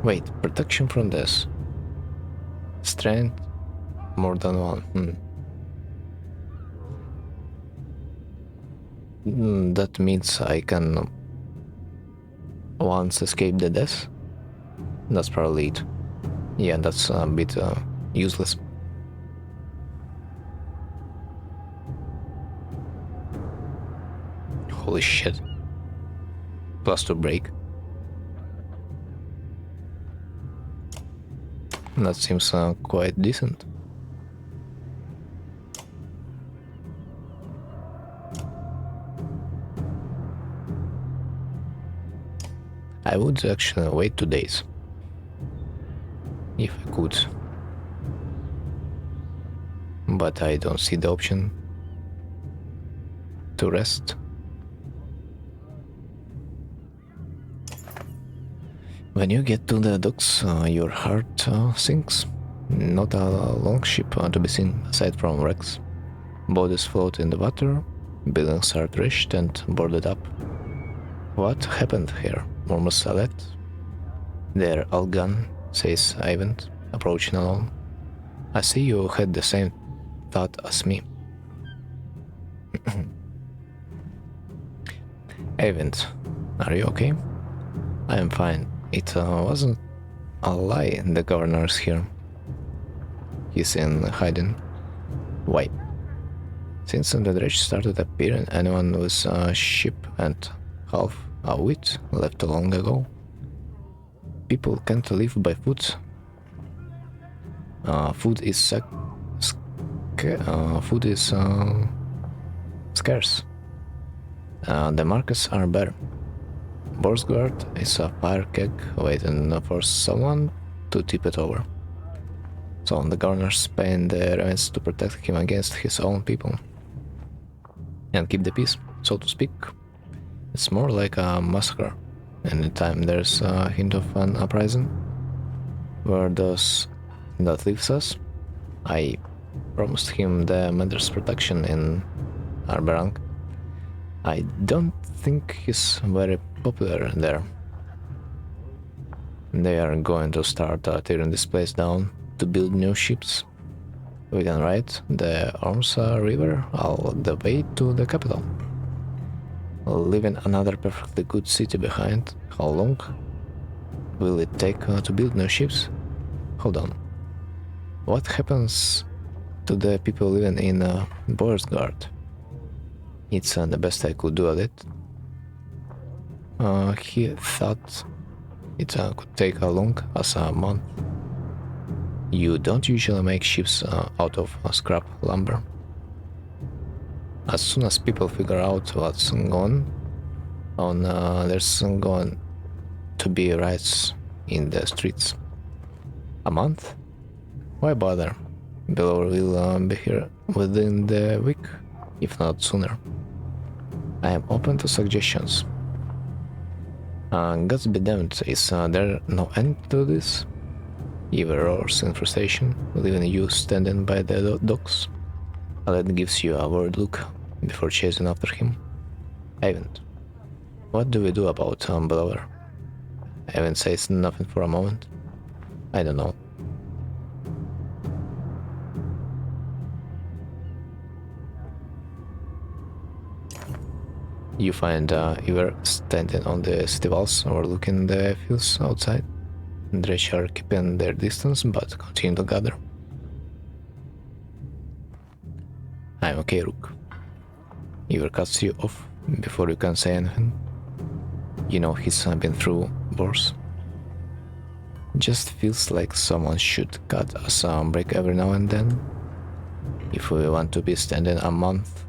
Wait, protection from this. Strength more than one. That means I can once escape the death? That's probably it. Yeah, that's a bit useless. Holy shit. +2 break. That seems quite decent. I would actually wait 2 days. If I could. But I don't see the option to rest. When you get to the docks, your heart sinks. Not a long ship to be seen, aside from wrecks. Bodies float in the water, buildings are trashed and boarded up. What happened here? Murmurs Salette. They're all gone, says Avent, approaching alone. I see you had the same thought as me. Avent, are you okay? I am fine. It wasn't a lie, the governor's here. He's in hiding. Why? Since the dredge started appearing, anyone with a ship and half a wheat left long ago. People can't live by food. Food is scarce. The markets are bare. Borsgard is a fire keg waiting for someone to tip it over. So the governors paying the rents to protect him against his own people and keep the peace, so to speak. It's more like a massacre. Anytime there's a hint of an uprising, where does that leaves us? I promised him the Mender's protection in Arberang. I don't think he's very popular there. They are going to start tearing this place down to build new ships. We can ride the Ormsa River all the way to the capital, leaving another perfectly good city behind. How long will it take to build new ships? Hold on. What happens to the people living in Borsgard? It's the best I could do at it. He thought it could take as long as a month. You don't usually make ships out of scrap lumber. As soon as people figure out what's going on, there's going to be riots in the streets. A month? Why bother? Belor will be here within the week, if not sooner. I am open to suggestions. Gods be damned, is there no end to this? Eva roars in frustration, leaving you standing by the docks. Aled gives you a worried look before chasing after him. Eyvind, what do we do about Belor? Eyvind says nothing for a moment. I don't know. You find Iver standing on the city walls overlooking the fields outside. Dredge are keeping their distance but continue to gather. I'm okay, Rook. Iver cuts you off before you can say anything. You know he's been through worse. Just feels like someone should cut us a break every now and then. If we want to be standing a month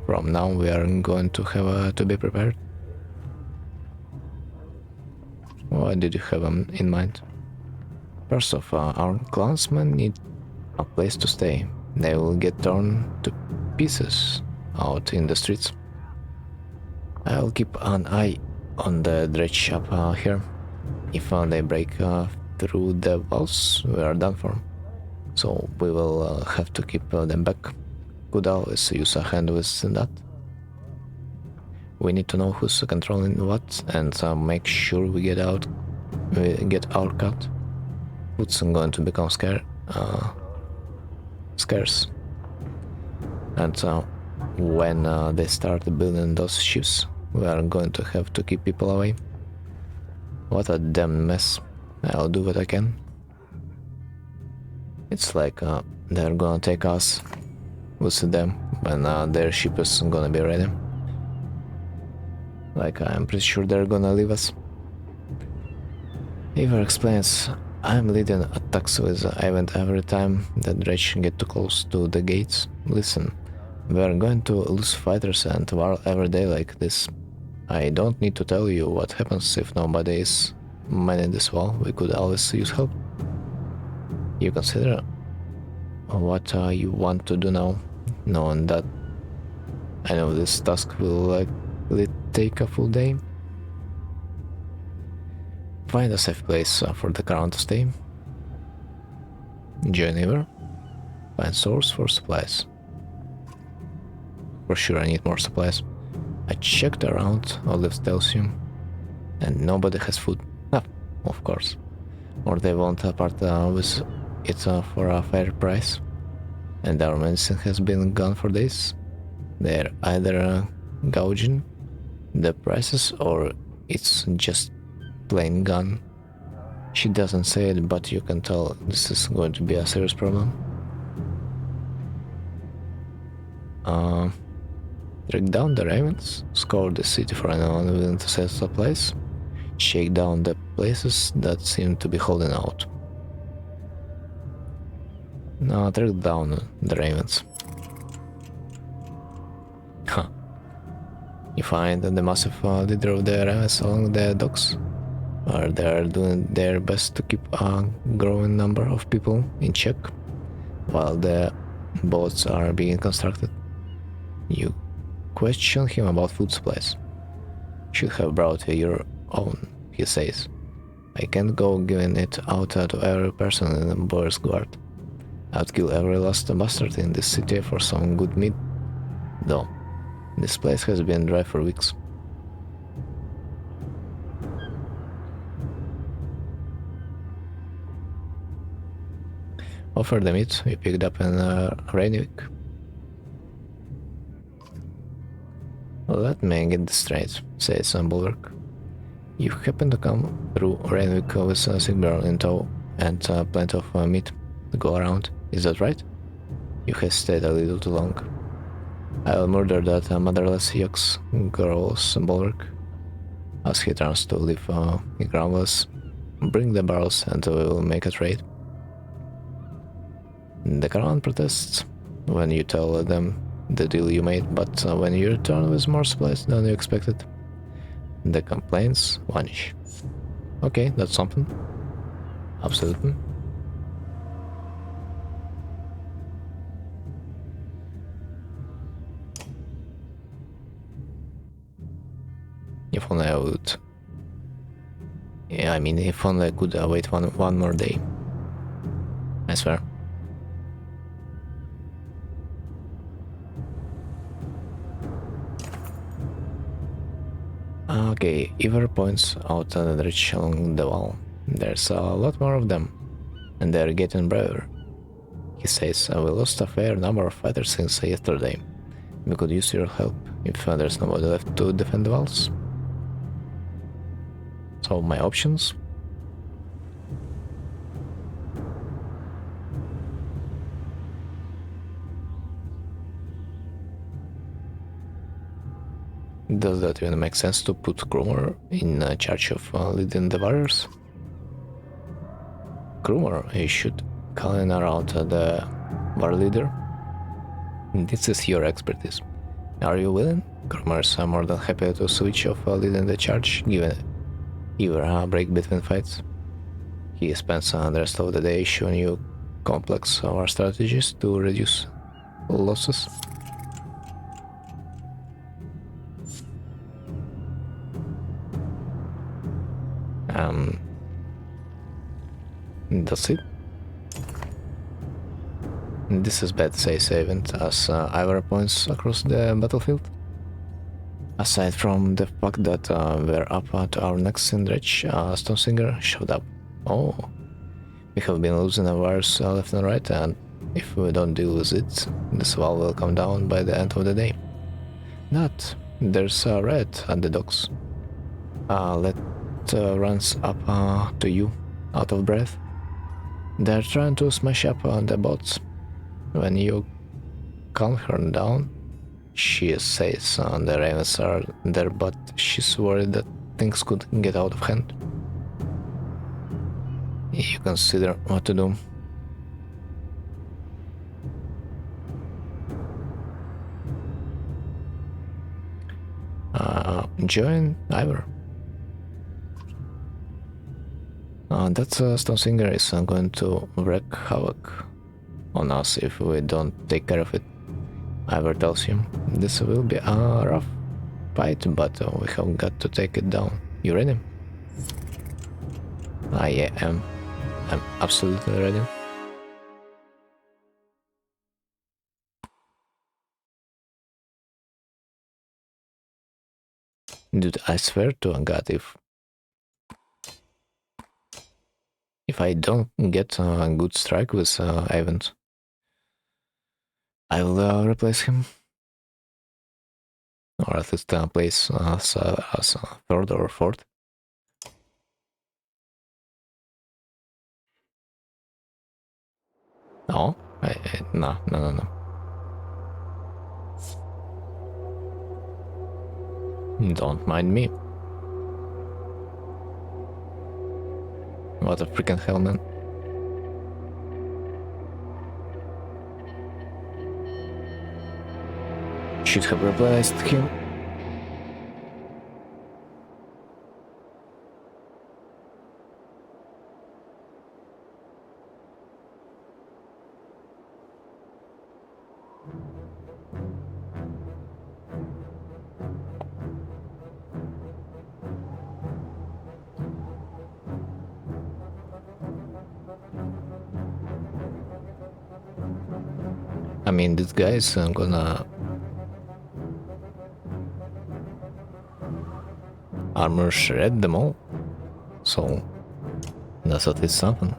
from now, we are going to have to be prepared. What did you have in mind? First off, our clansmen need a place to stay. They will get torn to pieces out in the streets. I'll keep an eye on the dredge shop here. If they break through the walls, we are done for. So we will have to keep them back. Could always use a hand with that. We need to know who's controlling what and make sure we get our cut. Food's going to become scarce. And when they start building those ships, we are going to have to keep people away. What a damn mess. I'll do what I can. It's like they're gonna take us with them when their ship is gonna be ready. Like, I'm pretty sure they're gonna leave us. Ivar explains, I'm leading attacks with Eyvind every time the dredge get too close to the gates. Listen, we are going to lose fighters and war every day like this. I don't need to tell you what happens if nobody is manning this wall. We could always use help. You consider what you want to do now, knowing that I know this task will likely take a full day. Find a safe place for the crown to stay. Join Iver. Find source for supplies. For sure I need more supplies. I checked around, Olive tells you, and nobody has food. Ah, of course. Or they won't part with it for a fair price. And our medicine has been gone for days. They're either gouging the prices or it's just plain gone. She doesn't say it, but you can tell this is going to be a serious problem. Track down the ravens, scour the city for anyone willing to settle a place, shake down the places that seem to be holding out. Now track down the ravens. Huh. You find the massive leader of the ravens along the docks, where they are doing their best to keep a growing number of people in check, while the boats are being constructed. You question him about food supplies. Should have brought your own, he says. I can't go giving it out to every person in the Boer's guard. I'd kill every last bastard in this city for some good meat. Though, this place has been dry for weeks. Offer the meat we picked up in Reykjavik. Let me get this straight, says Bulwark. You happen to come through Reykjavik with a sick girl in tow and plenty of meat to go around, is that right? You hesitate a little too long. I'll murder that motherless yuck's girl's Bulwark. As he turns to leave, he grumbles, bring the barrels and we will make a trade. The caravan protests when you tell them the deal you made, but when you return with more supplies than you expected, the complaints vanish. Okay, that's something. Absolutely. If only I would. Yeah, I mean, if only I could wait one more day. I swear. Okay, Ivar points out the ridge along the wall. There's a lot more of them, and they're getting braver. He says, we lost a fair number of fighters since yesterday. We could use your help if there's nobody left to defend the walls. So my options? Does that even make sense to put Krumer in charge of leading the warriors? Krumer, he should call in around the war leader. This is your expertise. Are you willing? Krumer is more than happy to switch off leading the charge, given either a break between fights. He spends the rest of the day showing you complex war strategies to reduce losses. That's it. This is bad, says Event, as Ivar points across the battlefield. Aside from the fact that we're up to our next in Dredge, Stonesinger showed up. Oh, we have been losing our wires left and right, and if we don't deal with it, this wall will come down by the end of the day. Not. There's a red at the docks. Let runs up to you, out of breath. They're trying to smash up on the boats. When you calm her down, she says the ravens are there, but she's worried that things could get out of hand. You consider what to do. Join Ivor. That Stonesinger is going to wreak havoc on us if we don't take care of it. Ivor tells him this will be a rough fight, but we have got to take it down. You ready? I am. I'm absolutely ready. Dude, I swear to God, if I don't get a good strike with Evans, I will replace him. Or at least place as a third or fourth. No, no. Don't mind me. What a freaking hell, man. Should have replaced him. I mean, these guys are gonna armor shred them all, so that's what it's happened.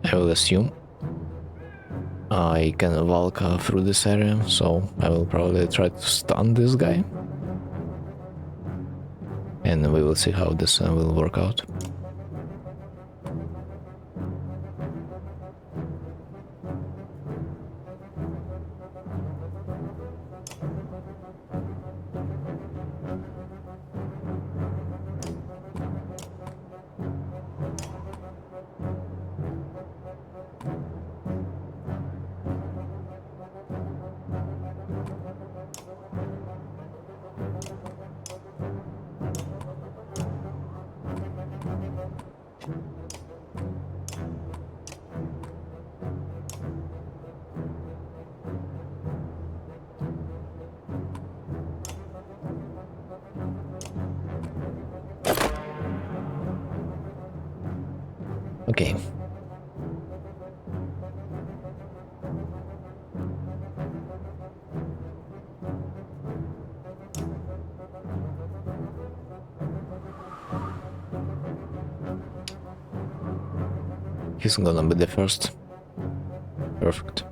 I will assume I can walk through this area, so I will probably try to stun this guy. And we will see how this will work out. Okay. He's gonna be the first. Perfect.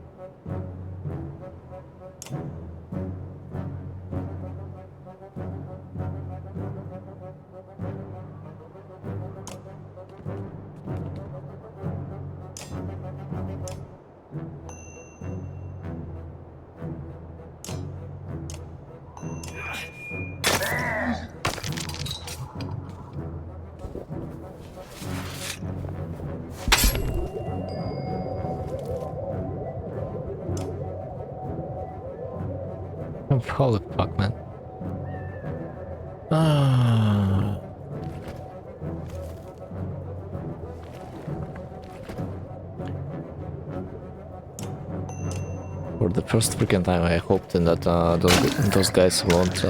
Holy fuck, man. For the first freaking time, I hoped that those guys won't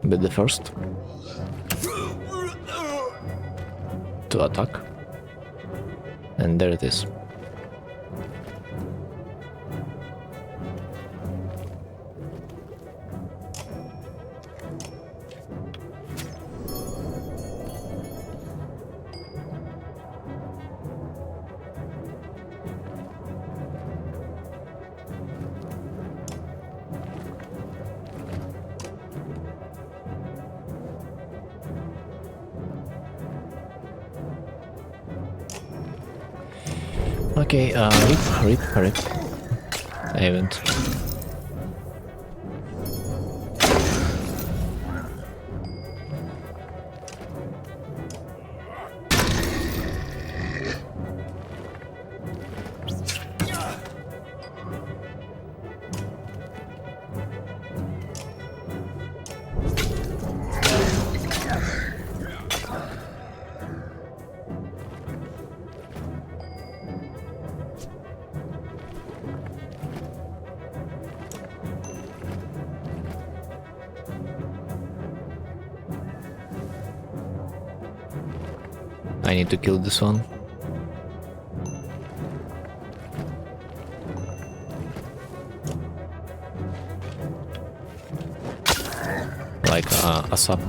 be the first to attack. And there it is. Okay, rip. I haven't. I need to kill this one. Like ASAP.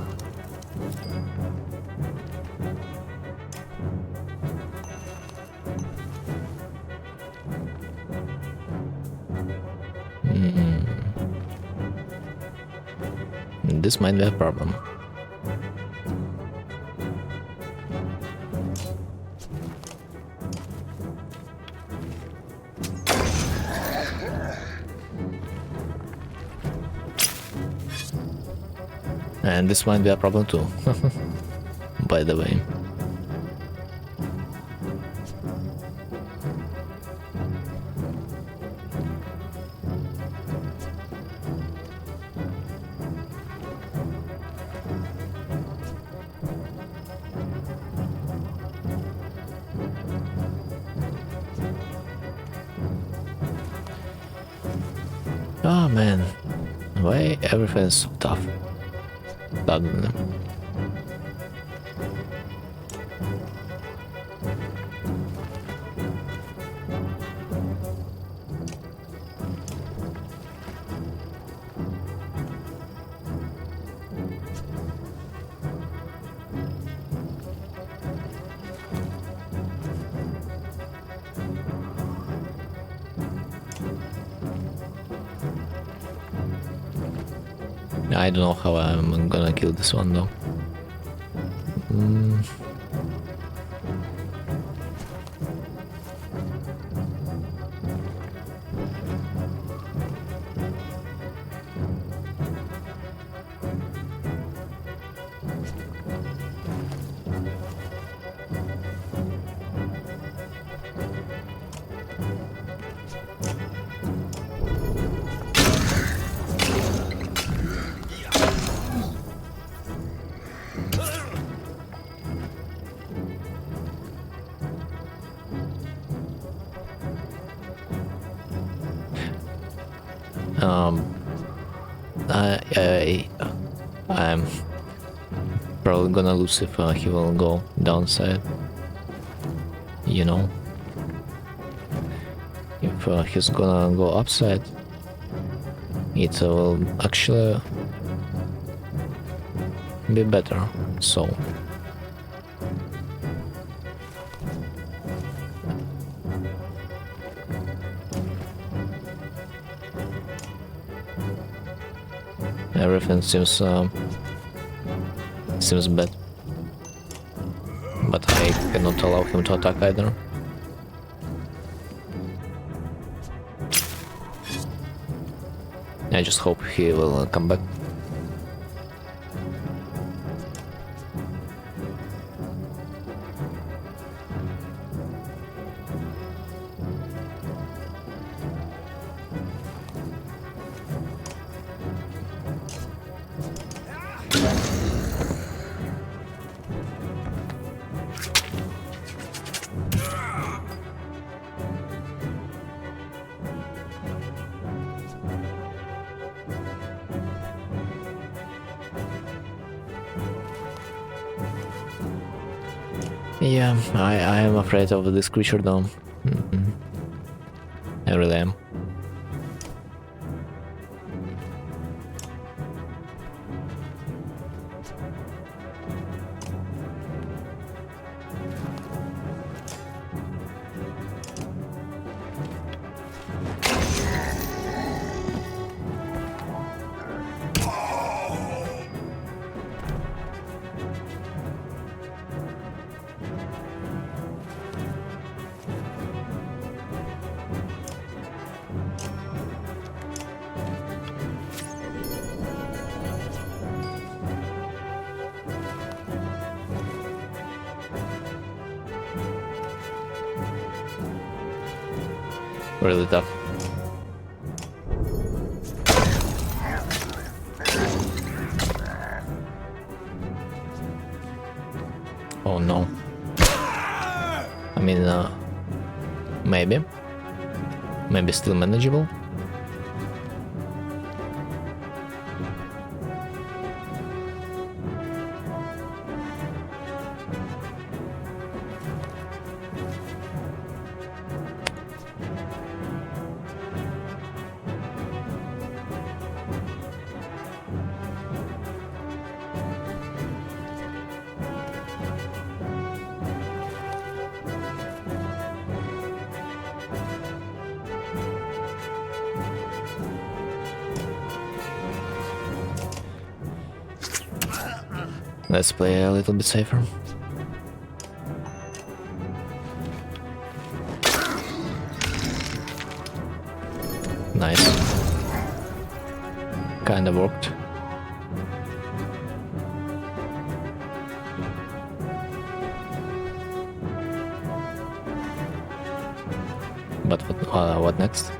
This might be a problem. And this might be a problem too, by the way. Oh man, why everything is so tough? Suddenly. I don't know how I'm gonna kill this one though. I'm probably gonna lose if he will go downside. You know, if he's gonna go upside, it will actually be better. So. Everything seems bad, but I cannot allow him to attack either. I just hope he will come back. Yeah, I am afraid of this creature though. I really am. Really tough. Oh no. I mean, maybe still manageable. Let's play a little bit safer. Nice. Kinda worked. But what next?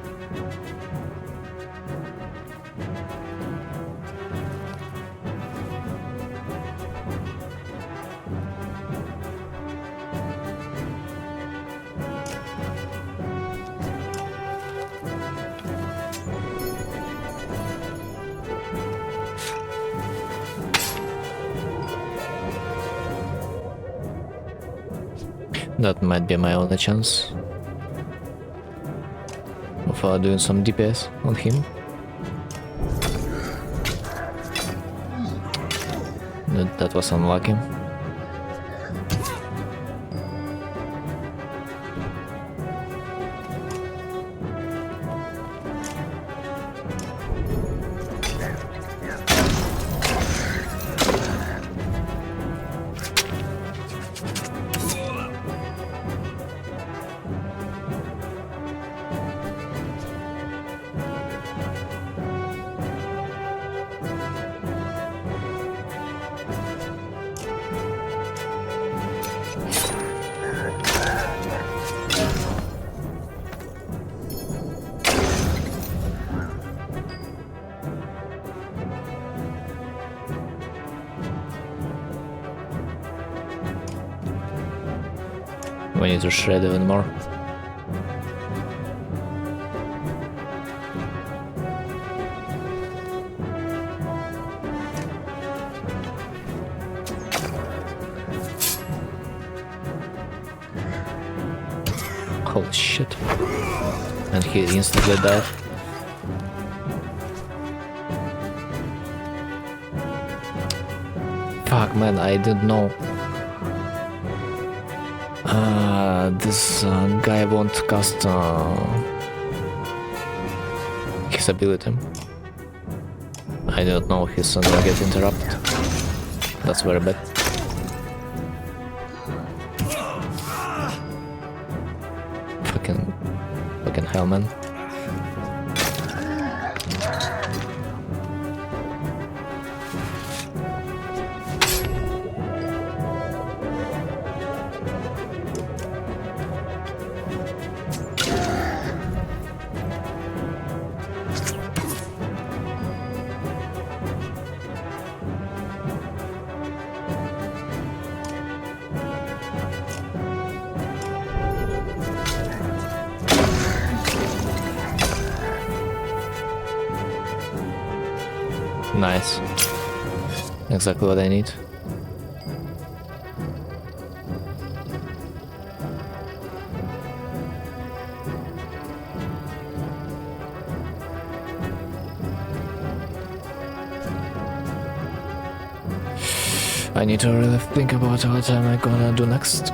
That might be my only chance of doing some DPS on him. That was unlucky. We need to shred even more. Holy shit. And he instantly died. Fuck man, I didn't know. This guy won't cast his ability. I don't know he's gonna get interrupted. That's very bad. Fucking hell, man. Nice. Exactly what I need. I need to really think about what am I gonna do next.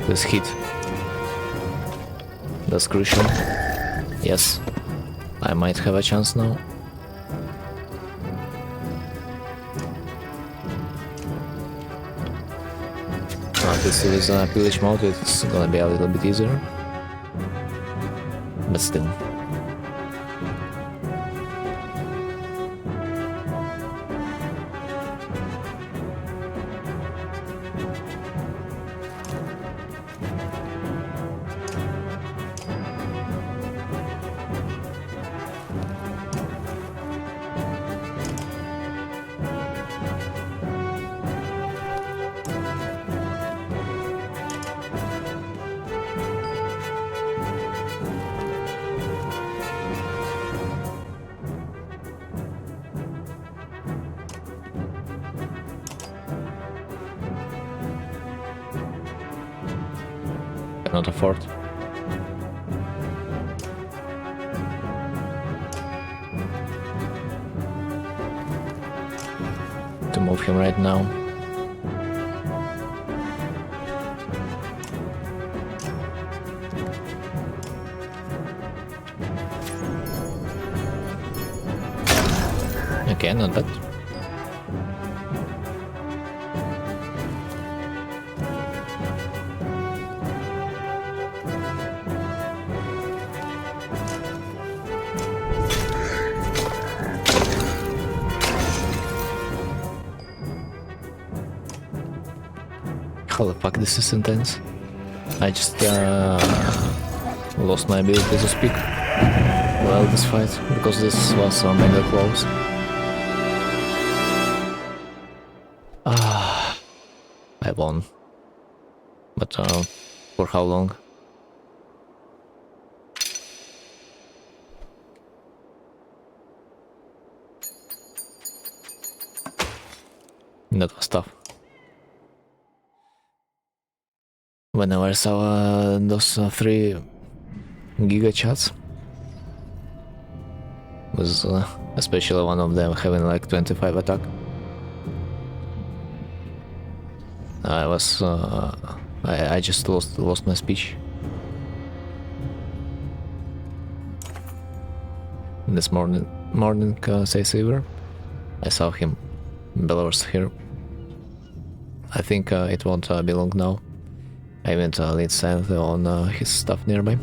This hit. That's crucial. Yes. I might have a chance now. This is pillage mode, it's gonna be a little bit easier. But still. Not a fort. To move him right now. Okay, not bad. Holy fuck, this is intense. I just lost my ability to speak well this fight, because this was mega close. I won. But for how long? That was tough. Whenever I saw those 3 giga chats, was especially one of them having like 25 attack. I was I just lost my speech. This morning say Saver, I saw him Belarus here. I think it won't be long now. I went lead silently on his stuff nearby.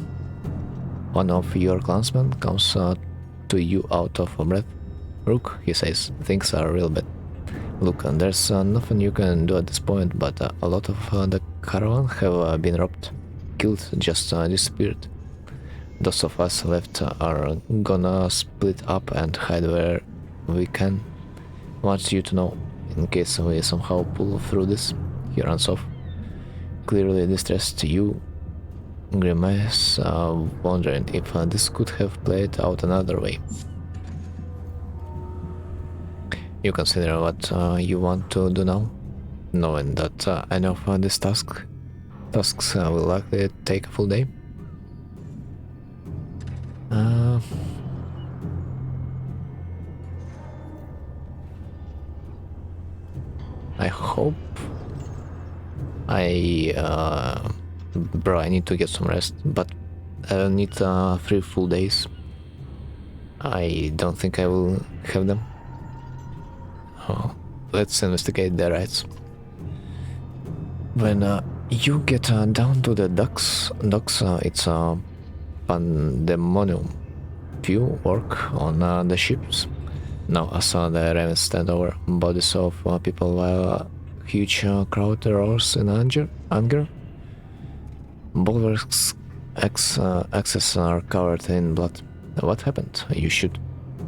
One of your clansmen comes to you out of breath. Rook, he says, things are real bad. Look, there's nothing you can do at this point, but a lot of the caravan have been robbed, killed, just disappeared. Those of us left are gonna split up and hide where we can. Want you to know, in case we somehow pull through this. He runs off. Clearly distressed, you grimace, wondering if this could have played out another way. You consider what you want to do now, knowing that any of these tasks will likely take a full day. I hope bro, I need to get some rest, but I don't need 3 full days. I don't think I will have them. Oh, let's investigate the rights. When you get down to the docks, it's a pandemonium. Few work on the ships. Now I saw the ravens stand over bodies of people while a huge crowd roars in anger. Bulwarks' axes are covered in blood. What happened? You should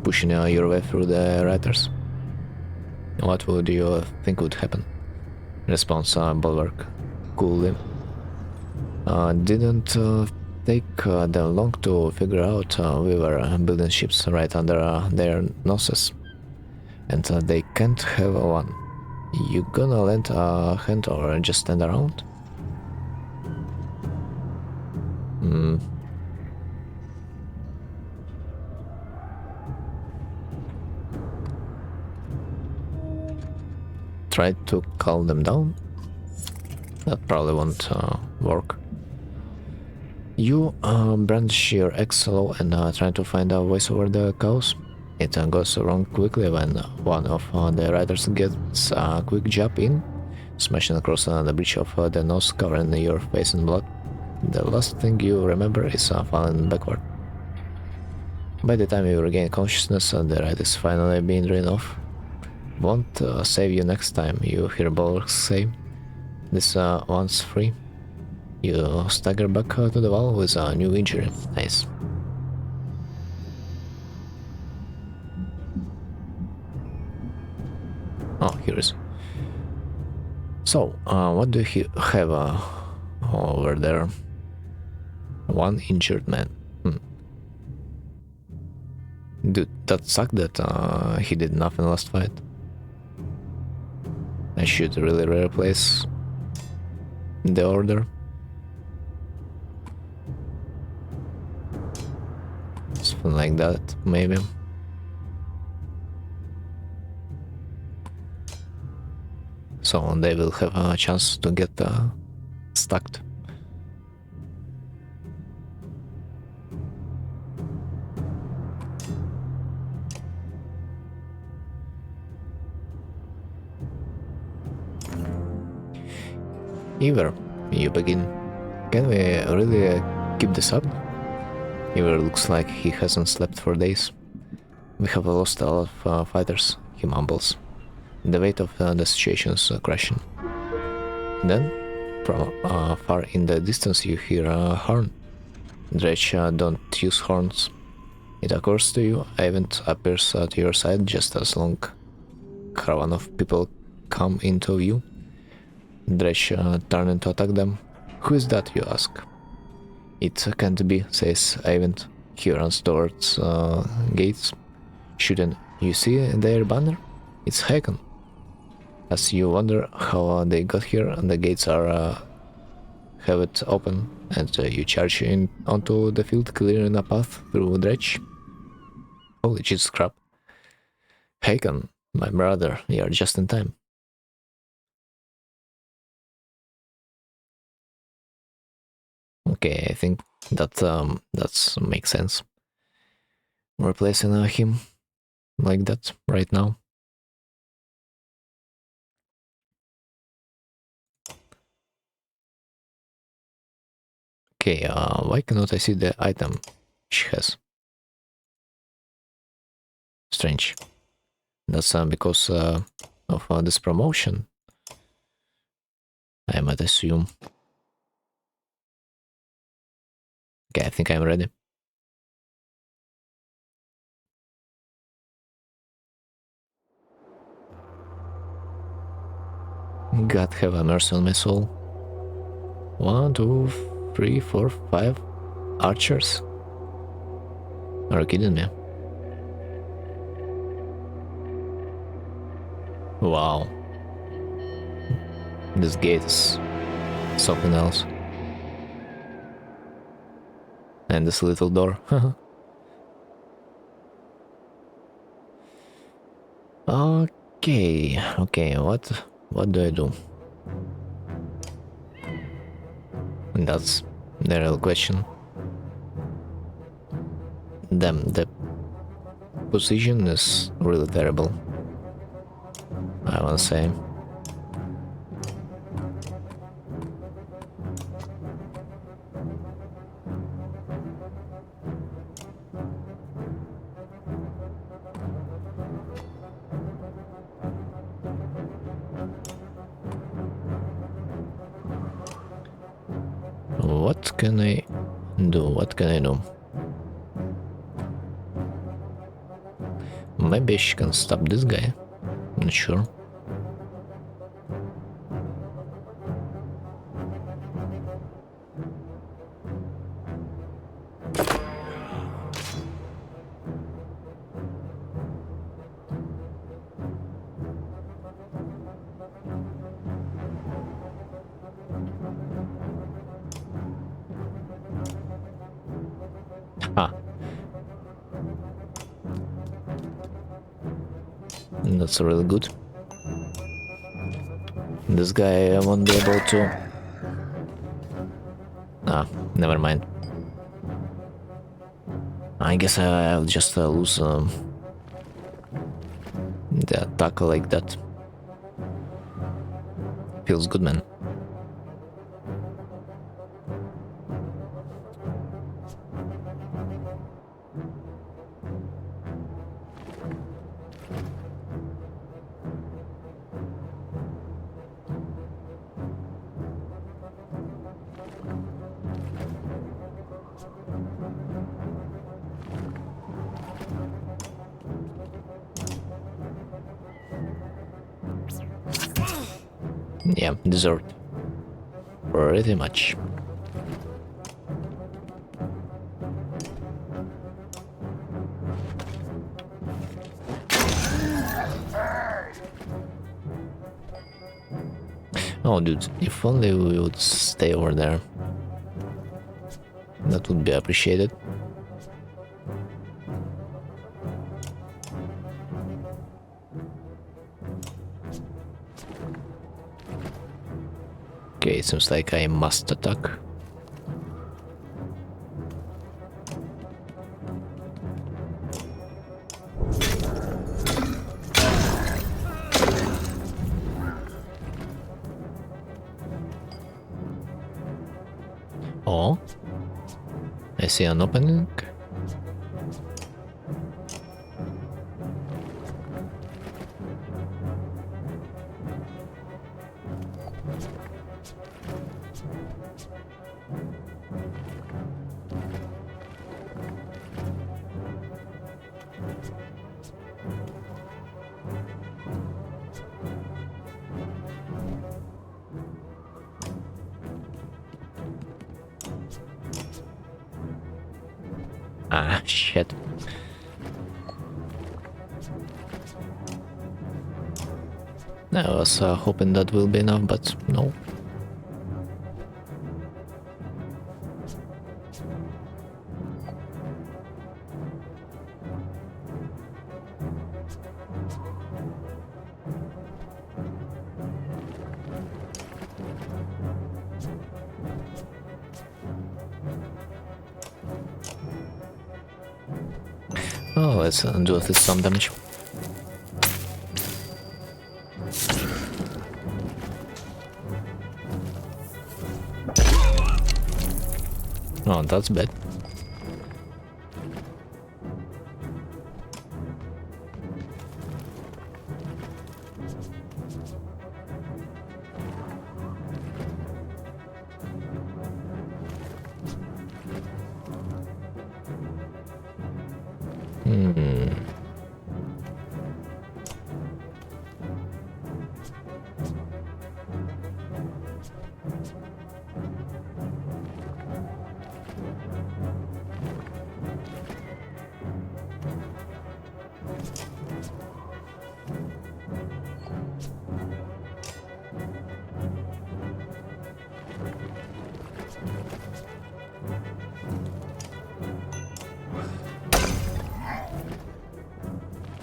pushing your way through the riders. What would you think would happen? Response Bulwark coolly. Didn't take them long to figure out we were building ships right under their noses. And they can't have one. You gonna lend a hand or just stand around? Try to calm them down? That probably won't work. You brandish your axe low and try to find a voice over the chaos. It goes wrong quickly when one of the riders gets a quick jab in, smashing across the bridge of the nose, covering your face in blood. The last thing you remember is falling backward. By the time you regain consciousness, the ride is finally being drained off. Won't save you next time, you hear Bulwark say. This one's free. You stagger back to the wall with a new injury. Nice. Oh, here is. So, what do you have over there? One injured man. Dude, that sucked that he did nothing last fight. I should really replace the order. something like that, maybe. So they will have a chance to get stuck. Ivor, you begin. Can we really keep this up? Ivor looks like he hasn't slept for days. We have lost a lot of fighters, he mumbles. The weight of the situation is crushing. Then, from far in the distance you hear a horn. Dredge don't use horns. It occurs to you, Avent appears at your side just as long caravan of people come into view. Dredge turn to attack them. Who is that, you ask? It can't be, says Avent. He runs towards gates. Shouldn't you see their banner? It's Haken. As you wonder how they got here, the gates are have it open, and you charge in onto the field, clearing a path through Dredge. Holy Jesus crap. Haken, my brother, you are just in time. Okay, I think that makes sense. Replacing him like that right now. Okay, why cannot I see the item she has? Strange. That's because of this promotion, I might assume. Okay, I think I'm ready. God have a mercy on my soul. 1, 2, 3, 4, 5 archers? Are you kidding me? Wow. This gate is something else. And this little door. Okay, what do I do? That's the real question. Damn, the position is really terrible, I wanna say. What can I do? What can I do? Maybe she can stop this guy. Not sure. Ah. That's really good. This guy won't be able to... Ah, never mind. I guess I'll just lose the attack like that. Feels good, man. Yeah, deserved. Pretty much. Oh, dude, if only we would stay over there. That would be appreciated. Okay, it seems like I must attack. Oh, I see an opening. Ah, shit. I was hoping that will be enough, but no. Oh, let's do at least some damage. Oh, that's bad.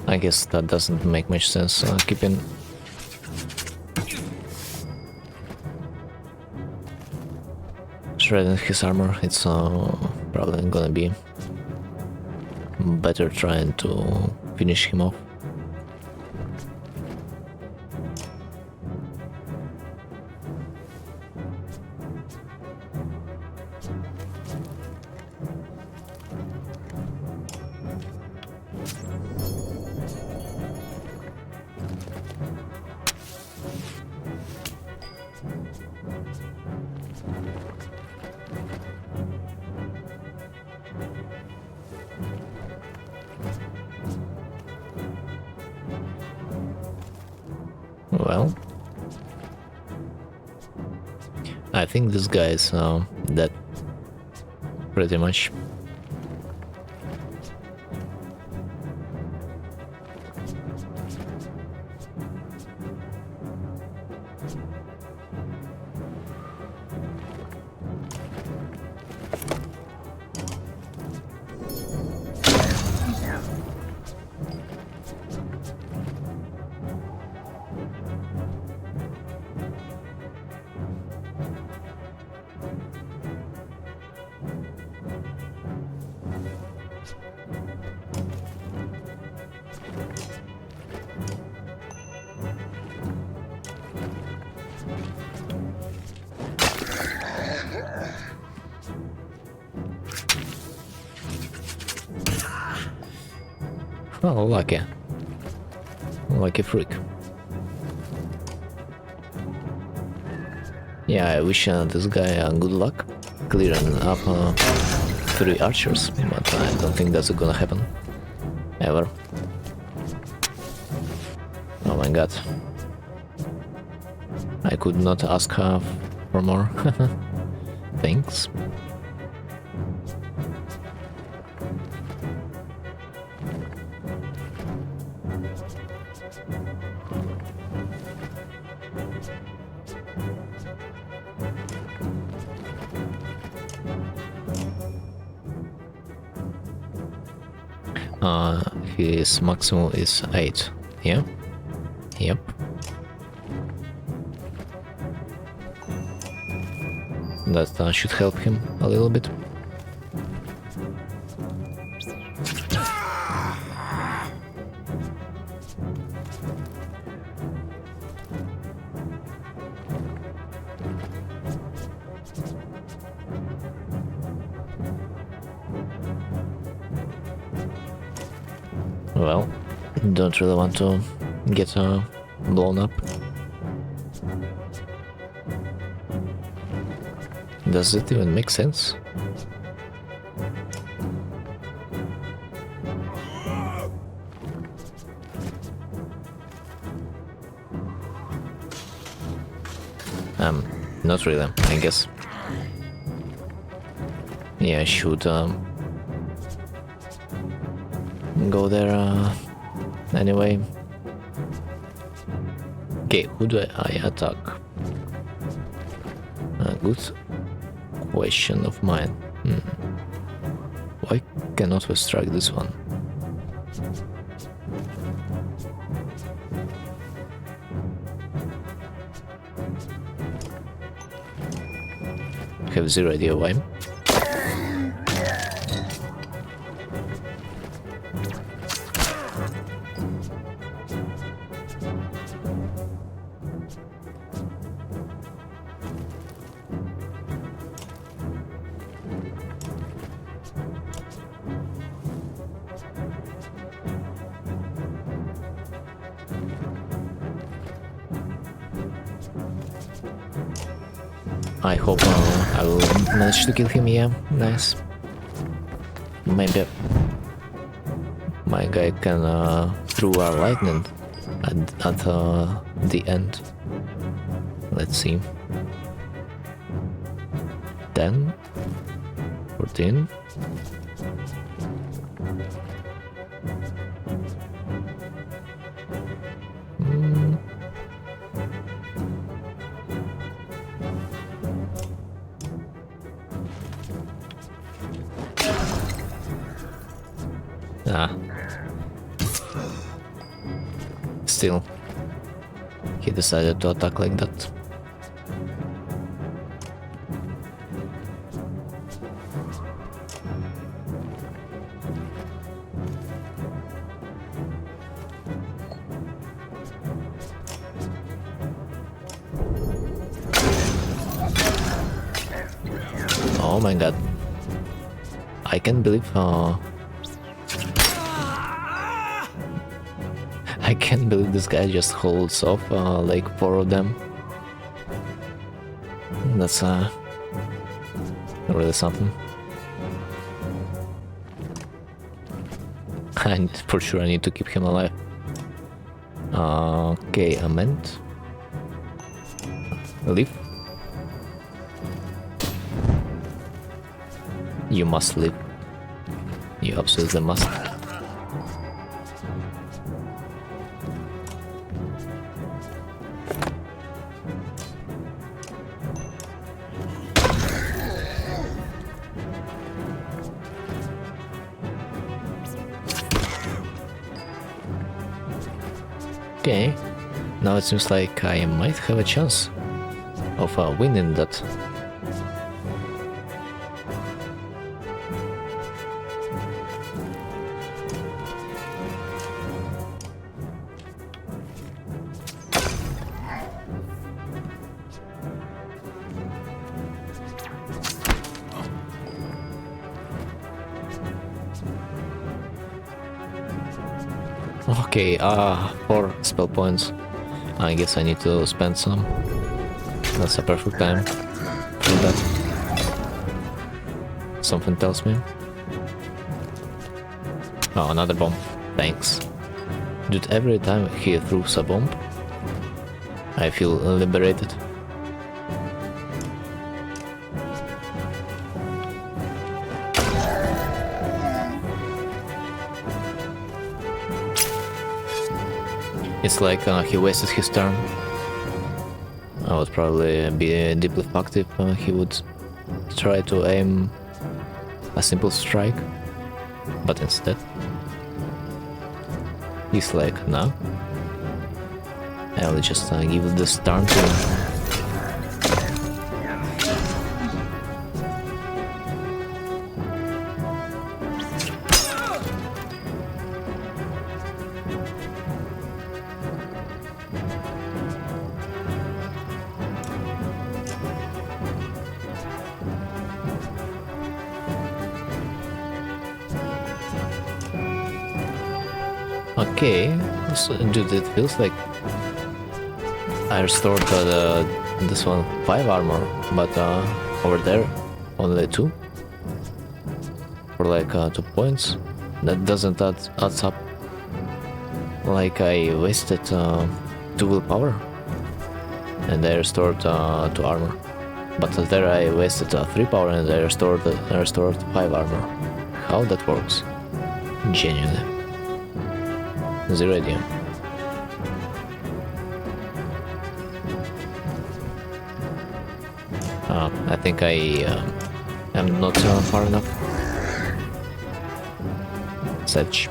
I guess that doesn't make much sense, keeping... shredding his armor. It's probably gonna be better trying to finish him off. Well, I think this guy is dead, pretty much. Oh, lucky. Lucky freak. Yeah, I wish this guy good luck clearing up 3 archers, but I don't think that's gonna happen. Ever. Oh my god. I could not ask for more. Thanks. His maximum is 8. Yeah? Yep. That should help him a little bit. Well, don't really want to get blown up. Does it even make sense? Not really, I guess. Yeah, I should go there anyway. Okay, who do I attack? A good question of mine. Why cannot we strike this one? Have zero idea why. I hope I will manage to kill him, yeah, nice. Maybe my guy can throw a lightning at the end. Let's see. 10, 14. Still, he decided to attack like that. Oh my god. I can't believe I can't believe this guy just holds off like 4 of them. That's really something. And for sure I need to keep him alive. Okay, amend. Leave. You must live. You absolutely must. Okay, now it seems like I might have a chance of winning that. Okay, 4 spell points. I guess I need to spend some. That's a perfect time for that. Something tells me. Oh, another bomb. Thanks. Dude, every time he throws a bomb, I feel liberated. It's like he wasted his turn. I would probably be deeply fucked if he would try to aim a simple strike, but instead he's like, no, I will just give this turn to him. Okay, so, dude, it feels like I restored this one 5 armor, but over there only 2 for like 2 points. That doesn't adds up. Like I wasted 2 willpower and I restored 2 armor. But there I wasted 3 power and I restored 5 armor. How that works? Genuinely. Zero idea. I think I am not far enough. Such.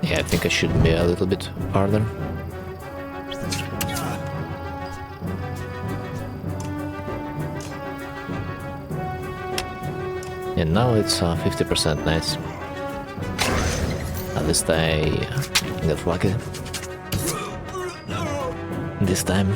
Yeah, I think I should be a little bit farther. And now it's 50%, nice. At least I got lucky. This time.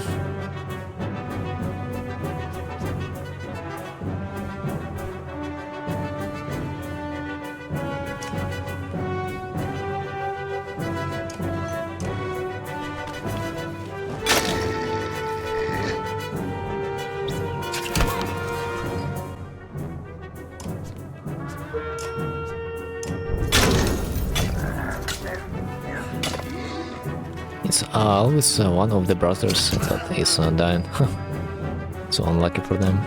It's always one of the brothers that is dying. So unlucky for them.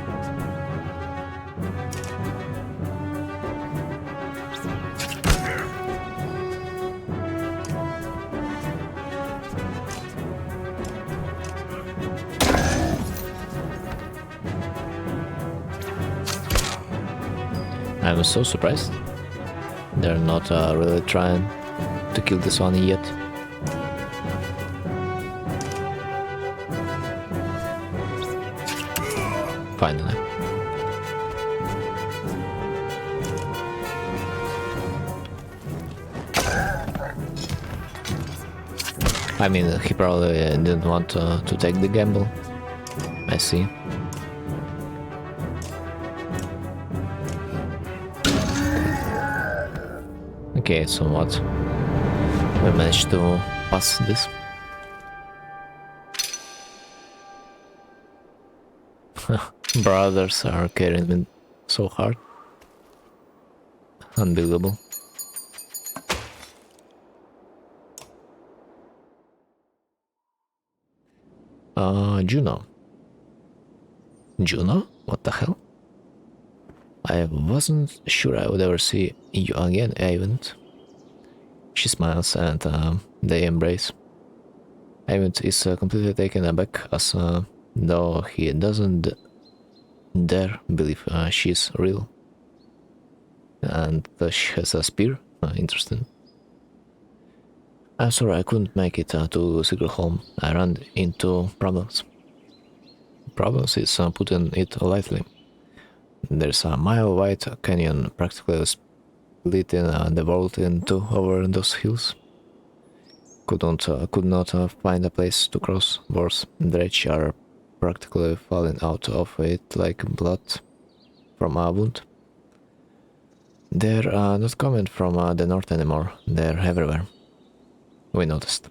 I'm so surprised. They're not really trying to kill this one yet. Finally. I mean, he probably didn't want to take the gamble. I see. Okay, so what? We managed to pass this. Brothers are carrying me so hard. Unbelievable. Juno. Juno? What the hell? I wasn't sure I would ever see you again, Avent. She smiles and they embrace. Avent is completely taken aback as though he doesn't dare believe she's real. And she has a spear? Interesting. I'm sorry I couldn't make it to Secret Home. I ran into problems. Problems is putting it lightly. There's a mile-wide canyon practically splitting the world into over those hills. Could not find a place to cross. Worse, dredge are practically falling out of it like blood from a wound. They're not coming from the north anymore. They're everywhere. We noticed.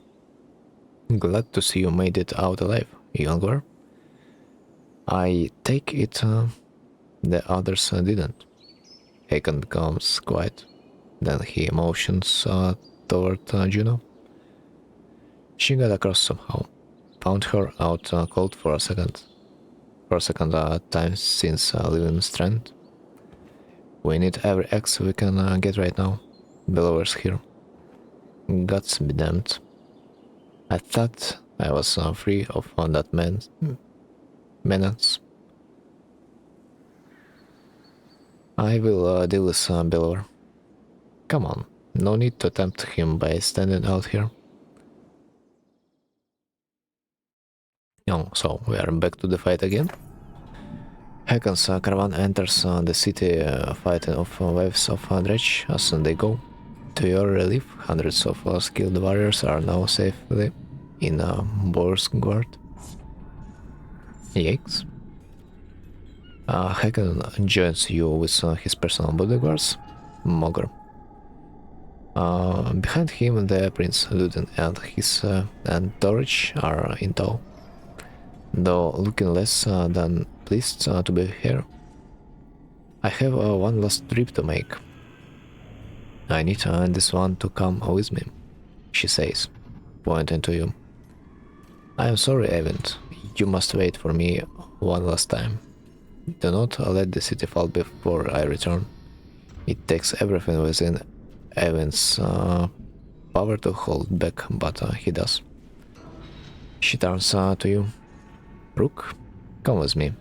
Glad to see you made it out alive, Yongor. I take it the others didn't. Haken becomes quiet. Then he motions toward Juno. She got across somehow. Found her out cold for a second. For a second time since leaving Strand. We need every axe we can get right now. Bellower's here. Gods be damned. I thought I was free of that menace. I will deal with Bellower. Come on, no need to tempt him by standing out here. Oh, so we are back to the fight again. Hakon's caravan enters the city, fighting off waves of dredge as they go. To your relief, hundreds of skilled warriors are now safely in Boar's Guard. Yikes. Hakon joins you with his personal bodyguards, Mogr. Behind him, the Prince Ludin and his Dorich are in tow, though looking less than pleased to be here. I have one last trip to make. I need this one to come with me, she says, pointing to you. I am sorry, Event. You must wait for me one last time. Do not let the city fall before I return. It takes everything within Event's power to hold back, but he does. She turns to you. Rook, come with me.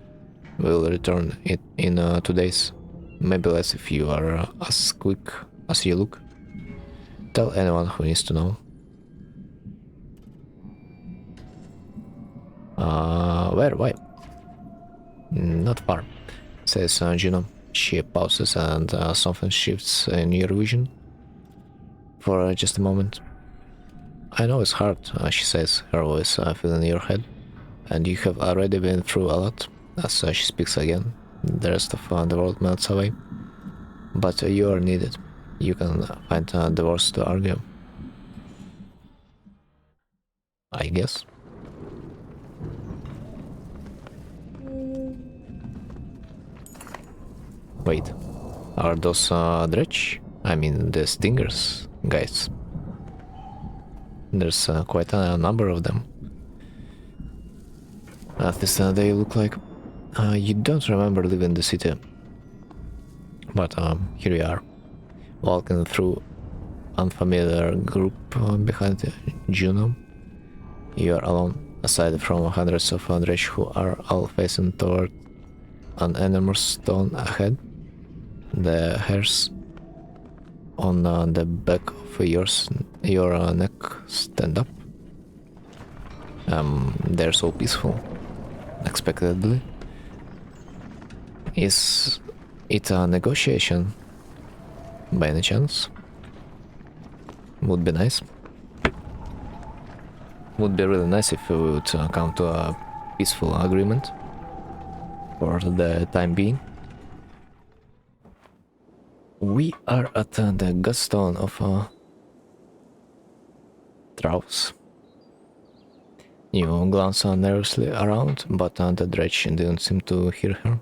We'll return it in 2 days. Maybe less if you are as quick as you look. Tell anyone who needs to know. Where? Why? Not far, says Juno. She pauses and something shifts in your vision. For just a moment. I know it's hard, she says, her voice filling your head. And you have already been through a lot. As she speaks again, the rest of the world melts away. But you are needed. You can find the words to argue. I guess. Wait, are those dredge? I mean the stingers, guys. There's quite a number of them. At least they look like. You don't remember leaving the city. But here you are, walking through unfamiliar group behind Juno. You are alone, aside from hundreds of dredge who are all facing toward an enormous stone ahead. The hairs on the back of your neck stand up. They're so peaceful. Unexpectedly. Is it a negotiation? By any chance? Would be nice. Would be really nice if we would come to a peaceful agreement. For the time being. We are at the gutstone of Strauss. You glance nervously around, but the dredge didn't seem to hear her.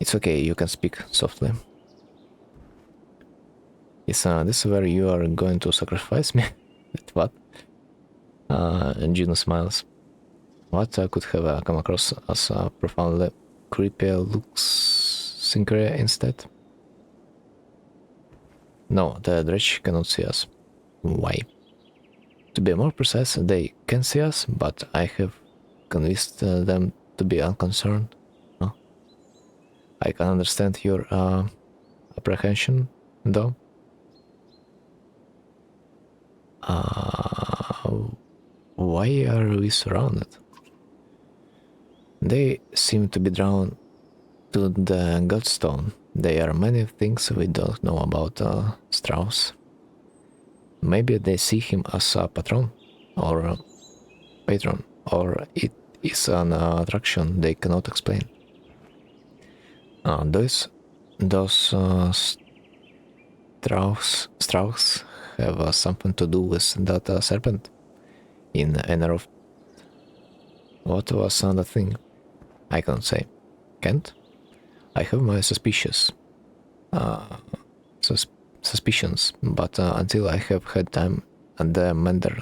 It's okay, you can speak softly. Is this where you are going to sacrifice me? What? And Juno smiles. What could have come across as a profoundly creepy looks Synchria instead? No, the dredge cannot see us. Why? To be more precise, they can see us, but I have convinced them to be unconcerned. Huh? I can understand your apprehension, though. Why are we surrounded? They seem to be drawn to the Godstone. There are many things we don't know about Strauss. Maybe they see him as a patron, or patron, or it is an attraction they cannot explain. Those Strauss have something to do with that serpent in Eneroth. What was that thing? I can't say. Can't? I have my suspicions, but until I have had time at the Mender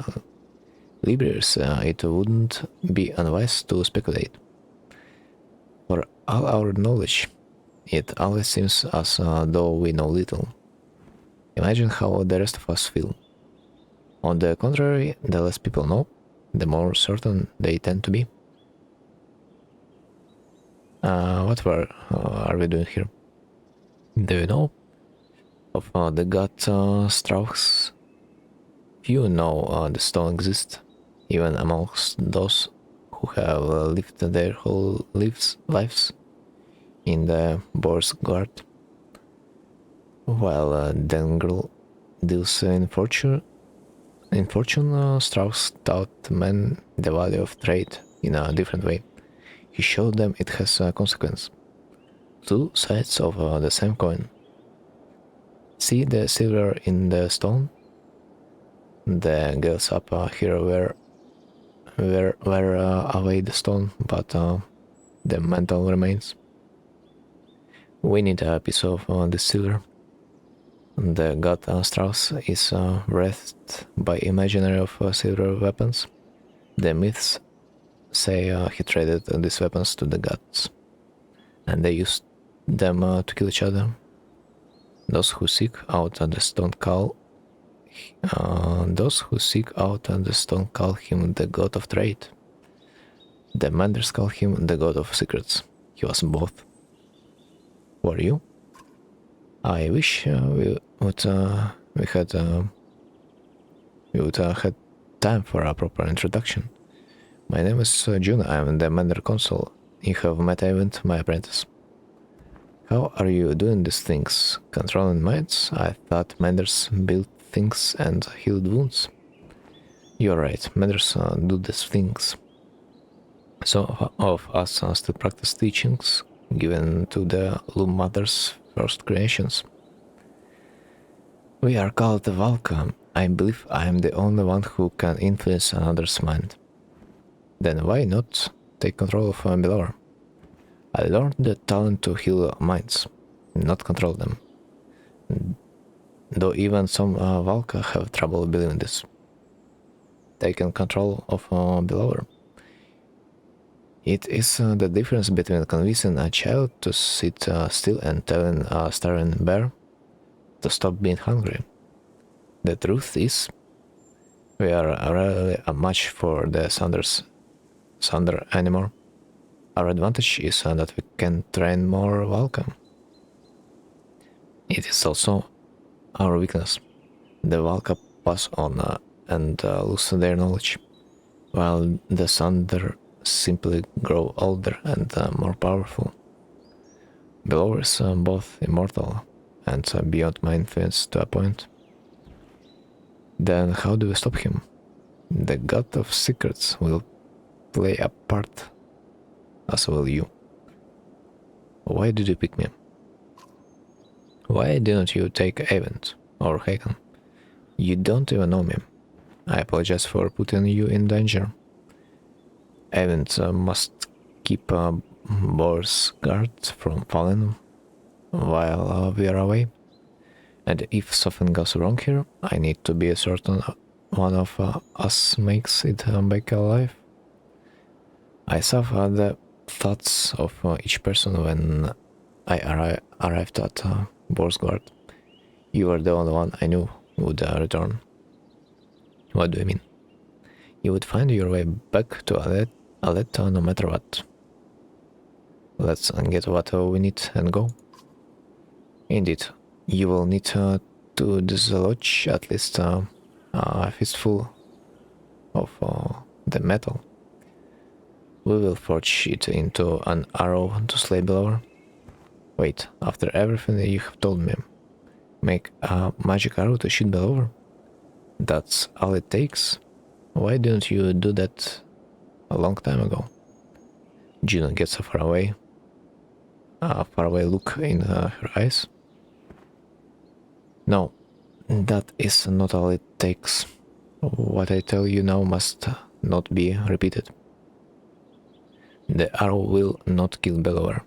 Libraries, it wouldn't be unwise to speculate. For all our knowledge, it always seems as though we know little. Imagine how the rest of us feel. On the contrary, the less people know, the more certain they tend to be. What are we doing here? Do you know of the god Strauss? Few know the stone exists, even amongst those who have lived their whole lives. in the boar's guard. While Dangle deals in fortune, Strauss taught men the value of trade in a different way. He showed them it has a consequence. Two sides of the same coin. See the silver in the stone? The girls up here were away the stone, but the metal remains. We need a piece of the silver. The god Strauss is wreathed by imaginary of silver weapons. The myths say he traded these weapons to the gods, and they used them to kill each other. Those who seek out the stone call him the god of trade. The Menders call him the god of secrets. He was both. Were you? I wish we would had time for a proper introduction. My name is June. I am the Mender Consul. You have met Event, my apprentice. How are you doing these things? Controlling minds? I thought Menders built things and healed wounds. You're right, Menders do these things. Some of us still practice teachings given to the Loom Mother's first creations. We are called the Valka. I believe I am the only one who can influence another's mind. Then why not take control of Belor? I learned the talent to heal minds, not control them. Though even some Valka have trouble believing this. Taking control of Belor. It is the difference between convincing a child to sit still and telling a starving bear to stop being hungry. The truth is, we are rarely a match for the Sunder anymore. Our advantage is that we can train more Valka. It is also our weakness. The Valka pass on and lose their knowledge, while the Sunder simply grow older and more powerful. Belor is both immortal and beyond my influence to a point. Then how do we stop him? The god of secrets will play a part, as will you. Why did you pick me? Why didn't you take Event or Haken? You don't even know me. I apologize for putting you in danger. Event must keep Boar's guard from falling while we are away. And if something goes wrong here, I need to be certain one of us makes it back alive. I saw the thoughts of each person when I arrived at Boar's guard. You were the only one I knew would return. What do you mean? You would find your way back to Aletta no matter what. Let's get what we need and go. Indeed, you will need to dislodge at least a fistful of the metal. We will forge it into an arrow to slay Belor. Wait, after everything that you have told me, make a magic arrow to shoot Belor? That's all it takes? Why didn't you do that a long time ago? Juno gets a faraway look in her eyes. No, that is not all it takes. What I tell you now must not be repeated. The arrow will not kill Belor,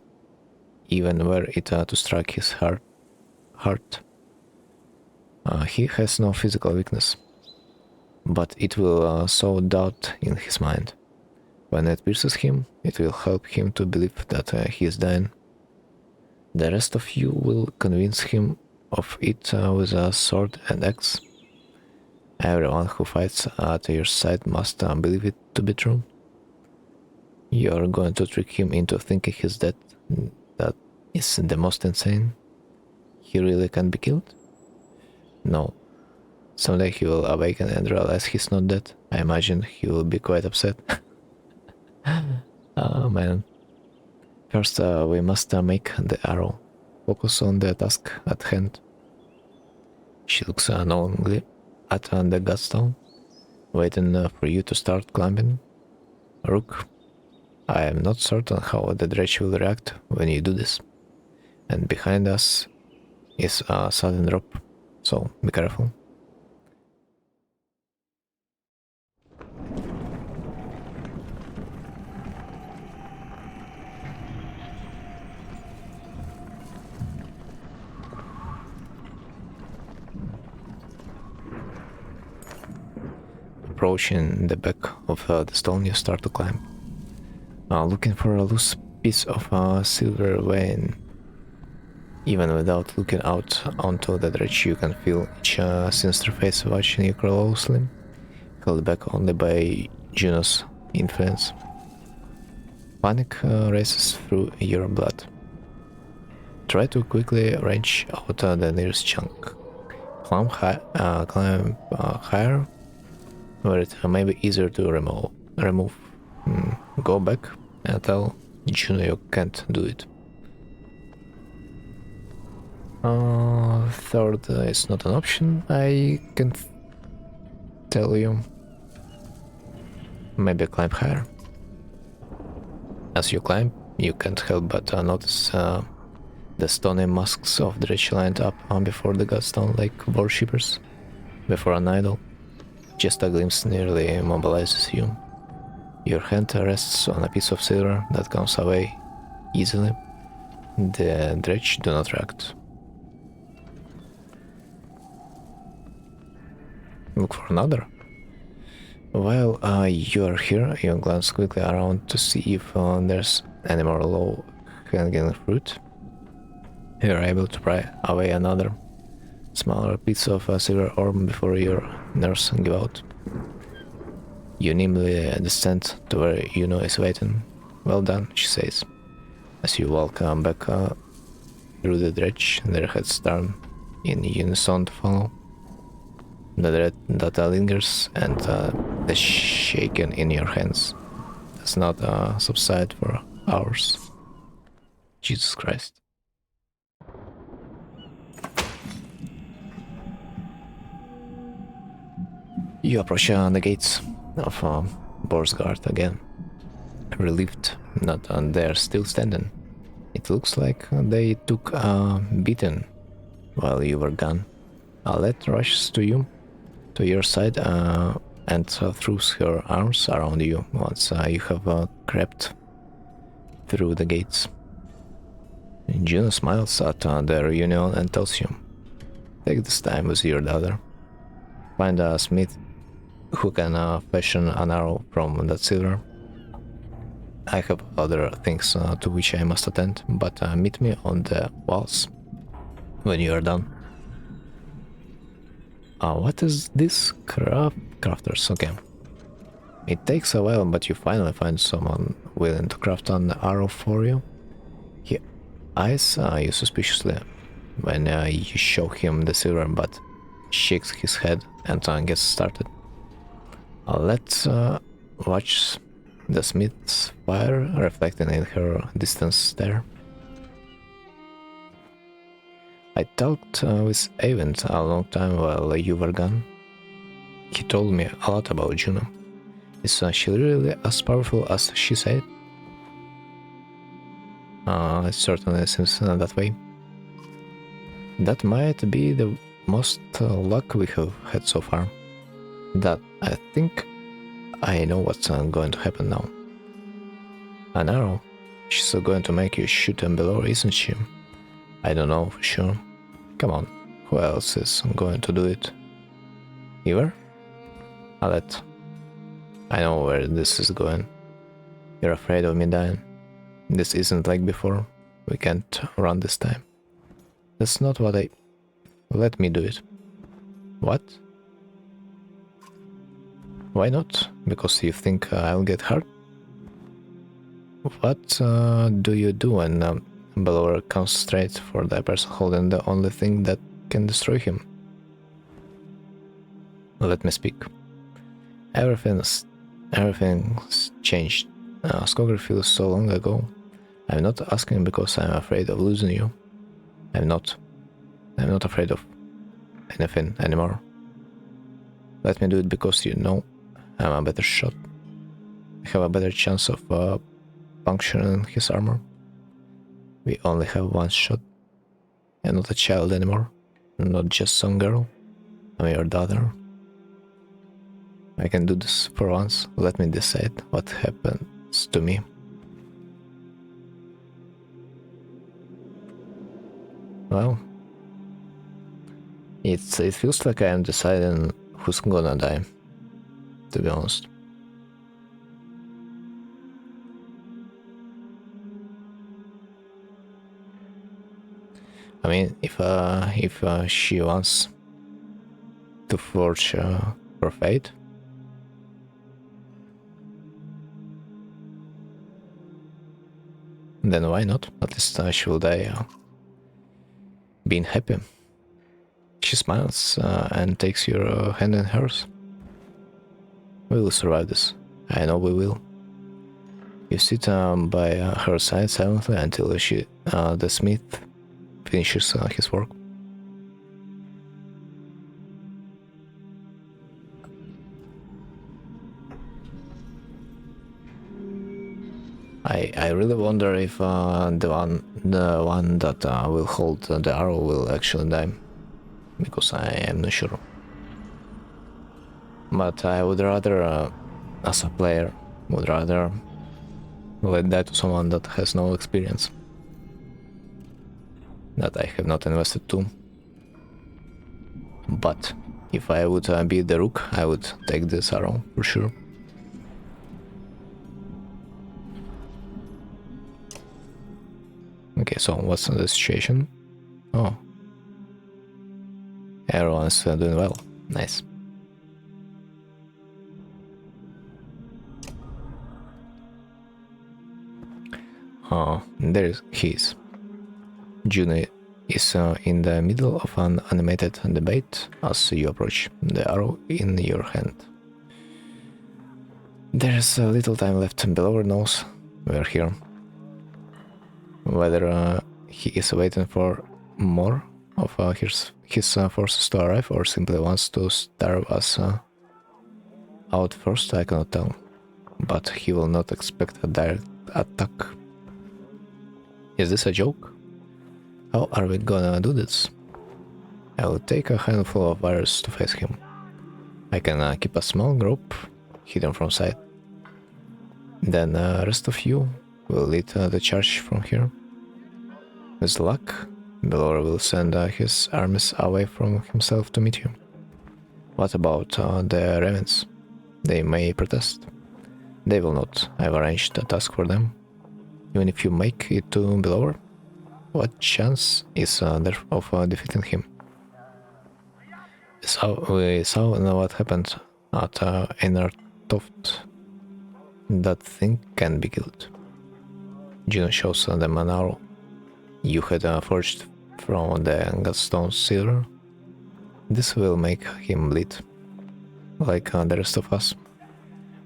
even were it to strike his heart. He has no physical weakness, but it will sow doubt in his mind. When it pierces him, it will help him to believe that he is dying. The rest of you will convince him of it with a sword and axe. Everyone who fights at your side must believe it to be true. You're going to trick him into thinking he's dead. That is the most insane. He really can't be killed? No. Someday he will awaken and realize he's not dead. I imagine he will be quite upset. Oh man. First, we must make the arrow. Focus on the task at hand. She looks knowingly at the godstone, waiting for you to start climbing. Rook, I am not certain how the dredge will react when you do this. And behind us is a sudden drop, so be careful. Approaching the back of the stone, you start to climb. Looking for a loose piece of silver vein. Even without looking out onto the dredge, you can feel each sinister face watching you closely, held back only by Juno's influence. Panic races through your blood. Try to quickly wrench out the nearest chunk. Climb higher, where it may be easier to remove. Go back and tell Juno you can't do it. Third is not an option, I can tell you. Maybe climb higher. As you climb, you can't help but notice the stony masks of the dredge lined up before the godstone like worshippers before an idol. Just a glimpse nearly immobilizes you. Your hand rests on a piece of silver that comes away easily. The dredge do not react. Look for another. While you are here, you glance quickly around to see if there's any more low-hanging fruit. You are able to pry away another smaller piece of silver orb before your nerves give out. You nimbly descend to where Yuno is waiting. Well done, she says. As you walk back through the dredge, their heads turn in unison to follow. The dread that lingers and the shaking in your hands does not subside for hours. Jesus Christ. You approach the gates of Borsgard again, relieved that they're still standing. It looks like they took a beating while you were gone. Alette rushes to you, to your side, and throws her arms around you once you have crept through the gates. Juno smiles at the reunion and tells you, take this time with your daughter. Find a smith who can fashion an arrow from that silver. I have other things to which I must attend, but meet me on the walls when you are done. What is this? Crafters, okay. It takes a while, but you finally find someone willing to craft an arrow for you. He eyes you suspiciously when you show him the silver, but shakes his head and gets started. Let's watch the smith's fire reflecting in her distant stare. I talked with Avent a long time while you were gone. He told me a lot about Juno. Is she really as powerful as she said? It certainly seems that way. That might be the most luck we have had so far. That I think I know what's going to happen now. An arrow? She's going to make you shoot them below, isn't she? I don't know for sure. Come on, who else is going to do it? Ivar? Alette. I know where this is going. You're afraid of me dying. This isn't like before. We can't run this time. That's not what I... Let me do it. What? Why not? Because you think I'll get hurt? What do you do when Bellower comes straight for the person holding the only thing that can destroy him? Let me speak. Everything's changed. Skogar feels so long ago. I'm not asking because I'm afraid of losing you. I'm not. I'm not afraid of anything anymore. Let me do it because you know I'm a better shot. I have a better chance of puncturing his armor. We only have one shot. I'm not a child anymore. I'm not just some girl. I'm your daughter. I can do this for once. Let me decide what happens to me. Well, it feels like I am deciding who's gonna die, to be honest. I mean, if she wants to forge her fate, then why not? At least she will die being happy. She smiles and takes your hand in hers. We will survive this. I know we will. You sit by her side silently until the smith finishes his work. I really wonder if the one that will hold the arrow will actually die, because I am not sure. But I would rather, as a player, would rather let that to someone that has no experience, that I have not invested to. But if I would be the rook, I would take this arrow for sure. Okay, so what's the situation? Oh, everyone's doing well. Nice. There he is. Juno is in the middle of an animated debate as you approach, the arrow in your hand. There's little time left. Bellower knows we're here. Whether he is waiting for more of his forces to arrive or simply wants to starve us out first, I cannot tell. But he will not expect a direct attack. Is this a joke? How are we gonna do this? I will take a handful of warriors to face him. I can keep a small group hidden from sight. Then the rest of you will lead the charge from here. With luck, Belor will send his armies away from himself to meet you. What about the ravens? They may protest. They will not. I've arranged a task for them. Even if you make it to Belor, what chance is there of defeating him? We saw what happened at Einartoft. That thing can be killed. Juno shows them an arrow you had forged from the Godstone Silver. This will make him bleed, like the rest of us.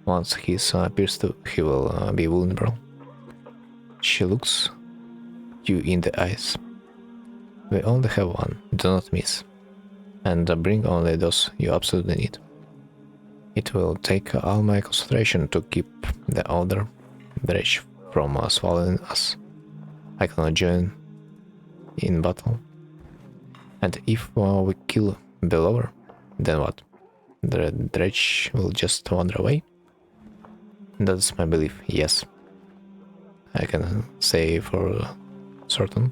Once he's pierced, he will be vulnerable. She looks you in the eyes. We only have one, do not miss. And bring only those you absolutely need. It will take all my concentration to keep the other dredge from swallowing us. I cannot join in battle. And if we kill Bellower, then what? The dredge will just wander away? That's my belief, yes. I can say for certain.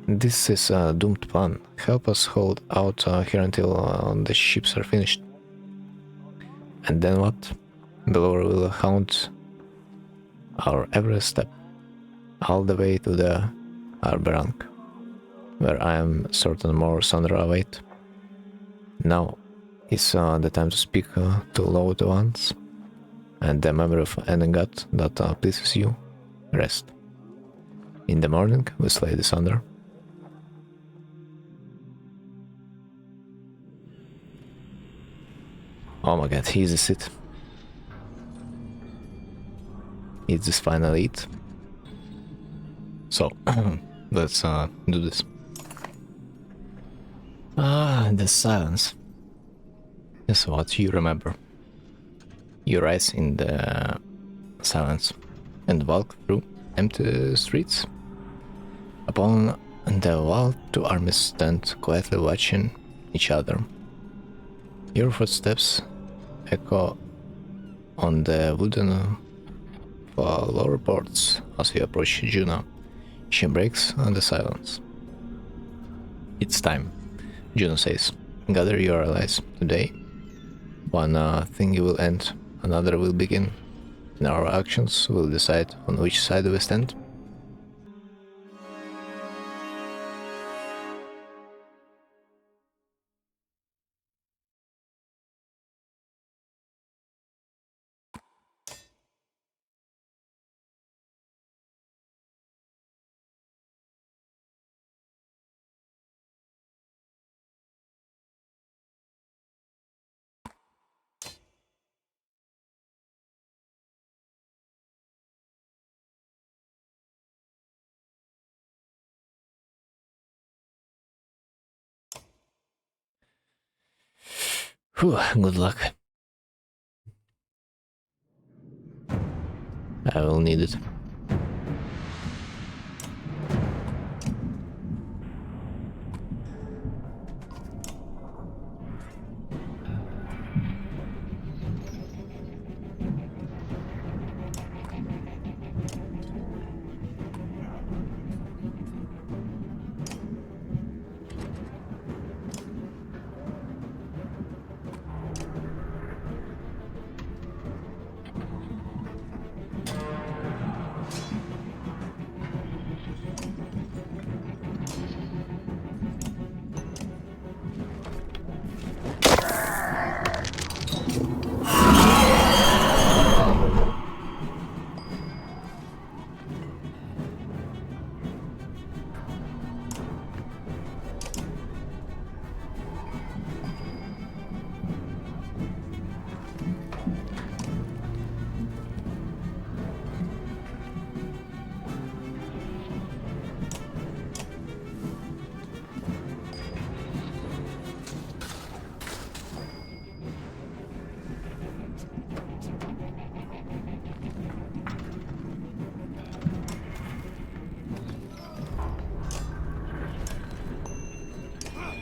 This is a doomed plan. Help us hold out here until the ships are finished. And then what? Bellower will hound our every step, all the way to the Arberang, where I am certain more thunder await. Now is the time to speak to loved ones, and the memory of any god that pleases you, rest. In the morning we slay the thunder. Oh my god, he is it. Is this finally it? So, let's do this. The silence is what you remember. You rise in the silence and walk through empty streets. Upon the wall, two armies stand quietly watching each other. Your footsteps echo on the wooden floorboards as you approach Juno. She breaks on the silence. It's time, Juno says. Gather your allies. Today, one thing will end, another will begin, and our actions will decide on which side we stand. Whew, good luck. I will need it.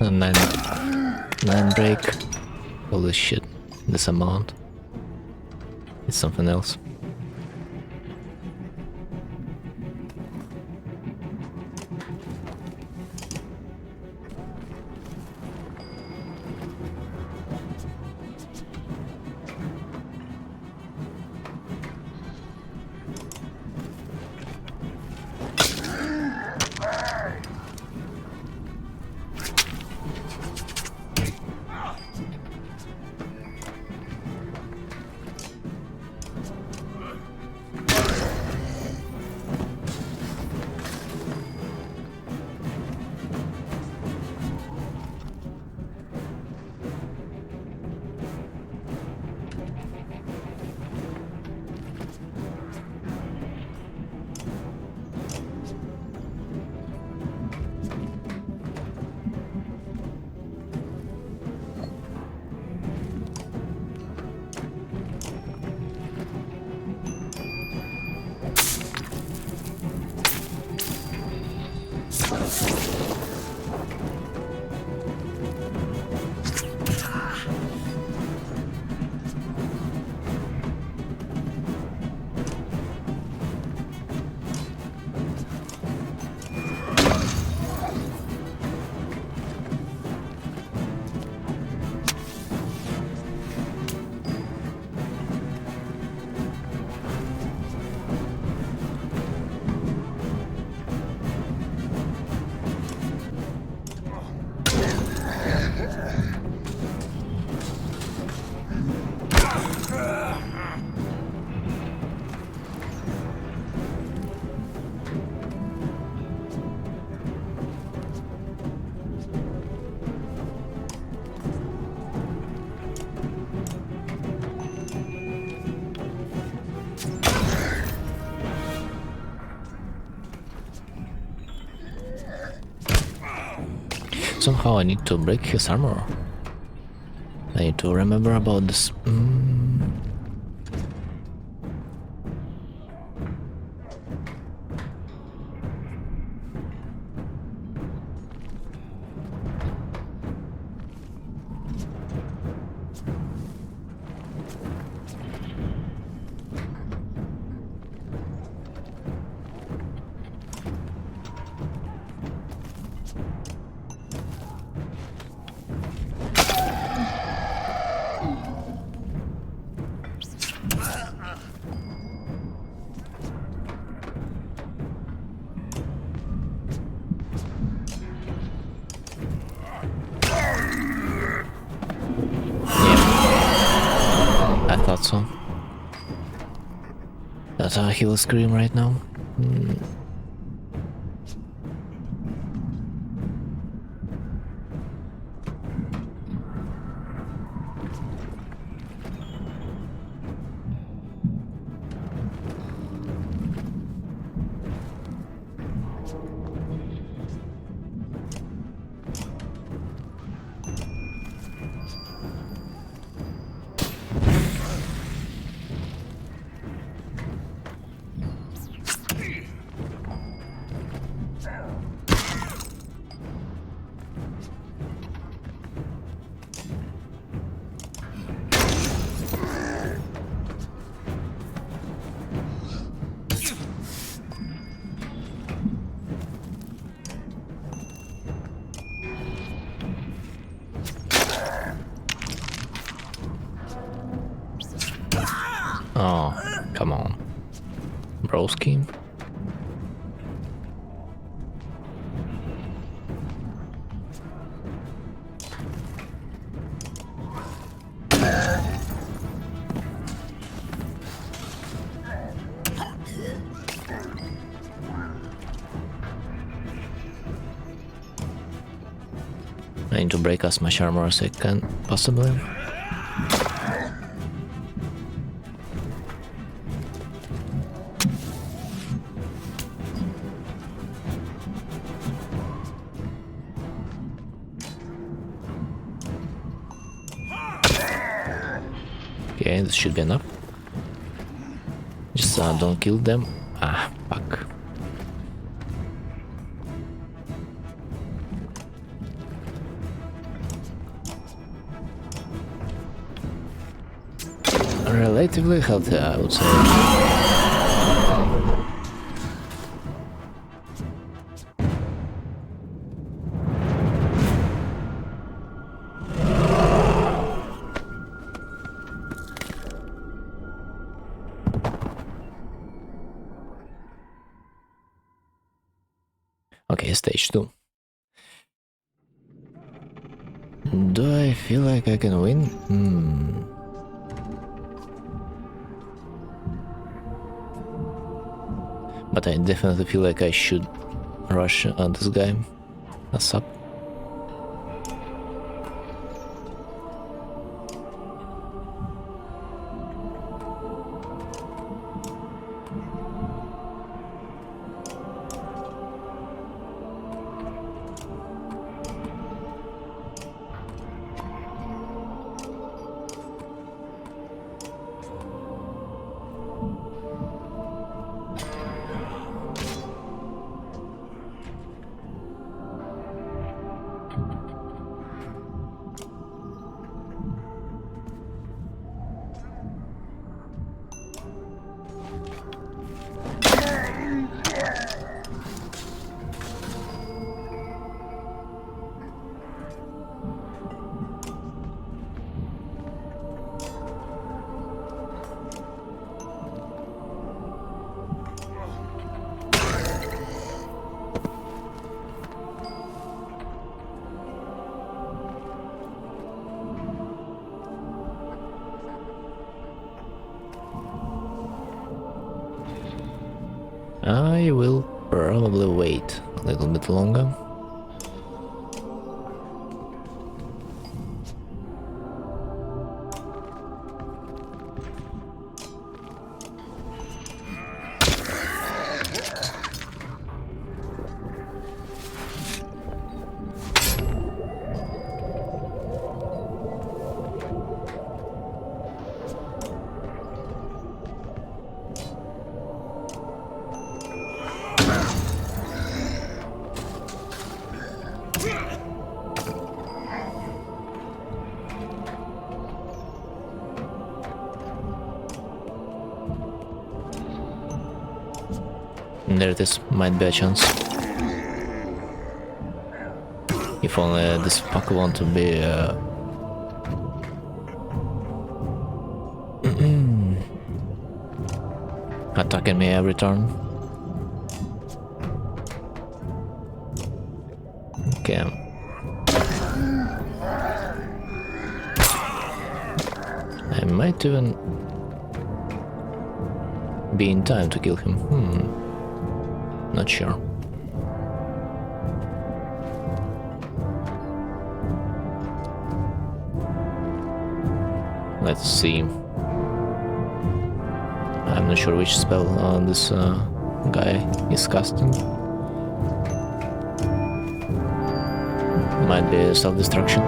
A 9 break. Holy shit, this amount. It's something else. somehow I need to break his armor. I need to remember about this. I thought so. That's how he will scream right now. Oh, come on. Broski. I need to break as much armor as I can, possibly. Okay, this should be enough. Just don't kill them. Ah, fuck. Relatively healthy, I would say. Okay, stage 2. Do I feel like I can win? But I definitely feel like I should rush this guy. What's up? I will probably wait a little bit longer. There it is, might be a chance. If only this fucker want to be attacking me every turn. Okay. I might even be in time to kill him. Not sure. Let's see. I'm not sure which spell this guy is casting. Might be self-destruction.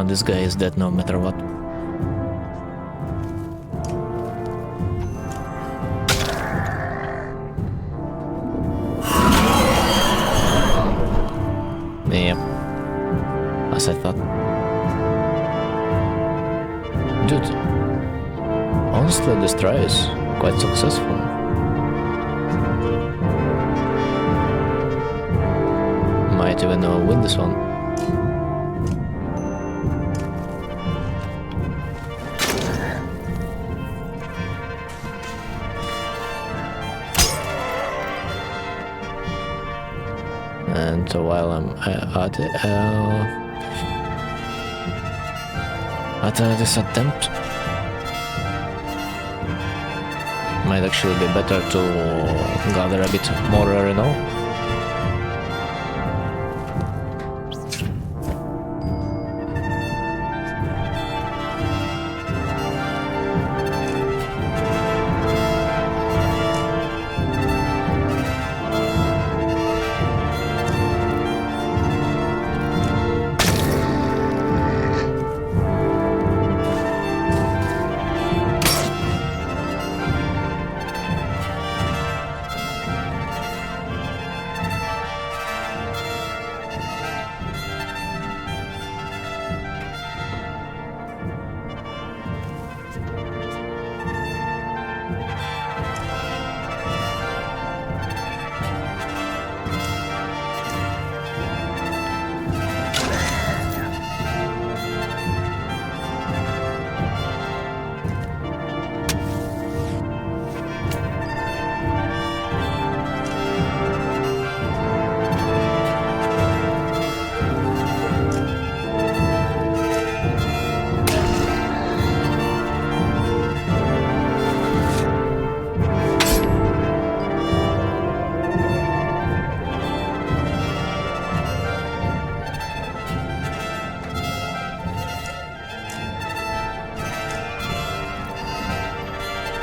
This guy is dead no matter what. Yep, as I thought. Dude, honestly this try is quite successful. Might even win this one. And while I'm at this attempt, might actually be better to gather a bit more renown.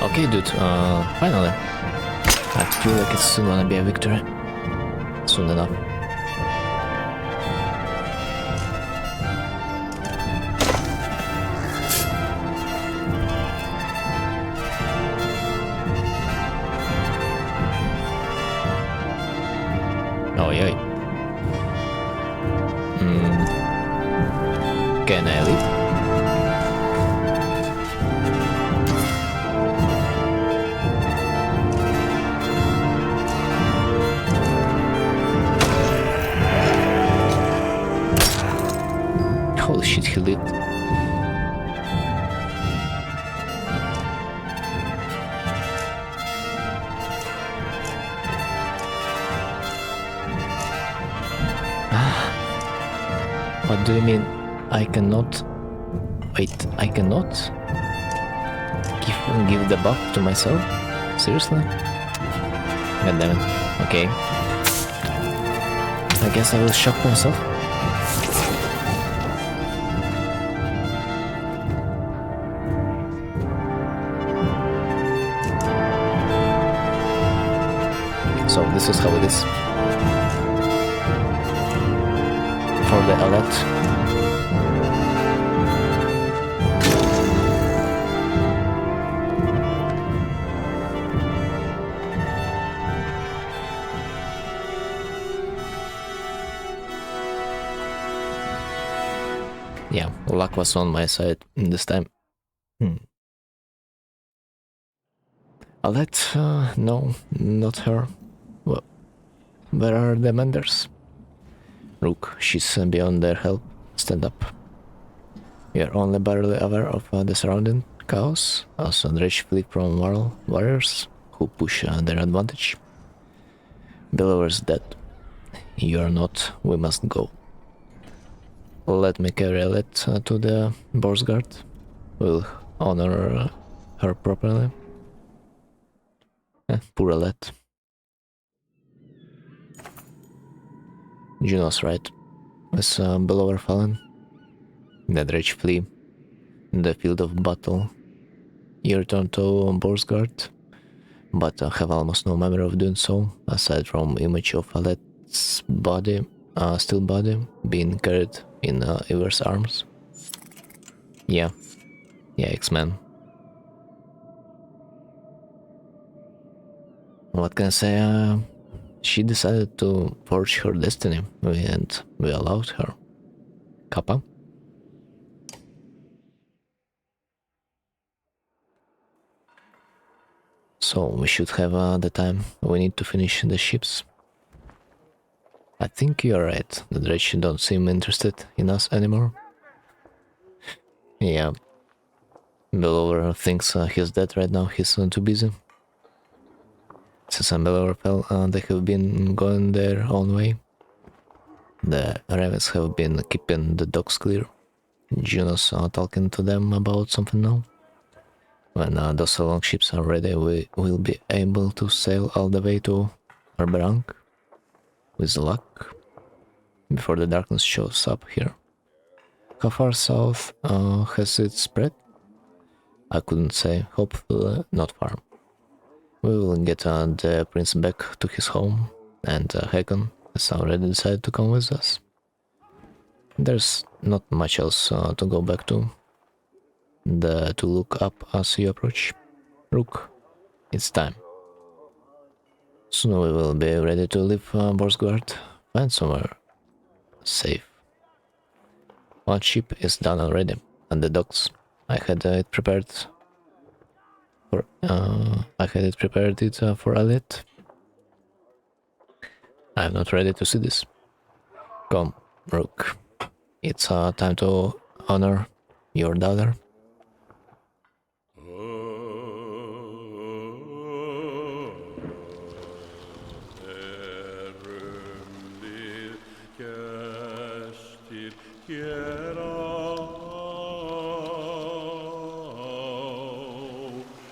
Okay, dude, finally. I feel like it's gonna be a victory. Soon enough. Oh, yeah. Can I leave? Holy shit, he lit. What do you mean? I cannot... Wait, I cannot? Give the buff to myself? Seriously? God damn it. Okay. I guess I will shock myself. So this is how it is. For the elite. Yeah, luck was on my side this time. Elite, no, not her. Well, where are the menders? Rook, she's beyond their help. Stand up. You're only barely aware of the surrounding chaos, as Andrej flee from warriors who push their advantage. Bellower's dead. You're not, we must go. Let me carry Alet to the Borsgard. We'll honor her properly. Poor Alet. Juno's right. With Bellower fallen, the Dredge flee. In the field of battle, you return to Borsgard, but have almost no memory of doing so, aside from image of Alet's body, still body, being carried in Ivar's arms. Yeah, X-Men. What can I say? She decided to forge her destiny, and we allowed her. Kappa? So we should have the time we need to finish the ships. I think you're right, the Dredge don't seem interested in us anymore. Yeah. Bellower thinks he's dead right now, he's too busy. Since Bellower fell, they have been going their own way. The ravens have been keeping the docks clear. Juno's talking to them about something now. When those longships are ready, we will be able to sail all the way to Arberang. With luck, before the darkness shows up here. How far south has it spread? I couldn't say, hopefully not far. We will get the prince back to his home, and Hakon has already decided to come with us. There's not much else to go back to. To look up as you approach. Rook, it's time. Soon we will be ready to leave Borsgard, find somewhere safe. One ship is done already, and the docks. I had it prepared for Alit. I'm not ready to see this. Come, Rook. It's time to honor your daughter.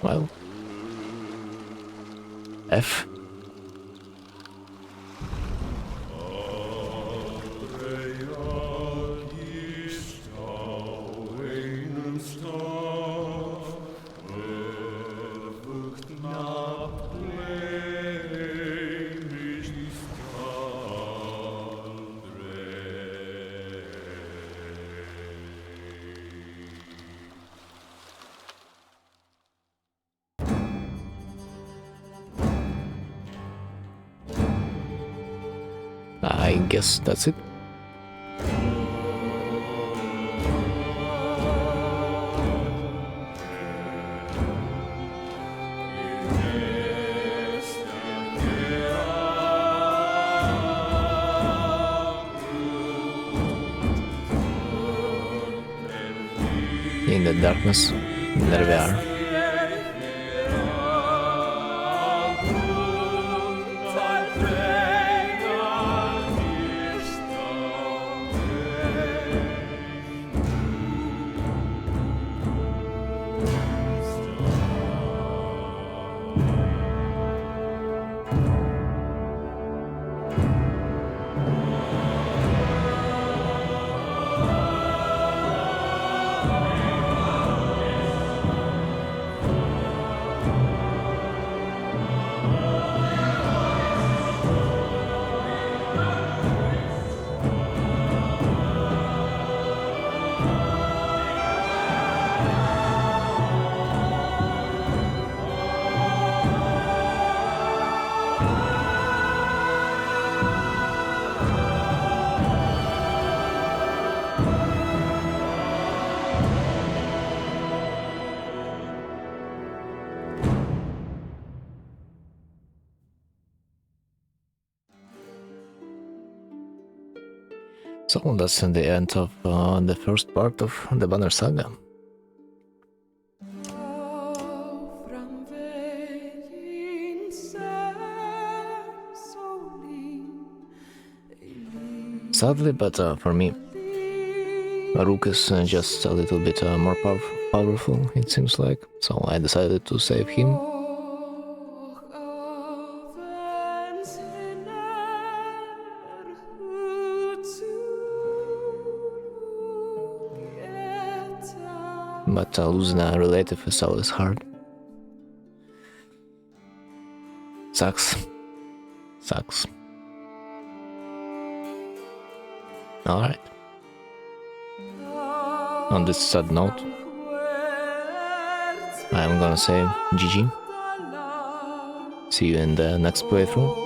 Well, F. I guess that's it. In the darkness, there we are. So that's the end of the first part of the Banner Saga. Sadly, but for me, Rook is just a little bit more powerful, it seems like, so I decided to save him. But losing a relative is always hard. Sucks. Sucks. Alright. On this sad note, I'm gonna say GG. See you in the next playthrough.